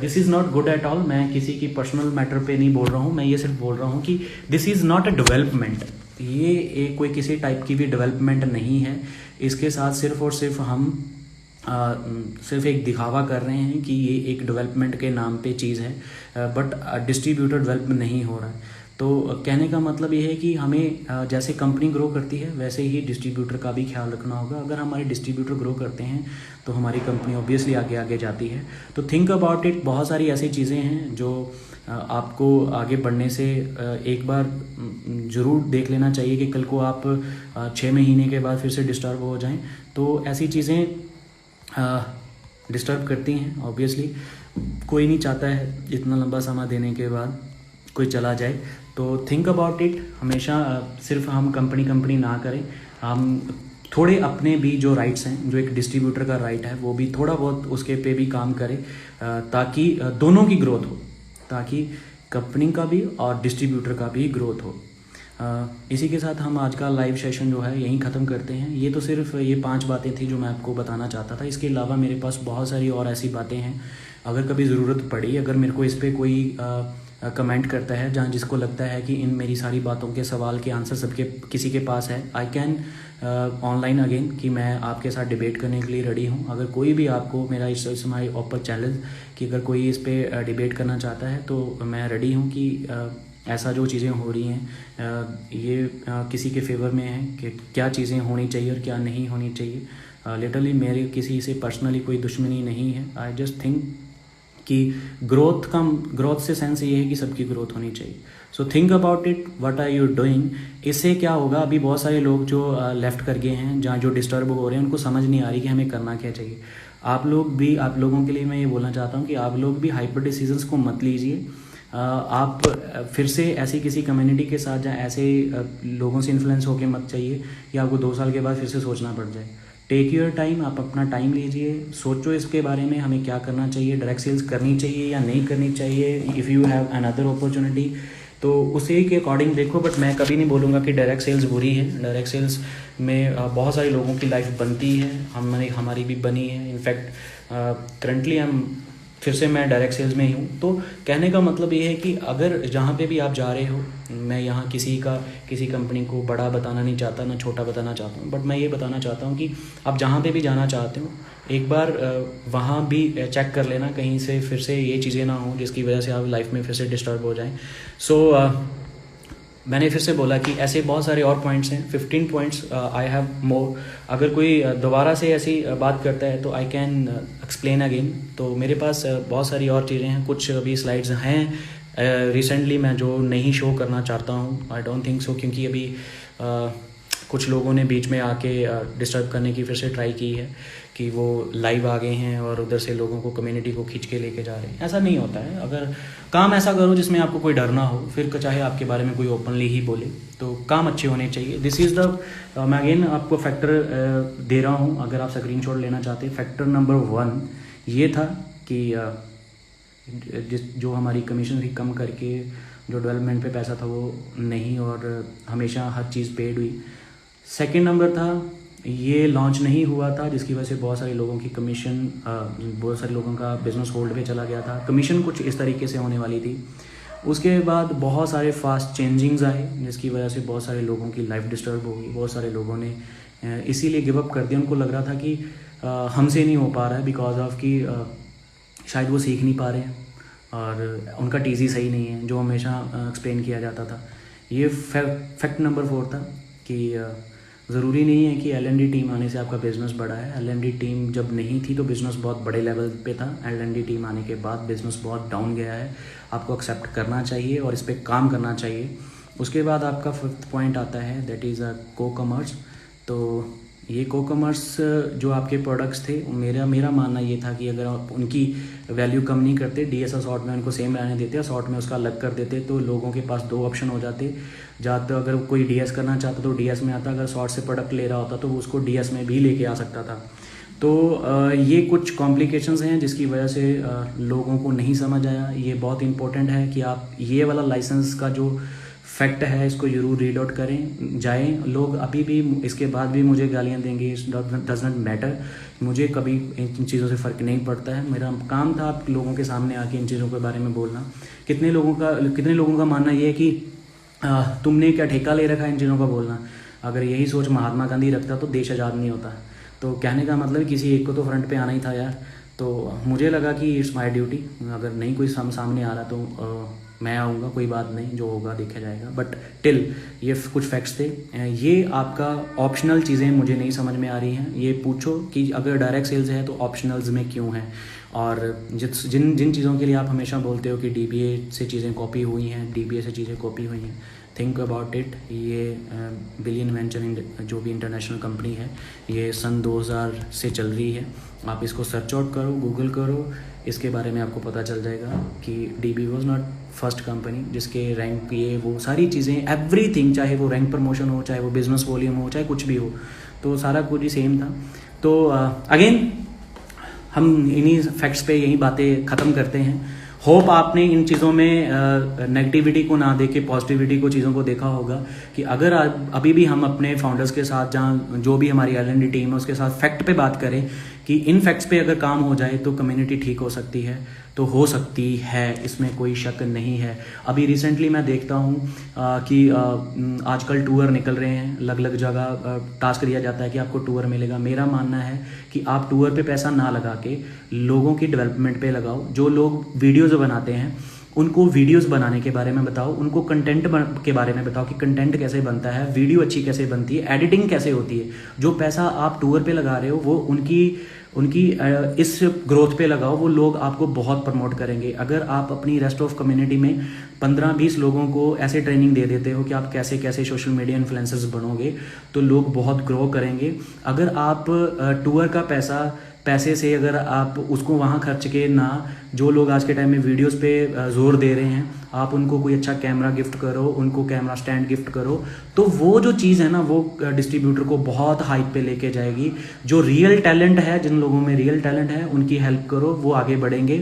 this is not good at all. मैं किसी की पर्सनल मैटर पे नहीं बोल रहा हूँ, मैं ये सिर्फ बोल रहा हूँ कि this is not a development. ये कोई किसी टाइप की भी डेवलपमेंट नहीं है। इसके साथ सिर्फ और सिर्फ हम सिर्फ एक दिखावा कर रहे हैं कि ये एक डेवलपमेंट के नाम पे चीज़ है, बट डिस्ट्रीब्यूटर डेवलप नहीं हो रहा है। तो कहने का मतलब ये है कि हमें जैसे कंपनी ग्रो करती है वैसे ही डिस्ट्रीब्यूटर का भी ख्याल रखना होगा। अगर हमारे डिस्ट्रीब्यूटर ग्रो करते हैं तो हमारी कंपनी ऑब्वियसली आगे आगे जाती है। तो थिंक अबाउट इट। बहुत सारी ऐसी चीज़ें हैं जो आपको आगे बढ़ने से एक बार ज़रूर देख लेना चाहिए कि कल को आप 6 महीने के बाद फिर से डिस्टर्ब हो जाएं। तो ऐसी चीज़ें डिस्टर्ब करती हैं ऑब्वियसली। कोई नहीं चाहता है इतना लंबा समय देने के बाद कोई चला जाए। तो थिंक अबाउट इट। हमेशा सिर्फ हम कंपनी ना करें, हम थोड़े अपने भी जो राइट्स हैं, जो एक डिस्ट्रीब्यूटर का राइट है, वो भी थोड़ा बहुत उसके पे भी काम करे, ताकि दोनों की ग्रोथ हो, ताकि कंपनी का भी और डिस्ट्रीब्यूटर का भी ग्रोथ हो। इसी के साथ हम आज का लाइव सेशन जो है यहीं ख़त्म करते हैं। ये तो सिर्फ ये 5 बातें थी जो मैं आपको बताना चाहता था। इसके अलावा मेरे पास बहुत सारी और ऐसी बातें हैं, अगर कभी ज़रूरत पड़ी, अगर मेरे को इस पर कोई कमेंट करता है जहाँ जिसको लगता है कि इन मेरी सारी बातों के सवाल के आंसर सबके किसी के पास है, आई कैन ऑनलाइन अगेन कि मैं आपके साथ डिबेट करने के लिए रेडी हूँ। अगर कोई भी आपको मेरा इस माई ओपन चैलेंज कि अगर कोई इस पर डिबेट करना चाहता है तो मैं रेडी हूँ कि ऐसा जो चीज़ें हो रही हैं ये किसी के फेवर में है कि क्या चीज़ें होनी चाहिए और क्या नहीं होनी चाहिए। लिटरली मेरे किसी से पर्सनली कोई दुश्मनी नहीं है। आई जस्ट थिंक कि ग्रोथ से सेंस ये है कि सबकी ग्रोथ होनी चाहिए। So think about it, what are you doing. इससे क्या होगा, अभी बहुत सारे लोग जो लेफ़्ट कर गए हैं, जहाँ जो डिस्टर्ब हो रहे हैं, उनको समझ नहीं आ रही कि हमें करना क्या चाहिए। आप लोगों के लिए मैं ये बोलना चाहता हूँ कि आप लोग भी हाइपर डिसीजंस को मत लीजिए। आप फिर से ऐसी किसी कम्युनिटी के साथ जहाँ ऐसे लोगों से इन्फ्लुएंस होकर मत चाहिए कि आपको 2 साल के बाद फिर से सोचना पड़ जाए। टेक योर टाइम, आप अपना टाइम लीजिए, सोचो इसके बारे में हमें क्या करना चाहिए, डायरेक्ट सेल्स करनी चाहिए या नहीं करनी चाहिए। If you have another opportunity तो उसे के अकॉर्डिंग देखो। बट मैं कभी नहीं बोलूँगा कि डायरेक्ट सेल्स बुरी है। डायरेक्ट सेल्स में बहुत सारे लोगों की लाइफ बनती है, हमारी भी बनी है। इनफैक्ट करंटली फिर से मैं डायरेक्ट सेल्स में ही हूँ। तो कहने का मतलब ये है कि अगर जहाँ पे भी आप जा रहे हो, मैं यहाँ किसी कंपनी को बड़ा बताना नहीं चाहता, ना छोटा बताना चाहता हूँ, बट मैं ये बताना चाहता हूँ कि आप जहाँ पे भी जाना चाहते हो एक बार वहाँ भी चेक कर लेना, कहीं से फिर से ये चीज़ें ना हो जिसकी वजह से आप लाइफ में फिर से डिस्टर्ब हो जाएं। सो मैंने फिर से बोला कि ऐसे बहुत सारे और पॉइंट्स हैं, 15 पॉइंट्स आई हैव मोर। अगर कोई दोबारा से ऐसी बात करता है तो आई कैन एक्सप्लेन अगेन। तो मेरे पास बहुत सारी और चीज़ें हैं, कुछ अभी स्लाइड्स हैं रिसेंटली मैं जो नहीं शो करना चाहता हूँ। आई डोंट थिंक सो, क्योंकि अभी कुछ लोगों ने बीच में आके डिस्टर्ब करने की फिर से ट्राई की है कि वो लाइव आ गए हैं और उधर से लोगों को, कम्युनिटी को खींच के लेके जा रहे हैं। ऐसा नहीं होता है। अगर काम ऐसा करो जिसमें आपको कोई डर ना हो, फिर चाहे आपके बारे में कोई ओपनली ही बोले, तो काम अच्छे होने चाहिए। दिस इज़ द मैं अगेन आपको फैक्टर दे रहा हूँ, अगर आप स्क्रीनशॉट लेना चाहते हैं। फैक्टर नंबर 1 ये था कि जो हमारी कमीशन थी कम करके जो डेवलपमेंट पे पैसा था वो नहीं, और हमेशा हर चीज़ पेड हुई। सेकंड नंबर था ये लॉन्च नहीं हुआ था, जिसकी वजह से बहुत सारे लोगों की कमीशन, बहुत सारे लोगों का बिजनेस होल्ड पे चला गया था। कमीशन कुछ इस तरीके से होने वाली थी। उसके बाद बहुत सारे फास्ट चेंजिंग्स आए जिसकी वजह से बहुत सारे लोगों की लाइफ डिस्टर्ब हो गई। बहुत सारे लोगों ने इसीलिए गिव अप कर दिया। उनको लग रहा था कि हमसे नहीं हो पा रहा है, बिकॉज ऑफ कि शायद वो सीख नहीं पा रहे हैं और उनका टीजी सही नहीं है, जो हमेशा एक्सप्लेन किया जाता था। ये फैक्ट नंबर 4 था कि ज़रूरी नहीं है कि L&D टीम आने से आपका बिज़नेस बढ़ा है। L&D टीम जब नहीं थी तो बिज़नेस बहुत बड़े लेवल पे था। L&D टीम आने के बाद बिज़नेस बहुत डाउन गया है। आपको एक्सेप्ट करना चाहिए और इस पर काम करना चाहिए। उसके बाद आपका 5th पॉइंट आता है, दैट इज़ अ को-कमर्स। तो ये को-कमर्स जो आपके प्रोडक्ट्स थे, मेरा मानना ये था कि अगर आप उनकी वैल्यू कम नहीं करते, DS असॉर्ट में उनको सेम रहने देते, असॉर्ट में उसका अलग कर देते, तो लोगों के पास 2 ऑप्शन हो जाते। ज़्यादातर अगर कोई DS करना चाहता तो DS में आता, अगर असॉर्ट से प्रोडक्ट ले रहा होता तो वो उसको DS में भी लेके आ सकता था। तो ये कुछ कॉम्प्लिकेशंस हैं जिसकी वजह से लोगों को नहीं समझ आया। ये बहुत इंपॉर्टेंट है कि आप ये वाला लाइसेंस का जो फैक्ट है इसको ज़रूर रीड आउट करें जाएं। लोग अभी भी इसके बाद भी मुझे गालियां देंगे, डज नॉट मैटर। मुझे कभी इन चीज़ों से फ़र्क नहीं पड़ता है। मेरा काम था आप लोगों के सामने आके इन चीज़ों के बारे में बोलना। कितने लोगों का मानना ये है कि तुमने क्या ठेका ले रखा है इन चीज़ों का बोलना। अगर यही सोच महात्मा गांधी रखता तो देश आज़ाद नहीं होता। तो कहने का मतलब किसी एक को तो फ्रंट पे आना ही था यार। तो मुझे लगा कि इट्स माय ड्यूटी, अगर नहीं कोई सामने आ रहा तो मैं आऊँगा, कोई बात नहीं, जो होगा देखा जाएगा। बट टिल ये कुछ फैक्ट्स थे। ये आपका ऑप्शनल चीज़ें मुझे नहीं समझ में आ रही हैं। ये पूछो कि अगर डायरेक्ट सेल्स है तो ऑप्शनल्स में क्यों है, और जिन चीज़ों के लिए आप हमेशा बोलते हो कि DBA से चीज़ें कॉपी हुई हैं, DBA से चीज़ें कॉपी हुई हैं, थिंक अबाउट इट। ये बिलियन वेंचर जो भी इंटरनेशनल कंपनी है, ये सन 2000 से चल रही है। आप इसको सर्च आउट करो, गूगल करो, इसके बारे में आपको पता चल जाएगा कि DB was not first company जिसके रैंक, ये वो सारी चीज़ें, एवरीथिंग, चाहे वो रैंक प्रमोशन हो, चाहे वो बिजनेस वॉल्यूम हो, चाहे कुछ भी हो, तो सारा कुछ ही सेम था। तो अगेन हम इन्हीं फैक्ट्स पे यही बातें ख़त्म करते हैं। होप आपने इन चीज़ों में नेगेटिविटी को ना देके पॉजिटिविटी को चीज़ों को देखा होगा कि अगर अभी भी हम अपने फाउंडर्स के साथ, जहाँ जो भी हमारी L&D टीम है उसके साथ फैक्ट पे बात करें कि इन फैक्ट्स पे अगर काम हो जाए तो कम्युनिटी ठीक हो सकती है, तो हो सकती है, इसमें कोई शक नहीं है। अभी रिसेंटली मैं देखता हूँ कि आजकल टूर निकल रहे हैं, अलग अलग जगह टास्क दिया जाता है कि आपको टूर मिलेगा। मेरा मानना है कि आप टूर पे पैसा ना लगा के लोगों की डेवलपमेंट पे लगाओ। जो लोग वीडियोज़ बनाते हैं उनको वीडियोस बनाने के बारे में बताओ, उनको कंटेंट के बारे में बताओ कि कंटेंट कैसे बनता है, वीडियो अच्छी कैसे बनती है, एडिटिंग कैसे होती है। जो पैसा आप टूर पे लगा रहे हो वो उनकी इस ग्रोथ पे लगाओ, वो लोग आपको बहुत प्रमोट करेंगे। अगर आप अपनी रेस्ट ऑफ कम्युनिटी में 15-20 लोगों को ऐसे ट्रेनिंग दे देते हो कि आप कैसे कैसे सोशल मीडिया इन्फ्लुएंसर्स बनोगे, तो लोग बहुत ग्रो करेंगे। अगर आप टूर का पैसे से अगर आप उसको वहाँ खर्च के ना, जो लोग आज के टाइम में वीडियोस पे जोर दे रहे हैं, आप उनको कोई अच्छा कैमरा गिफ्ट करो, उनको कैमरा स्टैंड गिफ्ट करो, तो वो जो चीज़ है ना वो डिस्ट्रीब्यूटर को बहुत हाइप पे लेके जाएगी। जो रियल टैलेंट है, जिन लोगों में रियल टैलेंट है उनकी हेल्प करो, वो आगे बढ़ेंगे।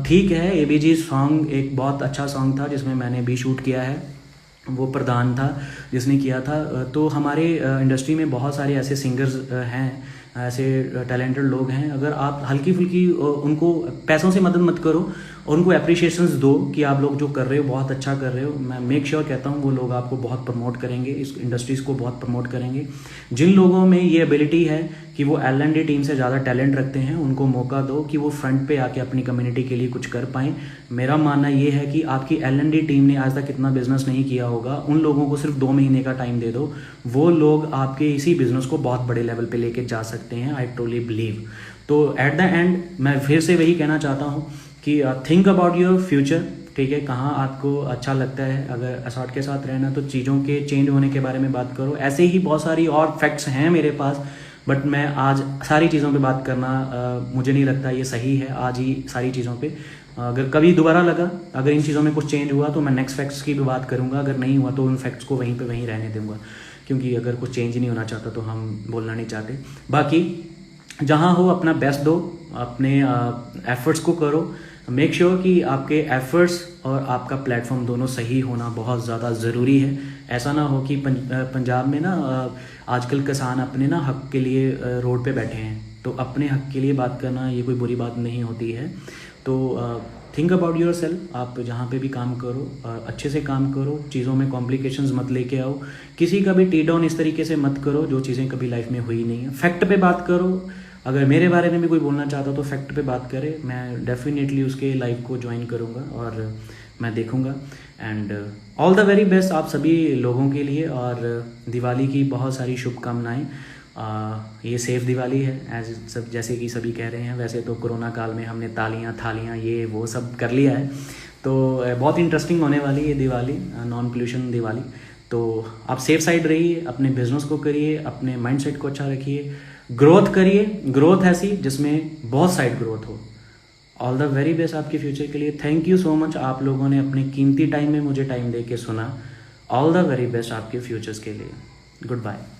ठीक है, ABG सॉन्ग एक बहुत अच्छा सॉन्ग था जिसमें मैंने भी शूट किया है, वो प्रधान था जिसने किया था। तो हमारे इंडस्ट्री में बहुत सारे ऐसे सिंगर्स हैं, ऐसे टैलेंटेड लोग हैं। अगर आप हल्की फुल्की उनको पैसों से मदद मत करो और उनको अप्रिशिएशंस दो कि आप लोग जो कर रहे हो बहुत अच्छा कर रहे हो। मैं मेक श्योर कहता हूँ वो लोग आपको बहुत प्रमोट करेंगे, इस इंडस्ट्रीज़ को बहुत प्रमोट करेंगे। जिन लोगों में ये एबिलिटी है कि वो L&D टीम से ज़्यादा टैलेंट रखते हैं, उनको मौका दो कि वो फ्रंट पे आके अपनी कम्युनिटी के लिए कुछ कर पाएँ। मेरा मानना ये है कि आपकी L&D टीम ने आज तक इतना बिजनेस नहीं किया होगा, उन लोगों को सिर्फ 2 महीने का टाइम दे दो, वो लोग आपके इसी बिजनेस को बहुत बड़े लेवल पे लेके जा सकते हैं। I truly believe. तो एट द एंड मैं फिर से वही कहना चाहता हूँ कि थिंक अबाउट योर फ्यूचर। ठीक है, कहाँ आपको अच्छा लगता है, अगर असॉट के साथ रहना तो चीज़ों के चेंज होने के बारे में बात करो। ऐसे ही बहुत सारी और फैक्ट्स हैं मेरे पास, बट मैं आज सारी चीज़ों पे बात करना मुझे नहीं लगता ये सही है आज ही सारी चीज़ों पे। अगर कभी दोबारा लगा, अगर इन चीज़ों में कुछ चेंज हुआ तो मैं नेक्स्ट फैक्ट्स की भी बात करूँगा, अगर नहीं हुआ तो उन फैक्ट्स को वहीं पे वहीं रहने दूँगा, क्योंकि अगर कुछ चेंज नहीं होना चाहता तो हम बोलना नहीं चाहते। बाकी जहाँ हो अपना बेस्ट दो, अपने एफर्ट्स को करो। मेक श्योर कि आपके एफर्ट्स और आपका प्लेटफॉर्म दोनों सही होना बहुत ज़्यादा ज़रूरी है। ऐसा ना हो कि पंजाब में ना आजकल किसान अपने ना हक के लिए रोड पे बैठे हैं, तो अपने हक के लिए बात करना ये कोई बुरी बात नहीं होती है। तो थिंक अबाउट योर सेल्फ। आप जहाँ पे भी काम करो अच्छे से काम करो, चीज़ों में कॉम्प्लिकेशंस मत लेके आओ, किसी का भी टी डाउन इस तरीके से मत करो जो चीज़ें कभी लाइफ में हुई नहीं है। फैक्ट पे बात करो। अगर मेरे बारे में भी कोई बोलना चाहता तो फैक्ट पे बात करे, मैं डेफिनेटली उसके लाइव को ज्वाइन करूँगा और मैं देखूँगा। And all the very best आप सभी लोगों के लिए, और दिवाली की बहुत सारी शुभकामनाएँ। ये सेफ दिवाली है एज सब, जैसे कि सभी कह रहे हैं। वैसे तो कोरोना काल में हमने तालियां थालियां ये वो सब कर लिया है, तो बहुत इंटरेस्टिंग होने वाली है दिवाली, नॉन पोल्यूशन दिवाली। तो आप सेफ साइड रहिए, अपने बिजनेस को करिए, अपने माइंडसेट को अच्छा रखिए, ग्रोथ करिए, ग्रोथ ऐसी जिसमें बहुत साइड ग्रोथ हो। ऑल द वेरी बेस्ट आपके फ्यूचर के लिए। थैंक यू सो मच, आप लोगों ने अपने कीमती टाइम में मुझे टाइम दे के सुना। ऑल द वेरी बेस्ट आपके फ्यूचर्स के लिए। Good bye.